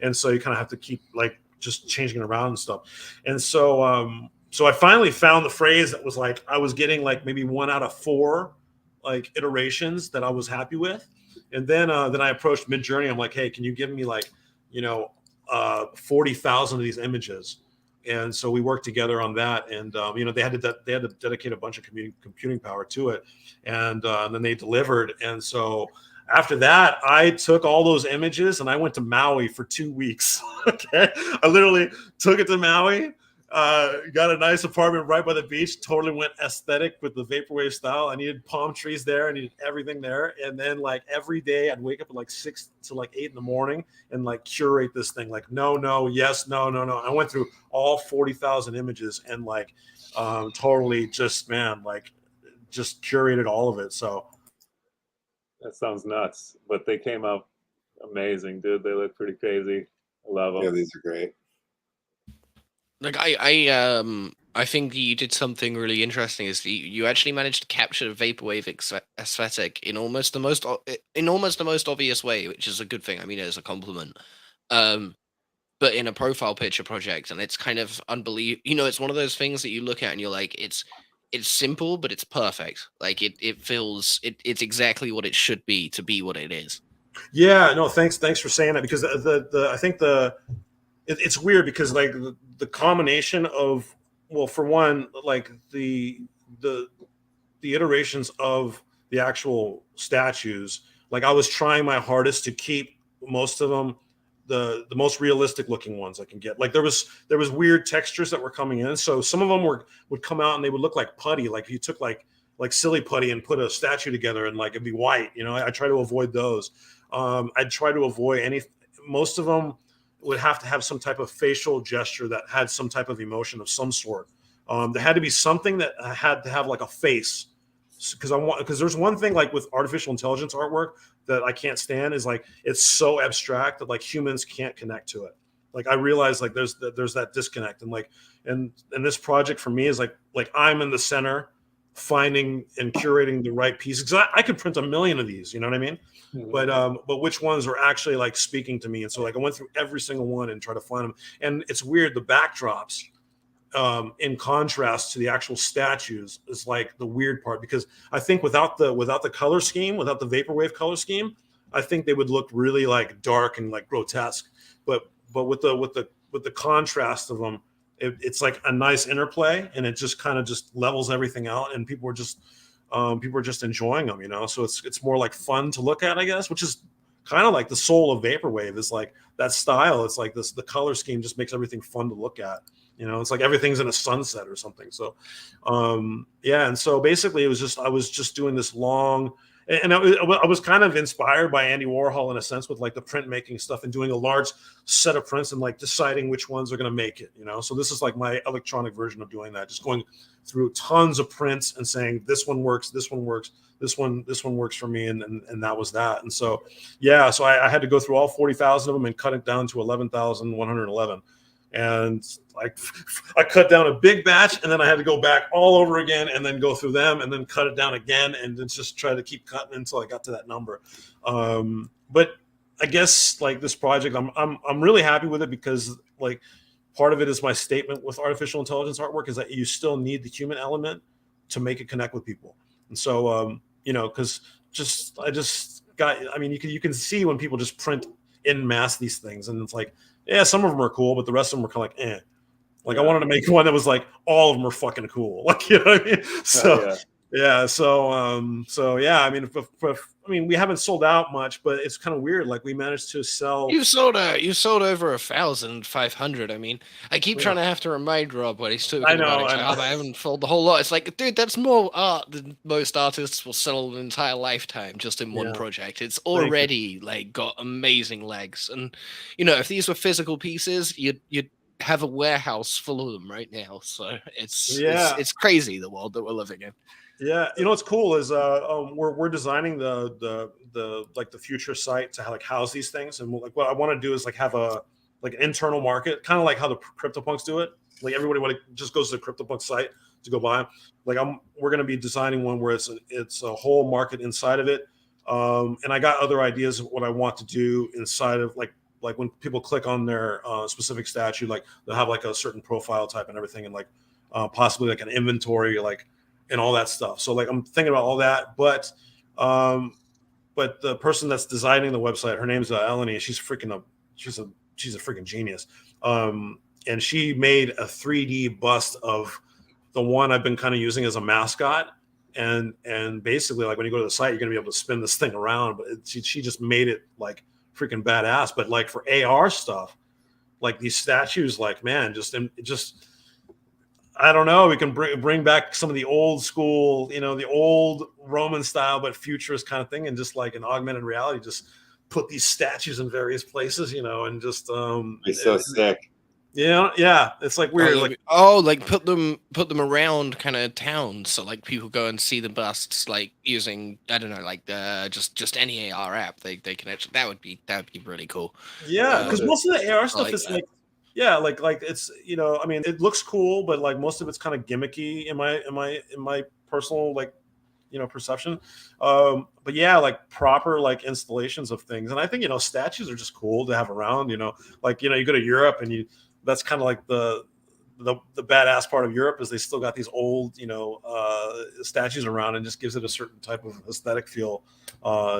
[SPEAKER 4] and so you kind of have to keep like just changing it around and stuff. And so I finally found the phrase that was like I was getting like maybe 1 out of 4 like iterations that I was happy with. And then I approached Midjourney. I'm like, hey, can you give me like 40,000 of these images? And so we worked together on that, and they had to dedicate a bunch of computing power to it, and then they delivered. And so after that, I took all those images and I went to Maui for 2 weeks. Okay, I literally took it to Maui, got a nice apartment right by the beach. Totally went aesthetic with the vaporwave style. I needed palm trees there. I needed everything there. And then like every day, I'd wake up at like 6 to like 8 in the morning and like curate this thing. Like no, yes, no. I went through all 40,000 images and like totally just curated all of it. So.
[SPEAKER 2] That sounds nuts, but they came out amazing, dude. They look pretty crazy. I love them.
[SPEAKER 1] Yeah, these are great.
[SPEAKER 3] Like I think you did something really interesting. Is you actually managed to capture the vaporwave aesthetic in almost the most obvious way, which is a good thing. I mean, it's a compliment. But in a profile picture project, and it's kind of unbelievable. It's one of those things that you look at and you're like, it's simple, but it's perfect. Like it feels it's exactly what it should be to be what it is.
[SPEAKER 4] Yeah, no, thanks for saying that, because I think it's weird because like the combination of, well, for one, like the iterations of the actual statues, like I was trying my hardest to keep most of them the most realistic looking ones I can get. Like there was weird textures that were coming in. So some of them would come out and they would look like putty. Like if you took like silly putty and put a statue together and like it'd be white. You know, I try to avoid those. I'd try to avoid most of them would have to have some type of facial gesture that had some type of emotion of some sort. There had to be something that had to have like a face, because there's one thing like with artificial intelligence artwork that I can't stand is like it's so abstract that like humans can't connect to it. Like I realize like there's that disconnect, and like and this project for me is like I'm in the center, finding and curating the right pieces. Because I could print a million of these, you know what I mean? Mm-hmm. But which ones are actually like speaking to me? And so like I went through every single one and try to find them. And it's weird, the backdrops, in contrast to the actual statues, is like the weird part, because I think without the color scheme, without the vaporwave color scheme, I think they would look really like dark and like grotesque. But with the contrast of them, it's like a nice interplay, and it just kind of just levels everything out, and people are just enjoying them, you know. So it's more like fun to look at, I guess, which is kind of like the soul of vaporwave, is like that style. It's like the color scheme just makes everything fun to look at, you know. It's like everything's in a sunset or something. So yeah, and so basically I was just doing this long, and I was kind of inspired by Andy Warhol in a sense, with like the printmaking stuff and doing a large set of prints and like deciding which ones are going to make it, you know. So this is like my electronic version of doing that, just going through tons of prints and saying this one works, this one works, this one works for me, and that was that. And so yeah, so I had to go through all 40,000 of them and cut it down to 11,111. And I cut down a big batch, and then I had to go back all over again and then go through them and then cut it down again and then just try to keep cutting until I got to that number. But I guess like this project, I'm really happy with it, because like part of it is my statement with artificial intelligence artwork is that you still need the human element to make it connect with people. And so you know, because you can see when people just print en masse these things, and it's like, yeah, some of them are cool, but the rest of them are kind of like, eh. Like I wanted to make one that was like all of them are fucking cool. Like, you know what I mean? So yeah, so yeah, I mean, we haven't sold out much, but it's kind of weird. Like we managed to sell.
[SPEAKER 3] You sold over 1,500. I mean, I keep trying to have to remind Rob when he's talking about it. I haven't sold the whole lot. It's like, dude, that's more art than most artists will sell an entire lifetime just in one project. It's already like got amazing legs, and you know, if these were physical pieces, you'd have a warehouse full of them right now. So it's crazy, the world that we're living in.
[SPEAKER 4] Yeah, you know what's cool is we're designing the like the future site to like house these things, and like what I want to do is like have a like an internal market, kind of like how the CryptoPunks do it. Like everybody just goes to the CryptoPunk site to go buy them. Like we're going to be designing one where it's a whole market inside of it, and I got other ideas of what I want to do inside of like when people click on their specific statue, like they'll have like a certain profile type and everything, and like possibly like an inventory, like. And all that stuff. So like I'm thinking about all that, but the person that's designing the website, her name's Eleni. She's a freaking genius. And she made a 3D bust of the one I've been kind of using as a mascot. And basically, like when you go to the site, you're gonna be able to spin this thing around. But she just made it like freaking badass. But like for AR stuff, like these statues, like man, just I don't know. We can bring back some of the old school, you know, the old Roman style, but futurist kind of thing, and just like an augmented reality, just put these statues in various places, you know, and just
[SPEAKER 1] it's so sick.
[SPEAKER 4] Yeah, it's like weird.
[SPEAKER 3] Like put them around kind of towns, so like people go and see the busts, like using I don't know, like just any AR app they can actually that would be really cool.
[SPEAKER 4] Yeah, because most of the AR stuff is like. Yeah, like it's, you know, I mean, it looks cool, but like most of it's kind of gimmicky in my personal like, you know, perception. But yeah, like proper like installations of things, and I think, you know, statues are just cool to have around. You know, like, you know, you go to Europe and that's kind of like the badass part of Europe is they still got these old, you know, statues around, and just gives it a certain type of aesthetic feel,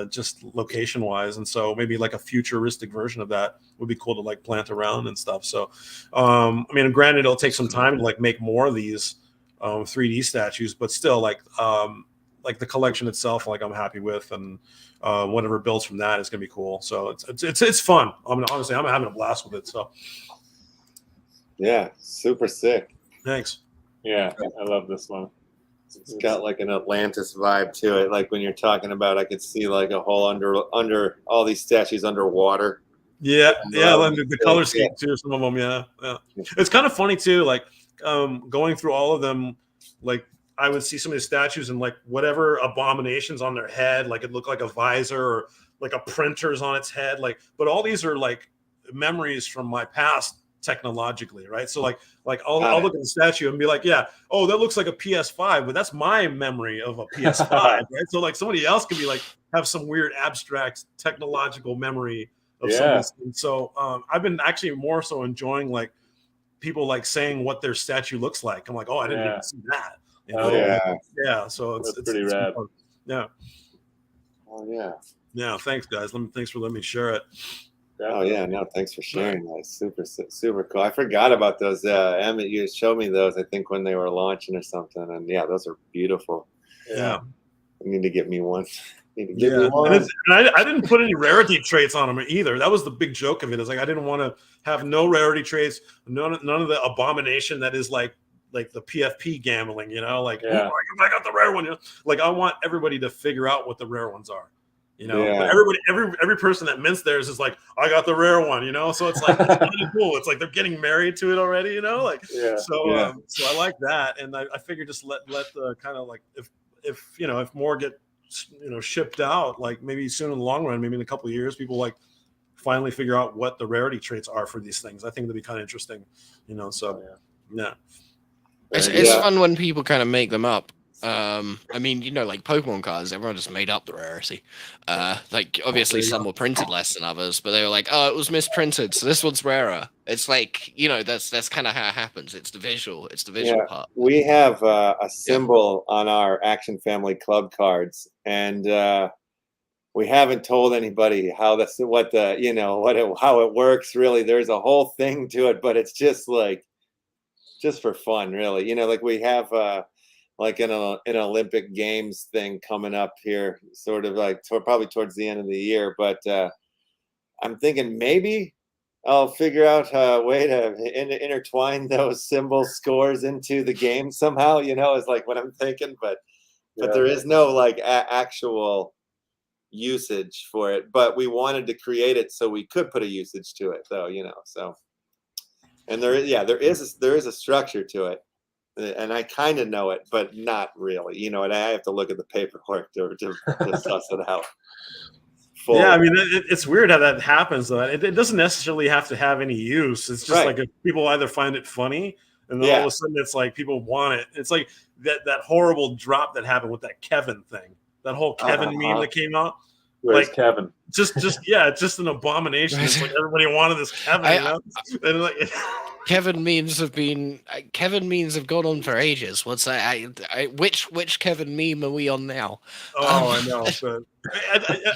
[SPEAKER 4] just location wise. And so maybe like a futuristic version of that would be cool to like plant around and stuff. So, I mean, granted, it'll take some time to like make more of these 3D statues, but still like like the collection itself, like I'm happy with, and whatever builds from that is gonna be cool. So it's fun. I mean, honestly, I'm having a blast with it. So
[SPEAKER 1] yeah, super sick.
[SPEAKER 4] thanks.
[SPEAKER 2] Yeah, I love this one.
[SPEAKER 1] It's got like an Atlantis vibe to it. Like when you're talking about, I could see like a whole under all these statues underwater.
[SPEAKER 4] Yeah, the color scheme too. Some of them, yeah. It's kind of funny too. Like going through all of them, like I would see some of the statues and like whatever abominations on their head, like it looked like a visor or like a printer's on its head. Like, but all these are like memories from my past technologically, right? So like I'll look at the statue and be like, yeah, oh, that looks like a PS5, but that's my memory of a PS5, right? So like somebody else could be like have some weird abstract technological memory of some of these things. So I've been actually more so enjoying like people like saying what their statue looks like. I'm like, oh, I didn't even see that. You know? Yeah. So it's
[SPEAKER 2] pretty rad.
[SPEAKER 4] Fun. Yeah.
[SPEAKER 1] Oh yeah.
[SPEAKER 4] Yeah. Thanks, guys. Thanks for letting me share it.
[SPEAKER 1] Oh yeah, no, thanks for sharing that. Super cool. I forgot about those. Emmett, you showed me those, I think, when they were launching or something, and yeah, those are beautiful.
[SPEAKER 4] Yeah.
[SPEAKER 1] I need to get me one.
[SPEAKER 4] And I didn't put any rarity traits on them either. That was the big joke of it. Is like I didn't want to have no rarity traits, none of the abomination that is like the PFP gambling. You know, like oh, I got the rare one. You know? Like I want everybody to figure out what the rare ones are. You know, but every person that mints theirs is like, I got the rare one, you know? So it's like, it's kind of cool. It's like they're getting married to it already, you know? Like, so I like that. And I figure just let the kind of like, if, you know, if more get, you know, shipped out, like maybe soon in the long run, maybe in a couple of years, people like finally figure out what the rarity traits are for these things. I think that'd be kind of interesting, you know? So yeah.
[SPEAKER 3] It's fun when people kind of make them up. I mean, you know, like Pokemon cards, everyone just made up the rarity. Like obviously some were printed less than others, but they were like, oh, it was misprinted, so this one's rarer. It's like, you know, that's kind of how it happens. It's the visual part.
[SPEAKER 1] We have a symbol on our Action Family Club cards, and we haven't told anybody how how it works. Really, there's a whole thing to it, but it's just like just for fun, really. You know, like we have like an Olympic Games thing coming up here, sort of like probably towards the end of the year. But I'm thinking maybe I'll figure out a way to intertwine those symbol scores into the game somehow. You know, is like what I'm thinking. But there is no like actual usage for it. But we wanted to create it so we could put a usage to it, though. You know, so. And there is a structure to it. And I kind of know it, but not really, you know, and I have to look at the paperwork to suss it out.
[SPEAKER 4] Yeah, I mean, it's weird how that happens, though. It doesn't necessarily have to have any use. It's just like if people either find it funny, and then all of a sudden it's like people want it. It's like that horrible drop that happened with that Kevin thing, that whole Kevin meme that came out.
[SPEAKER 2] Where's like Kevin?
[SPEAKER 4] Just it's an abomination. It's like everybody wanted this Kevin. You know? And like,
[SPEAKER 3] Kevin memes have gone on for ages. What's that? Which Kevin meme are we on now?
[SPEAKER 4] Oh, I know. But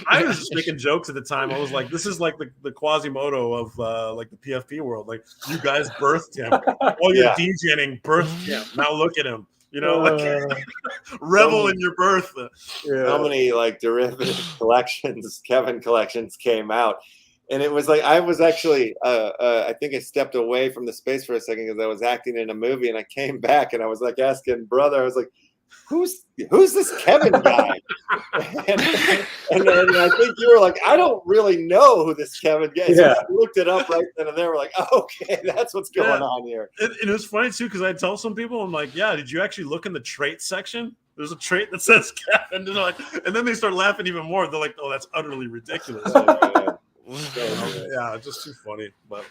[SPEAKER 4] I was just making jokes at the time. I was like, this is like the Quasimodo of like the PFP world. Like you guys birthed him. Oh, you're DJing birthed him. Now look at him. You know, like revel in your birth.
[SPEAKER 1] How many like derivative collections, Kevin collections came out? And it was like, I was actually, I think I stepped away from the space for a second because I was acting in a movie, and I came back and I was like asking brother, I was like, who's this Kevin guy? and I think you were like, I don't really know who this Kevin guy is. So I looked it up right then and there. We're like, oh, okay, that's what's going on here.
[SPEAKER 4] And it was funny too, because I tell some people, I'm like, yeah, did you actually look in the trait section? There's a trait that says Kevin. And then they start laughing even more. They're like, oh, that's utterly ridiculous. Yeah, just too funny. But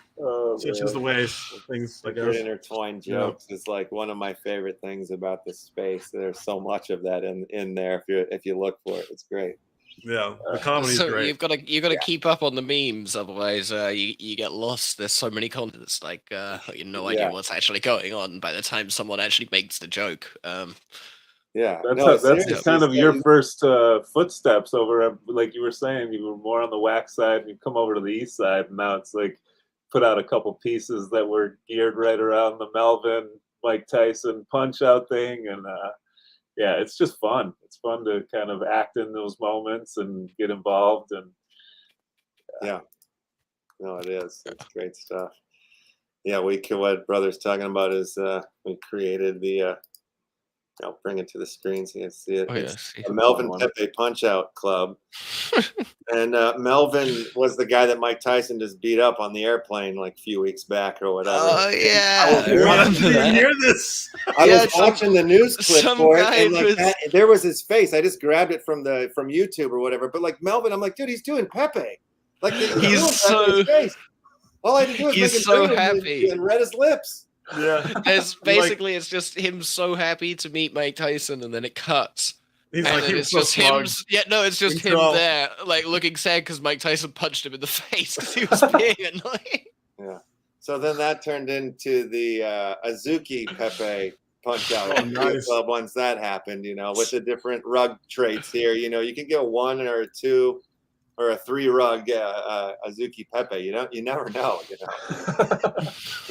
[SPEAKER 4] such is the way things.
[SPEAKER 1] Like intertwined jokes is like one of my favorite things about this space. There's so much of that in there. If you look for it, it's great.
[SPEAKER 4] Yeah, the comedy is great.
[SPEAKER 3] You've got to keep up on the memes, otherwise you get lost. There's so many contents, like you have no idea what's actually going on by the time someone actually makes the joke.
[SPEAKER 2] That's kind of your first footsteps over, like you were saying, you were more on the wax side and you come over to the east side, and now it's like put out a couple pieces that were geared right around the Melvin Mike Tyson punch out thing, and yeah, it's just fun. It's fun to kind of act in those moments and get involved. And
[SPEAKER 1] yeah, no, it is. It's great stuff. Yeah, what brother's talking about is we created the. I'll bring it to the screen so you can see it.
[SPEAKER 3] Oh,
[SPEAKER 1] It's
[SPEAKER 3] yes.
[SPEAKER 1] a Melvin Pepe Punch-Out Club. And Melvin was the guy that Mike Tyson just beat up on the airplane like a few weeks back or whatever.
[SPEAKER 3] Oh, yeah.
[SPEAKER 1] I
[SPEAKER 4] Did you hear this?
[SPEAKER 1] I
[SPEAKER 3] Yeah,
[SPEAKER 1] was watching the news clip
[SPEAKER 3] some
[SPEAKER 1] for it,
[SPEAKER 3] guy
[SPEAKER 1] and like
[SPEAKER 3] was-
[SPEAKER 1] that, there was his face. I just grabbed it from YouTube or whatever. But like Melvin, I'm like, dude, he's doing Pepe. Like
[SPEAKER 3] He's
[SPEAKER 1] doing Pepe
[SPEAKER 3] so-
[SPEAKER 1] in his face. All I had to do was
[SPEAKER 3] he's
[SPEAKER 1] make him
[SPEAKER 3] so
[SPEAKER 1] bring him
[SPEAKER 3] happy.
[SPEAKER 1] and read his lips.
[SPEAKER 4] Yeah.
[SPEAKER 3] It's basically it's just him so happy to meet Mike Tyson, and then it cuts.
[SPEAKER 4] He's
[SPEAKER 3] And
[SPEAKER 4] like,
[SPEAKER 3] then
[SPEAKER 4] he
[SPEAKER 3] it's
[SPEAKER 4] was so
[SPEAKER 3] just
[SPEAKER 4] smug.
[SPEAKER 3] him. Yeah, no, it's just him
[SPEAKER 4] Control.
[SPEAKER 3] there, like looking sad because Mike Tyson punched him in the face because he was being annoying.
[SPEAKER 1] Yeah. So then that turned into the Azuki Pepe Punch-Out
[SPEAKER 4] Oh, nice.
[SPEAKER 1] Club once that happened, with the different rug traits here. You can get a 1 or a 2 or a 3 rug Azuki Pepe. You never know.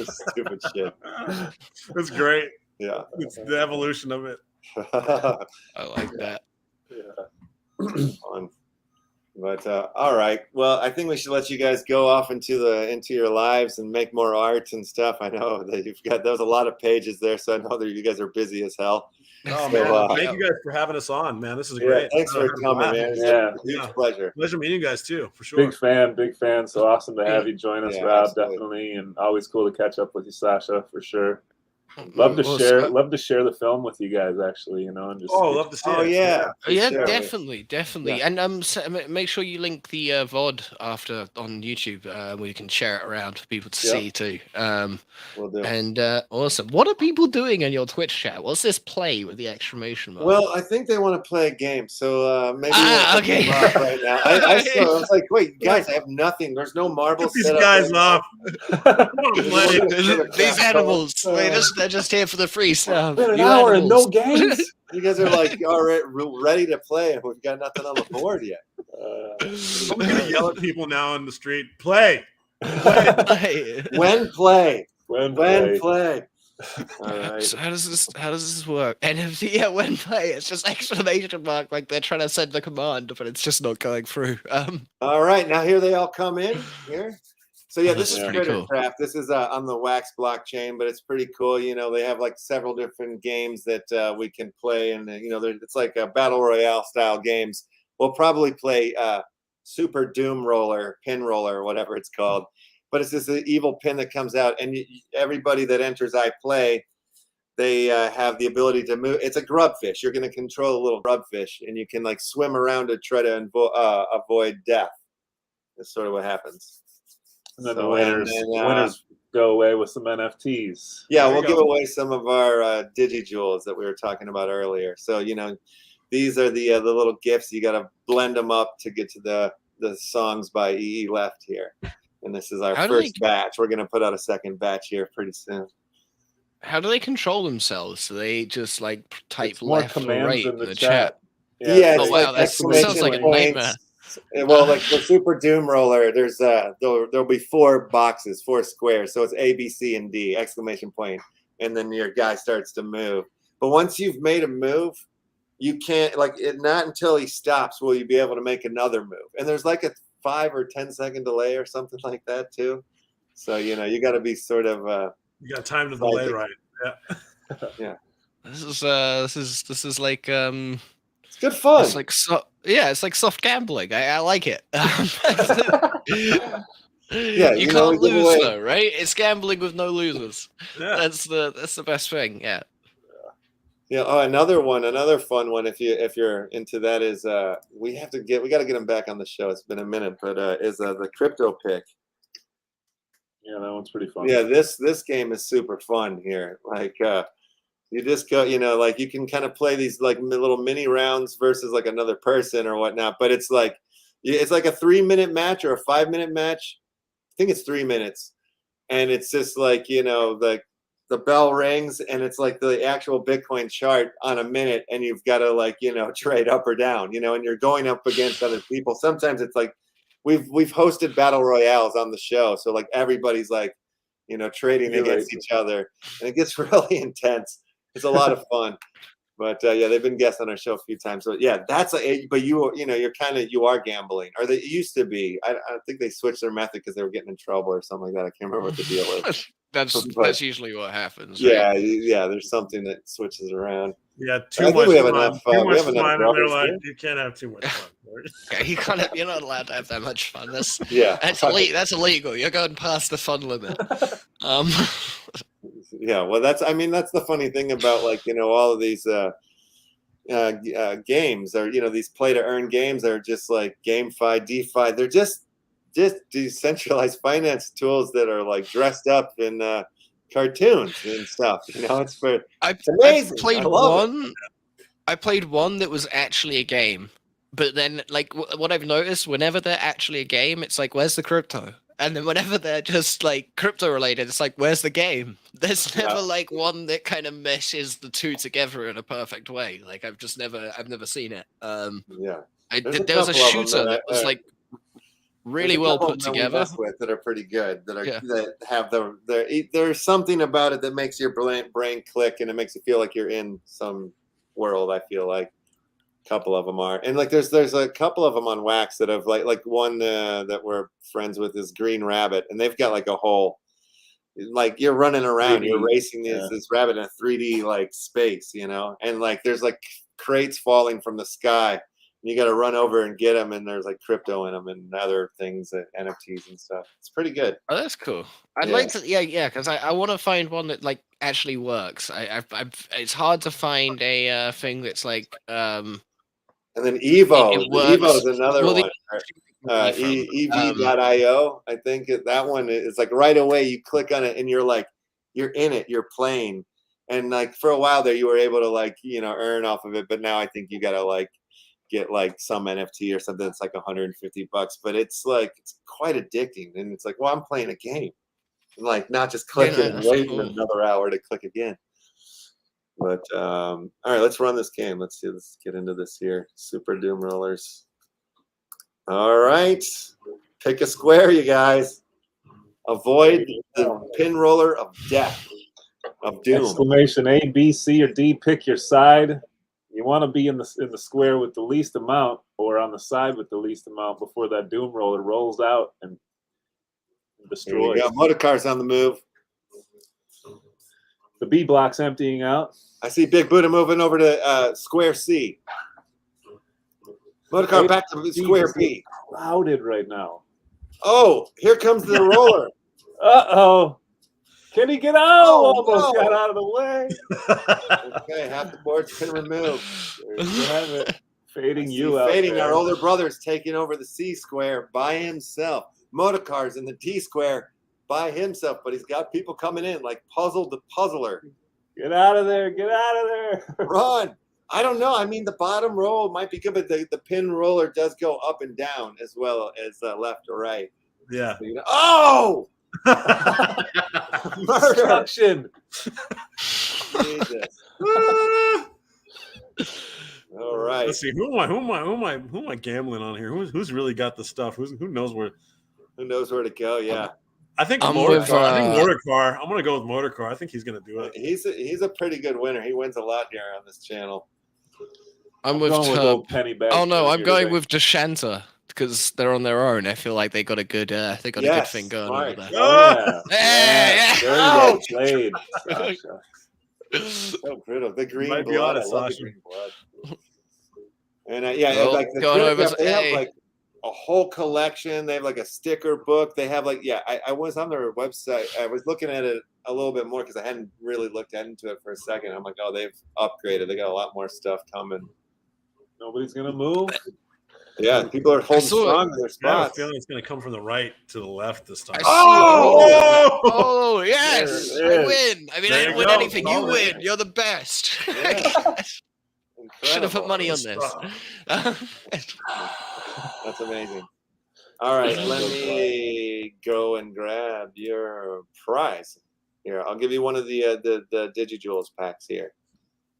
[SPEAKER 1] Stupid shit.
[SPEAKER 4] It's great.
[SPEAKER 1] Yeah.
[SPEAKER 4] It's the evolution of it.
[SPEAKER 3] I like that.
[SPEAKER 2] yeah.
[SPEAKER 1] Fun. But all right. Well, I think we should let you guys go off into your lives and make more art and stuff. I know that there's a lot of pages there, so I know that you guys are busy as hell.
[SPEAKER 4] Oh,
[SPEAKER 1] So,
[SPEAKER 4] man. Thank you guys for having us on, man. This is great.
[SPEAKER 1] Thanks for coming, man. It's
[SPEAKER 2] Yeah.
[SPEAKER 1] a huge pleasure.
[SPEAKER 4] Pleasure meeting you guys, too, for sure.
[SPEAKER 2] Big fan. So awesome to have you join us,
[SPEAKER 1] Yeah,
[SPEAKER 2] Rob.
[SPEAKER 1] absolutely.
[SPEAKER 2] Definitely, and always cool to catch up with you, Sasha, for sure. Love to share the film with you guys, actually. And just
[SPEAKER 4] love to see it.
[SPEAKER 1] Yeah.
[SPEAKER 3] Oh, yeah,
[SPEAKER 1] sure.
[SPEAKER 3] definitely.
[SPEAKER 1] Yeah.
[SPEAKER 3] And make sure you link the VOD after on YouTube, where you can share it around for people to see too.
[SPEAKER 1] We'll do.
[SPEAKER 3] And awesome. What are people doing in your Twitch chat? What's this play with the exclamation mark?
[SPEAKER 1] Well, I think they want to play a game, so maybe
[SPEAKER 3] okay.
[SPEAKER 1] we'll off right now. I was like, wait, guys, I have nothing. There's no marbles.
[SPEAKER 4] Get these
[SPEAKER 1] set up
[SPEAKER 4] guys
[SPEAKER 1] right
[SPEAKER 4] off.
[SPEAKER 1] now.
[SPEAKER 3] These animals, they're just here for the free stuff.
[SPEAKER 2] Been an
[SPEAKER 3] You
[SPEAKER 2] hour and no
[SPEAKER 3] animals.
[SPEAKER 2] games.
[SPEAKER 1] You guys are like ready to play, and we've got nothing on the board yet.
[SPEAKER 4] I'm going to yell at people now in the street. Play.
[SPEAKER 1] When play.
[SPEAKER 2] When
[SPEAKER 1] Play. All right.
[SPEAKER 3] So how does this work? NFT, yeah, when play, it's just exclamation mark, like they're trying to send the command, but it's just not going through.
[SPEAKER 1] All right, now here they all come in here. So yeah, this is
[SPEAKER 3] pretty
[SPEAKER 1] Critter
[SPEAKER 3] cool.
[SPEAKER 1] Craft. This is on the Wax blockchain, but it's pretty cool. They have like several different games that we can play, and it's like a battle royale style games. We'll probably play Super Doom Roller, Pin Roller, or whatever it's called. But it's this evil pin that comes out, and everybody that enters I Play, they have the ability to move. It's a grubfish. You're going to control a little grubfish, and you can like swim around to try to avoid death. That's sort of what happens.
[SPEAKER 2] And then the winners go away with some NFTs.
[SPEAKER 1] Yeah, we'll give away some of our DigiJewels that we were talking about earlier. So these are the little gifts. You got to blend them up to get to the songs by E.E. Left here. And this is our first batch. We're going to put out a second batch here pretty soon.
[SPEAKER 3] How do they control themselves? Do they just like type
[SPEAKER 2] It's more
[SPEAKER 3] left or
[SPEAKER 2] commands
[SPEAKER 3] right
[SPEAKER 2] in
[SPEAKER 3] in
[SPEAKER 2] the
[SPEAKER 3] chat?
[SPEAKER 1] Yeah,
[SPEAKER 3] Oh
[SPEAKER 1] it's
[SPEAKER 3] wow,
[SPEAKER 1] like
[SPEAKER 3] that sounds like a
[SPEAKER 1] exclamation
[SPEAKER 3] nightmare.
[SPEAKER 1] points. Well, like the Super Doom Roller, there's there'll be 4 boxes, 4 squares. So it's A, B, C, and D, exclamation point. And then your guy starts to move. But once you've made a move, you can't not until he stops will you be able to make another move. And there's like a 5 or 10 second delay or something like that too. So you got to be sort of
[SPEAKER 4] you got time to delay, right? Yeah.
[SPEAKER 1] Yeah.
[SPEAKER 3] This is like
[SPEAKER 1] it's good fun.
[SPEAKER 3] It's like it's like soft gambling. I like it.
[SPEAKER 1] Yeah,
[SPEAKER 3] you can't lose though, right? It's gambling with no losers.
[SPEAKER 4] Yeah.
[SPEAKER 3] That's the best thing. Yeah.
[SPEAKER 1] Yeah. Oh, another fun one. If you're into that is we got to get him back on the show. It's been a minute, but is the crypto pick.
[SPEAKER 2] Yeah, that one's pretty fun.
[SPEAKER 1] Yeah, this game is super fun here. Like you just go, like you can kind of play these like little mini rounds versus like another person or whatnot. But it's like a 3-minute match or a 5-minute match. I think it's 3 minutes, and it's just like the bell rings and it's like the actual Bitcoin chart on a minute, and you've got to trade up or down, and you're going up against other people. Sometimes it's like we've hosted battle royales on the show, so like everybody's like trading against each other, and it gets really intense. It's a lot of fun. But yeah, they've been guests on our show a few times. So yeah, that's but you know, you are gambling, or they used to be. I think they switched their method because they were getting in trouble or something like that. I can't remember what the deal is.
[SPEAKER 3] That's usually what happens.
[SPEAKER 1] Yeah,
[SPEAKER 3] right?
[SPEAKER 1] yeah. There's something that switches around.
[SPEAKER 4] Yeah,
[SPEAKER 1] I think we have enough. We have enough
[SPEAKER 4] fun, and they're
[SPEAKER 1] brothers
[SPEAKER 4] like,
[SPEAKER 1] here.
[SPEAKER 4] you can't have too much fun.
[SPEAKER 3] Yeah, you're not allowed to have that much fun. That's that's illegal. You're going past the fun limit.
[SPEAKER 1] Yeah, well, that's the funny thing about, like, you know, all of these games, or, you know, these play to earn games are just like GameFi, DeFi. They're just decentralized finance tools that are like dressed up in cartoons and stuff. You know, it's amazing.
[SPEAKER 3] I played one that was actually a game, but then, like, what I've noticed, whenever they're actually a game, it's like, where's the crypto? And then whenever they're just like crypto related, it's like, where's the game? There's never like one that kind of meshes the two together in a perfect way. Like, I've never seen it.
[SPEAKER 1] Yeah,
[SPEAKER 3] there was a shooter that was like really well put together.
[SPEAKER 1] That are pretty good. That have there's something about it that makes your brain click, and it makes you feel like you're in some world. I feel like a couple of them are, and like there's a couple of them on Wax that have like one that we're friends with is Green Rabbit, and they've got like a whole, like, you're running around, 3D, you're racing this rabbit in a 3D like space, you know, and like there's like crates falling from the sky. You got to run over and get them, and there's like crypto in them and other things, NFTs and stuff. It's pretty good.
[SPEAKER 3] Oh, that's cool. I'd like to, because I want to find one that like actually works. It's hard to find a thing that's like. And
[SPEAKER 1] then Evo. Evo is another one. EV.io. I think that one is like right away. You click on it and you're like, you're in it. You're playing, and like for a while there, you were able to, like, you know, earn off of it. But now I think you gotta like get like some NFT or something that's like $150, but it's like, it's quite addicting, and it's like, well, I'm playing a game, and like not just clicking and waiting another hour to click again. But all right, let's run this game. Let's get into this here. Super Doom Rollers. All right, pick a square, you guys. Avoid the pin roller of death, of doom.
[SPEAKER 2] Exclamation A, B, C, or D. Pick your side. You want to be in the square with the least amount, or on the side with the least amount, before that doom roller rolls out and destroys.
[SPEAKER 1] Yeah, motor cars on the move.
[SPEAKER 2] The B block's emptying out.
[SPEAKER 1] I see Big Buddha moving over to square C. Motor car back to square B.
[SPEAKER 2] Crowded right now.
[SPEAKER 1] Oh, here comes the roller.
[SPEAKER 2] Uh-oh. Can he get out? Almost got out of the way.
[SPEAKER 1] Okay, half the board's been removed.
[SPEAKER 2] There you have it. Fading you out.
[SPEAKER 1] Fading, our older brother's taking over the C square by himself. Motor cars in the D square by himself, but he's got people coming in like Puzzle the Puzzler.
[SPEAKER 2] Get out of there. Get out of there.
[SPEAKER 1] Run. I don't know. I mean, the bottom roll might be good, but the pin roller does go up and down as well as left or right.
[SPEAKER 4] Yeah.
[SPEAKER 1] So, oh!
[SPEAKER 2] Destruction.
[SPEAKER 1] Jesus. All right.
[SPEAKER 4] Let's see. Who am I gambling on here? Who's really got the stuff? Who knows where?
[SPEAKER 1] Who knows where to go? Yeah.
[SPEAKER 4] I think Motor Car. I'm gonna go with Motor Car. I think he's gonna do it.
[SPEAKER 1] He's a pretty good winner. He wins a lot here on this channel.
[SPEAKER 3] I'm with
[SPEAKER 2] Penny Bag.
[SPEAKER 3] Oh no, I'm going with Deshanta because they're on their own. I feel like they got a good a good thing going over there.
[SPEAKER 2] Oh,
[SPEAKER 3] yeah.
[SPEAKER 2] Very well played, Sasha.
[SPEAKER 1] So brutal. The green
[SPEAKER 4] Might be
[SPEAKER 1] blood.
[SPEAKER 4] honest,
[SPEAKER 1] I love the
[SPEAKER 4] Sasha.
[SPEAKER 1] green blood. And like the
[SPEAKER 3] going over
[SPEAKER 1] they have like a whole collection. They have like a sticker book. They have like, I was on their website. I was looking at it a little bit more because I hadn't really looked into it for a second. I'm like, oh, they've upgraded. They got a lot more stuff coming.
[SPEAKER 2] Nobody's gonna move.
[SPEAKER 1] Yeah, people are holding strong in their spots.
[SPEAKER 4] I have a feeling it's going to come from the right to the left this time.
[SPEAKER 3] Oh, yes! I win. I mean, I didn't win anything. You win. You're the best.
[SPEAKER 1] Yeah.
[SPEAKER 3] Should have put money on this.
[SPEAKER 1] That's amazing. All right, let me go and grab your prize. Here, I'll give you one of the DigiJewels packs here.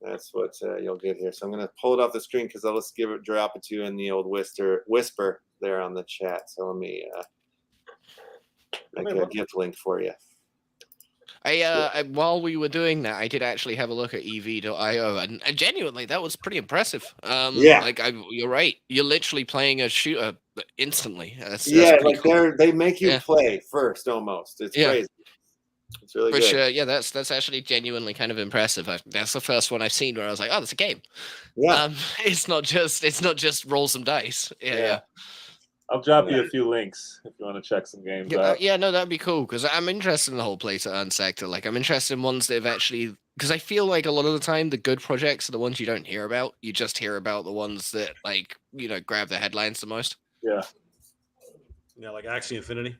[SPEAKER 1] That's what you'll get here. So I'm going to pull it off the screen because I'll just drop it to you in the old whisper there on the chat. So let me make a gift link for you.
[SPEAKER 3] While we were doing that, I did actually have a look at EV.io, and genuinely, that was pretty impressive.
[SPEAKER 1] Yeah.
[SPEAKER 3] Like you're right. You're literally playing a shooter instantly. That's
[SPEAKER 1] Yeah,
[SPEAKER 3] pretty
[SPEAKER 1] like
[SPEAKER 3] cool.
[SPEAKER 1] they make you
[SPEAKER 3] Yeah.
[SPEAKER 1] play first almost. It's
[SPEAKER 3] Yeah.
[SPEAKER 1] crazy. It's really
[SPEAKER 3] Which,
[SPEAKER 1] good.
[SPEAKER 3] yeah, that's actually genuinely kind of impressive. That's the first one I've seen where I was like, oh, that's a game.
[SPEAKER 1] Yeah.
[SPEAKER 3] It's not just roll some dice. Yeah.
[SPEAKER 2] I'll drop you a few links if you want to check some games out.
[SPEAKER 3] Yeah, no, that'd be cool because I'm interested in the whole play to earn sector. Like, I'm interested in ones that have actually, because I feel like a lot of the time the good projects are the ones you don't hear about. You just hear about the ones that, like, grab the headlines the most.
[SPEAKER 2] Yeah.
[SPEAKER 4] Yeah, like Axie Infinity.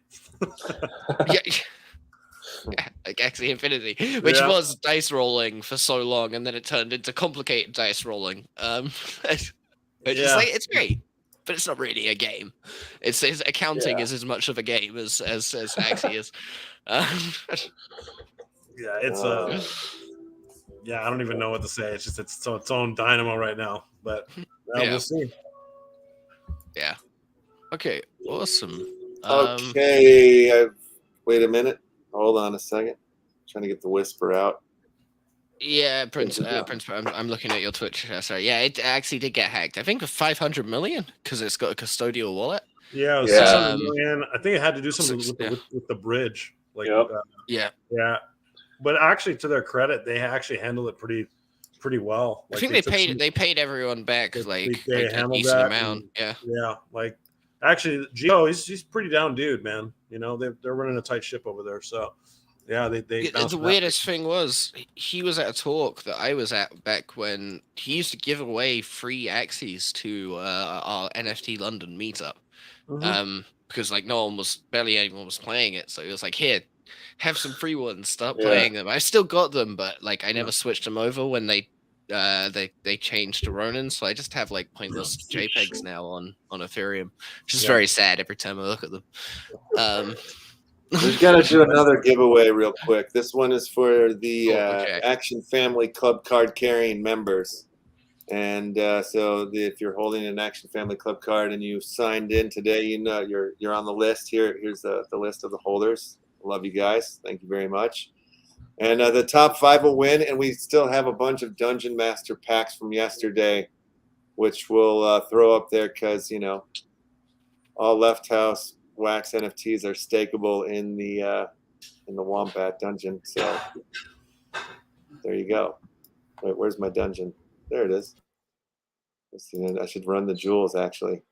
[SPEAKER 3] Yeah. Like Axie Infinity, which was dice rolling for so long, and then it turned into complicated dice rolling. It's great, but it's not really a game. It's accounting is as much of a game as Axie is.
[SPEAKER 4] Yeah, it's I don't even know what to say. It's just it's its own dynamo right now, but we'll see.
[SPEAKER 3] Yeah. Okay. Awesome.
[SPEAKER 1] Okay. Wait a minute. Hold on a second. I'm trying to get the whisper out.
[SPEAKER 3] Yeah, Prince. I'm looking at your Twitch. Sorry. Yeah, it actually did get hacked. I think for 500 million because it's got a custodial wallet.
[SPEAKER 4] Yeah, it was 600 million. I think it had to do something with the bridge. Like,
[SPEAKER 3] yeah.
[SPEAKER 4] But actually, to their credit, they actually handled it pretty well.
[SPEAKER 3] Like, I think they paid everyone back like a decent amount. Yeah.
[SPEAKER 4] Like actually, Gio, he's pretty down, dude, man. They're running a tight ship over there. So yeah, they
[SPEAKER 3] the weirdest thing was he was at a talk that I was at back when he used to give away free Axies to our NFT London meetup. Because like barely anyone was playing it, so he was like, here, have some free ones, start playing them. I've still got them, but like I never switched them over when they changed to Ronin, so I just have like pointless JPEGs now on Ethereum, which is very sad every time I look at them.
[SPEAKER 1] We've got to do another giveaway real quick. This one is for the Action Family Club card carrying members. And so if you're holding an Action Family Club card and you signed in today, you're on the list. Here's the list of the holders. Love you guys. Thank you very much. And the top 5 will win. And we still have a bunch of Dungeon Master packs from yesterday, which we'll throw up there because, all LeftHouse wax NFTs are stakeable in the Wombat dungeon. So there you go. Wait, where's my dungeon? There it is. Let's see, I should run the jewels actually.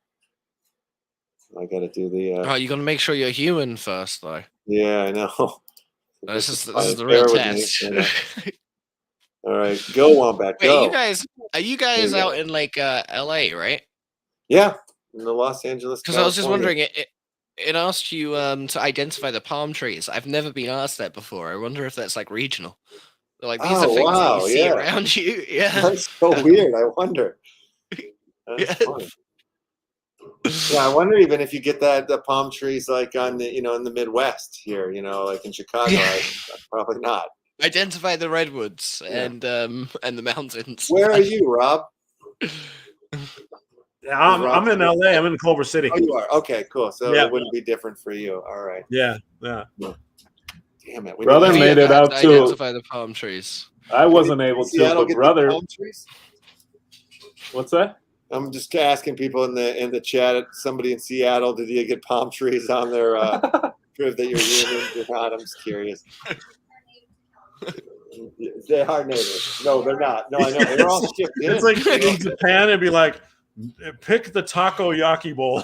[SPEAKER 1] I got to do the.
[SPEAKER 3] Oh, you got to make sure you're human first, though.
[SPEAKER 1] Yeah, I know.
[SPEAKER 3] This is the real test.
[SPEAKER 1] All right, go Wombat, go.
[SPEAKER 3] Are you guys out in like LA, right?
[SPEAKER 1] Yeah, in the Los Angeles.
[SPEAKER 3] Because I was just wondering, it asked you to identify the palm trees. I've never been asked that before. I wonder if that's like regional. Like these are things that you see around you. Yeah,
[SPEAKER 1] that's so weird. I wonder. That's funny. Yeah, I wonder even if you get the palm trees like on the in the Midwest here, like in Chicago. Probably not.
[SPEAKER 3] Identify the redwoods and the mountains.
[SPEAKER 1] Where are you, Rob?
[SPEAKER 4] Yeah, I'm in LA. I'm in Culver City.
[SPEAKER 1] Oh, you are? Okay, cool. So it wouldn't be different for you. All right.
[SPEAKER 4] Yeah.
[SPEAKER 1] Damn it.
[SPEAKER 2] Brother made it out to
[SPEAKER 3] identify the palm trees.
[SPEAKER 2] I wasn't able to, but brother.
[SPEAKER 1] Palm trees?
[SPEAKER 2] What's that?
[SPEAKER 1] I'm just asking people in the chat. Somebody in Seattle, did you get palm trees on their prove that you're human or not? I'm just curious. They are natives. No, they're not. No, I know. They're all shipped in.
[SPEAKER 4] It's like in Japan, it'd be like, pick the takoyaki bowl.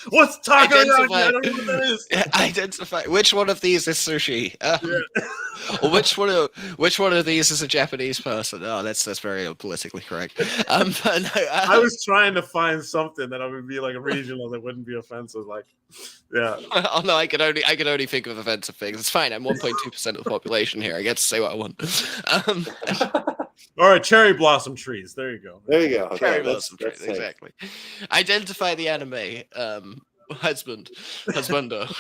[SPEAKER 4] What's takoyaki? I don't know what that is.
[SPEAKER 3] Identify which one of these is sushi. Or which one of these is a Japanese person? Oh, that's very politically correct. But no,
[SPEAKER 4] I was trying to find something that would be like regional that wouldn't be offensive. Like, yeah.
[SPEAKER 3] Oh no, I can only think of offensive things. It's fine. I'm 1.2% of the population here. I get to say what I want.
[SPEAKER 4] All right, cherry blossom trees. There you go.
[SPEAKER 1] There you go.
[SPEAKER 3] Cherry blossom trees. Exactly. Identify the anime husbander.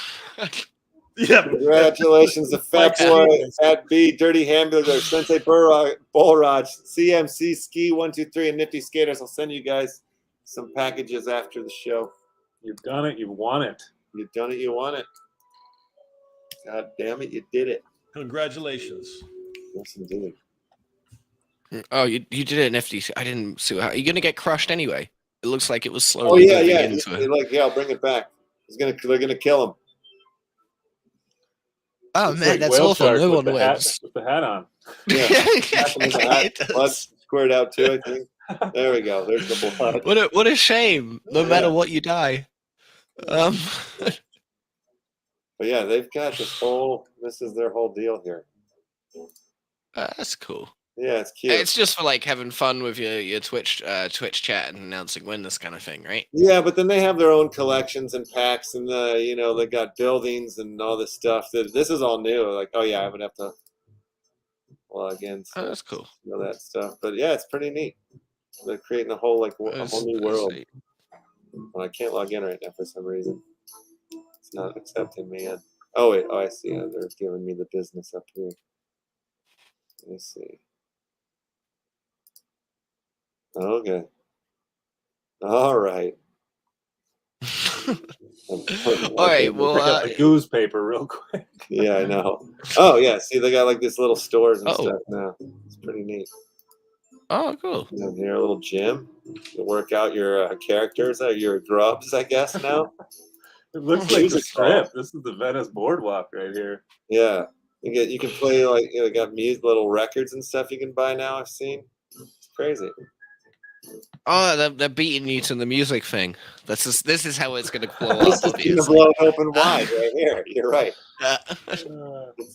[SPEAKER 4] Yeah.
[SPEAKER 1] Congratulations to Fat Boy, Fat B, Dirty Hamburger, Sensei Bullraj, CMC Ski 123, and Nifty Skaters. I'll send you guys some packages after the show.
[SPEAKER 2] You've done it. You want it.
[SPEAKER 1] You've done it. You want it. God damn it, you did it.
[SPEAKER 4] Congratulations.
[SPEAKER 1] Yes, indeed.
[SPEAKER 3] Oh, you did it in FTC. I didn't see how you're gonna get crushed anyway. It looks like it was
[SPEAKER 1] Oh
[SPEAKER 3] slowly
[SPEAKER 1] yeah,
[SPEAKER 3] moving
[SPEAKER 1] yeah.
[SPEAKER 3] into it.
[SPEAKER 1] Like, yeah, I'll bring it back. They're gonna kill him.
[SPEAKER 3] Oh
[SPEAKER 2] It's
[SPEAKER 3] man,
[SPEAKER 2] like
[SPEAKER 3] that's
[SPEAKER 2] Whale
[SPEAKER 3] awful.
[SPEAKER 2] Shark
[SPEAKER 3] No
[SPEAKER 2] with
[SPEAKER 3] one
[SPEAKER 2] the hat,
[SPEAKER 3] wins.
[SPEAKER 2] with the hat on.
[SPEAKER 1] Yeah.
[SPEAKER 3] It
[SPEAKER 1] Blood
[SPEAKER 3] does.
[SPEAKER 1] squirt out too, I think. There we go. There's the blood.
[SPEAKER 3] What a shame. No matter
[SPEAKER 1] Yeah.
[SPEAKER 3] what, you die.
[SPEAKER 1] But yeah, they've got this is their whole deal here.
[SPEAKER 3] That's cool.
[SPEAKER 1] Yeah, it's cute.
[SPEAKER 3] It's just for like having fun with your Twitch chat and announcing winners kind of thing, right?
[SPEAKER 1] Yeah, but then they have their own collections and packs, and they got buildings and all this stuff. This is all new. Like, oh yeah, I would have to log in.
[SPEAKER 3] Oh, that's cool.
[SPEAKER 1] That stuff. But yeah, it's pretty neat. They're creating a whole whole new world. Well, I can't log in right now for some reason. It's not accepting me yet. Oh wait, I see. They're giving me the business up here. Let me see. Okay. All right.
[SPEAKER 3] All right. Well,
[SPEAKER 2] Pick up the goose paper real quick.
[SPEAKER 1] Yeah, I know. Oh yeah, see, they got like these little stores and stuff now. It's pretty neat.
[SPEAKER 3] Oh, cool.
[SPEAKER 1] And here, a little gym to work out your characters, your grubs, I guess now.
[SPEAKER 2] It looks like the strip. This is the Venice Boardwalk right here.
[SPEAKER 1] Yeah, you can play like got little records and stuff you can buy now. I've seen. It's crazy.
[SPEAKER 3] Oh, they're beating you to the music thing. This is how it's going to blow up.
[SPEAKER 1] This is going to blow it open wide right here. You're right. It's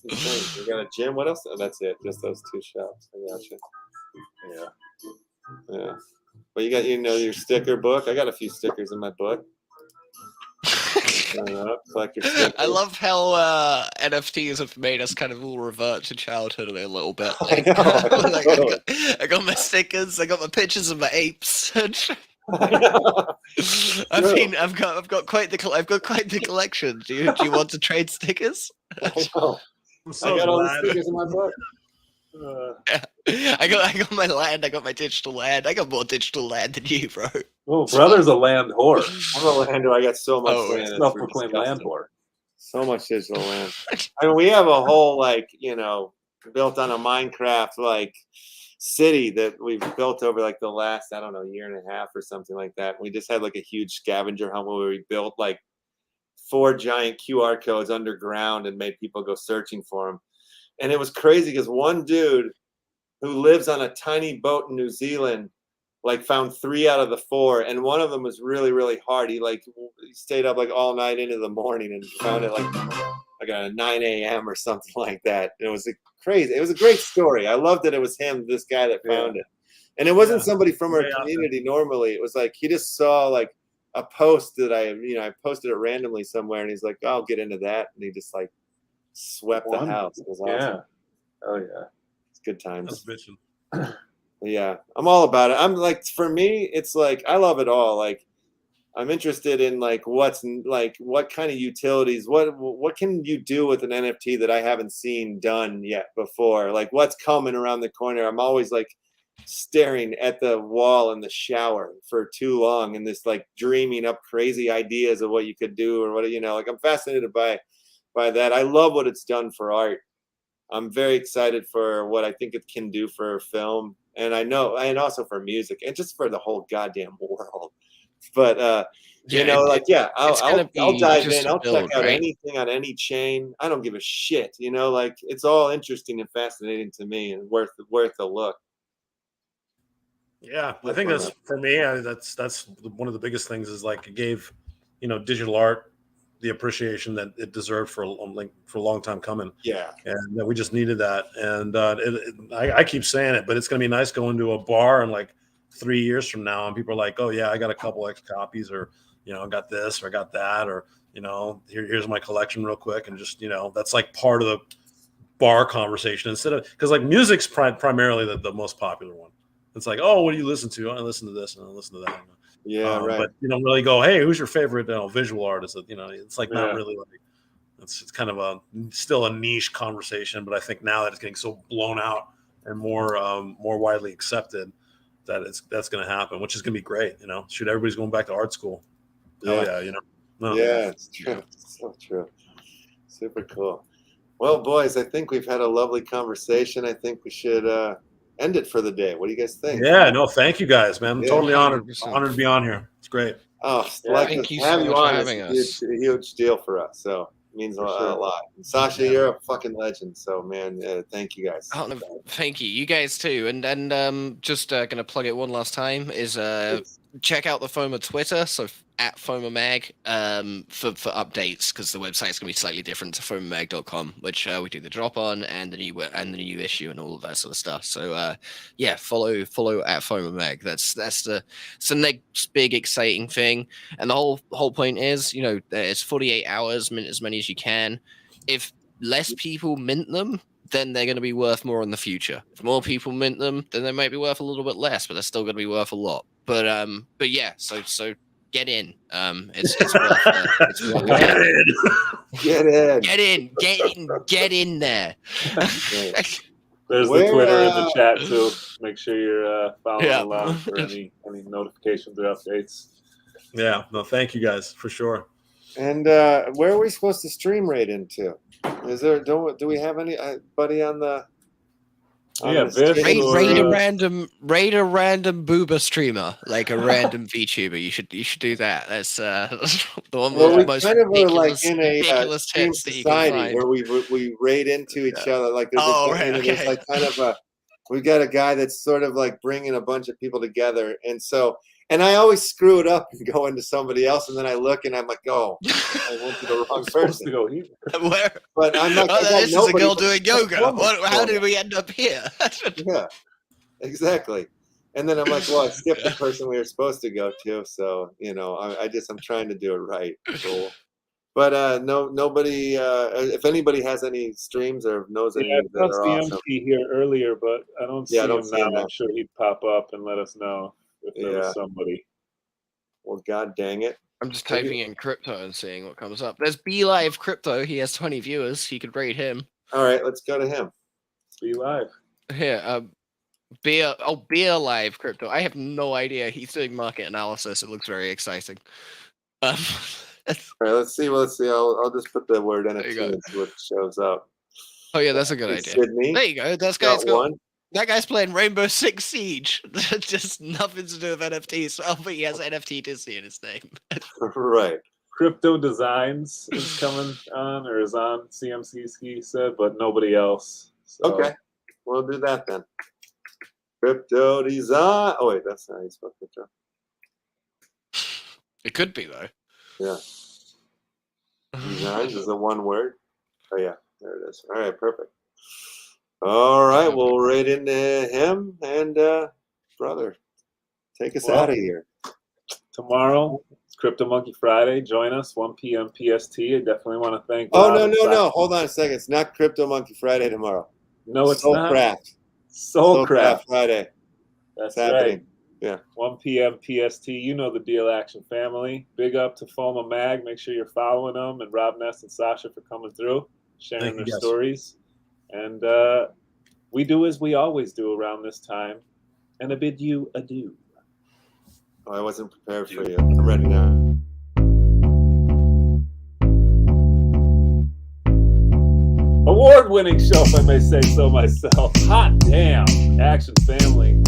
[SPEAKER 1] insane. You got a gym. What else? Oh, that's it. Just those two shops. I gotcha. Yeah. But you got your sticker book. I got a few stickers in my book. Collect your stickers.
[SPEAKER 3] I love how NFTs have made us kind of all revert to childhood a little bit. Like, I got my stickers. I got my pictures of my apes. I've got quite the collection. Do you want to trade stickers?
[SPEAKER 1] I know. I got all the stickers in my book.
[SPEAKER 3] I got my land. I got my digital land. I got more digital land than you, bro.
[SPEAKER 2] Well, brother's a land whore.
[SPEAKER 1] I'm a land whore. I got so much land.
[SPEAKER 2] Self-proclaimed land whore.
[SPEAKER 1] So much digital land. I mean, we have a whole built on a Minecraft city that we've built over like the last year and a half or something like that. We just had like a huge scavenger hunt where we built like 4 giant QR codes underground and made people go searching for them. And it was crazy because one dude who lives on a tiny boat in New Zealand found 3 out of the 4, and one of them was really, really hard. He stayed up all night into the morning and found it at 9 a.m. or something like that. It was crazy. It was a great story. I loved that it was him, this guy that found it, and it wasn't somebody from our community. Normally, it was he just saw a post that I posted it randomly somewhere, and he's like, "Oh, I'll get into that," and he just swept the house. It was awesome.
[SPEAKER 2] Yeah. Oh yeah.
[SPEAKER 1] It's good times.
[SPEAKER 4] That's
[SPEAKER 1] Yeah, I'm all about it. I'm for me, it's I love it all. I'm interested in what kind of utilities, what can you do with an NFT that I haven't seen done yet before? What's coming around the corner? I'm always staring at the wall in the shower for too long and this dreaming up crazy ideas of what you could do or what I'm fascinated by that. I love what it's done for art. I'm very excited for what I think it can do for film, and and also for music, and just for the whole goddamn world. But I'll dive in. I'll check out anything on any chain. I don't give a shit. It's all interesting and fascinating to me, and worth a look.
[SPEAKER 4] Yeah, I think that's for me. That's one of the biggest things is it gave digital art the appreciation that it deserved for a long time coming.
[SPEAKER 1] Yeah,
[SPEAKER 4] and that we just needed that. And I keep saying it, but it's gonna be nice going to a bar and 3 years from now, and people are like, "Oh yeah, I got a couple X copies, or I got this, or I got that, or here's my collection real quick," and just that's part of the bar conversation instead of because music's primarily the most popular one. It's oh, what do you listen to? I listen to this and I listen to that.
[SPEAKER 1] Yeah, right.
[SPEAKER 4] But you don't really go, hey, who's your favorite visual artist? It's not really it's kind of still a niche conversation. But I think now that it's getting so blown out and more widely accepted, that's going to happen, which is going to be great. Shoot, everybody's going back to art school.
[SPEAKER 1] Yeah.
[SPEAKER 4] Hell yeah,
[SPEAKER 1] Yeah, it's true. It's so true. Super cool. Well, boys, I think we've had a lovely conversation. I think we should end it for the day. What do you guys think?
[SPEAKER 4] Yeah, no, thank you guys, man. I'm
[SPEAKER 1] Yeah.
[SPEAKER 4] totally honored
[SPEAKER 3] 100%.
[SPEAKER 4] to be on here. It's great.
[SPEAKER 1] Oh,
[SPEAKER 2] Yeah.
[SPEAKER 3] Thank you
[SPEAKER 1] have
[SPEAKER 3] so
[SPEAKER 1] you
[SPEAKER 3] much for
[SPEAKER 1] on
[SPEAKER 3] having
[SPEAKER 1] is
[SPEAKER 3] us.
[SPEAKER 1] a huge deal for us. So it means a
[SPEAKER 2] For sure.
[SPEAKER 1] lot. And Sasha, you're a fucking legend. So man, thank you guys.
[SPEAKER 3] Oh, no, thank you. You guys too. And just gonna plug it one last time is check out the FOMA Twitter, so at FOMA Mag, for updates, because the website's gonna be slightly different to FOMAMag.com, which we do the drop on and the new issue and all of that sort of stuff. So yeah, follow at FOMA Mag. That's the next big exciting thing. And the whole point is, you know, it's 48 hours, mint as many as you can. If less people mint them, then they're going to be worth more in the future. If more people mint them, then they might be worth a little bit less, but they're still going to be worth a lot. But yeah, so get in. It's worth it's worth get in there.
[SPEAKER 2] There's the Twitter in the chat too. Make sure you're following along for any notifications or updates.
[SPEAKER 4] Yeah, no, thank you guys for sure.
[SPEAKER 1] And where are we supposed to stream right into? Is there? Do we have anybody on the?
[SPEAKER 3] Raid a random booba streamer, like a random VTuber. You should do that. That's the one with the most ridiculous,
[SPEAKER 1] like in a
[SPEAKER 3] ridiculous
[SPEAKER 1] stream
[SPEAKER 3] tits that you can
[SPEAKER 1] society
[SPEAKER 3] find.
[SPEAKER 1] where we raid into each other. Like there's
[SPEAKER 3] okay.
[SPEAKER 1] like kind of a. We got a guy that's sort of like bringing a bunch of people together, and I always screw it up and go into somebody else, and then I look and I'm like, oh, I went to the wrong person.
[SPEAKER 2] To go here.
[SPEAKER 3] Where?
[SPEAKER 1] But I'm not.
[SPEAKER 3] This is a girl doing yoga. How did we end up here?
[SPEAKER 1] Yeah, exactly. And then I'm like, well, I skipped the person we were supposed to go to, so you know, I'm trying to do it right. Cool. But nobody. If anybody has any streams or knows any that are awesome.
[SPEAKER 2] Here earlier, but I don't see him now. I'm sure he'd pop up and let us know if there was somebody.
[SPEAKER 1] Well, god dang it!
[SPEAKER 3] I'm just typing in crypto and seeing what comes up. There's BeLive Crypto. He has 20 viewers. You could rate him.
[SPEAKER 1] All right, let's go to him.
[SPEAKER 2] BeLive.
[SPEAKER 3] Here, BeLive Crypto. I have no idea. He's doing market analysis. It looks very exciting.
[SPEAKER 1] All right, let's see. I'll just put the word NFT and see what shows up.
[SPEAKER 3] Oh yeah, that's a good idea.
[SPEAKER 1] Sydney.
[SPEAKER 3] There you go. That guy's playing Rainbow Six Siege. Just nothing to do with NFTs. Oh, but he has NFT Disney in his name.
[SPEAKER 1] Right.
[SPEAKER 2] Crypto Designs is coming on, or is on CMC's, he said, but nobody else. So.
[SPEAKER 1] Okay, we'll do that then. Crypto Design. Oh wait, that's not how you spell crypto.
[SPEAKER 3] It could be though.
[SPEAKER 1] Yeah. Designs is a one word. Oh yeah, there it is. All right, perfect. All right, we'll right into him and brother, take us out of here.
[SPEAKER 2] Tomorrow, it's Crypto Monkey Friday. Join us 1 p.m. PST. I definitely want to thank.
[SPEAKER 1] Oh no! Hold on a second. It's not Crypto Monkey Friday tomorrow.
[SPEAKER 2] No, it's not.
[SPEAKER 1] Soulcraft Friday.
[SPEAKER 2] That's
[SPEAKER 1] happening.
[SPEAKER 2] Right.
[SPEAKER 1] Yeah.
[SPEAKER 2] 1 p.m. PST. You know the deal, Action family. Big up to FOMA Mag. Make sure you're following them, and Rob Ness and Sasha for coming through, sharing their stories. And we do as we always do around this time, and I bid you adieu.
[SPEAKER 1] Oh, I wasn't prepared for you. I'm ready now. Award-winning show, if I may say so myself. Hot damn, Action family.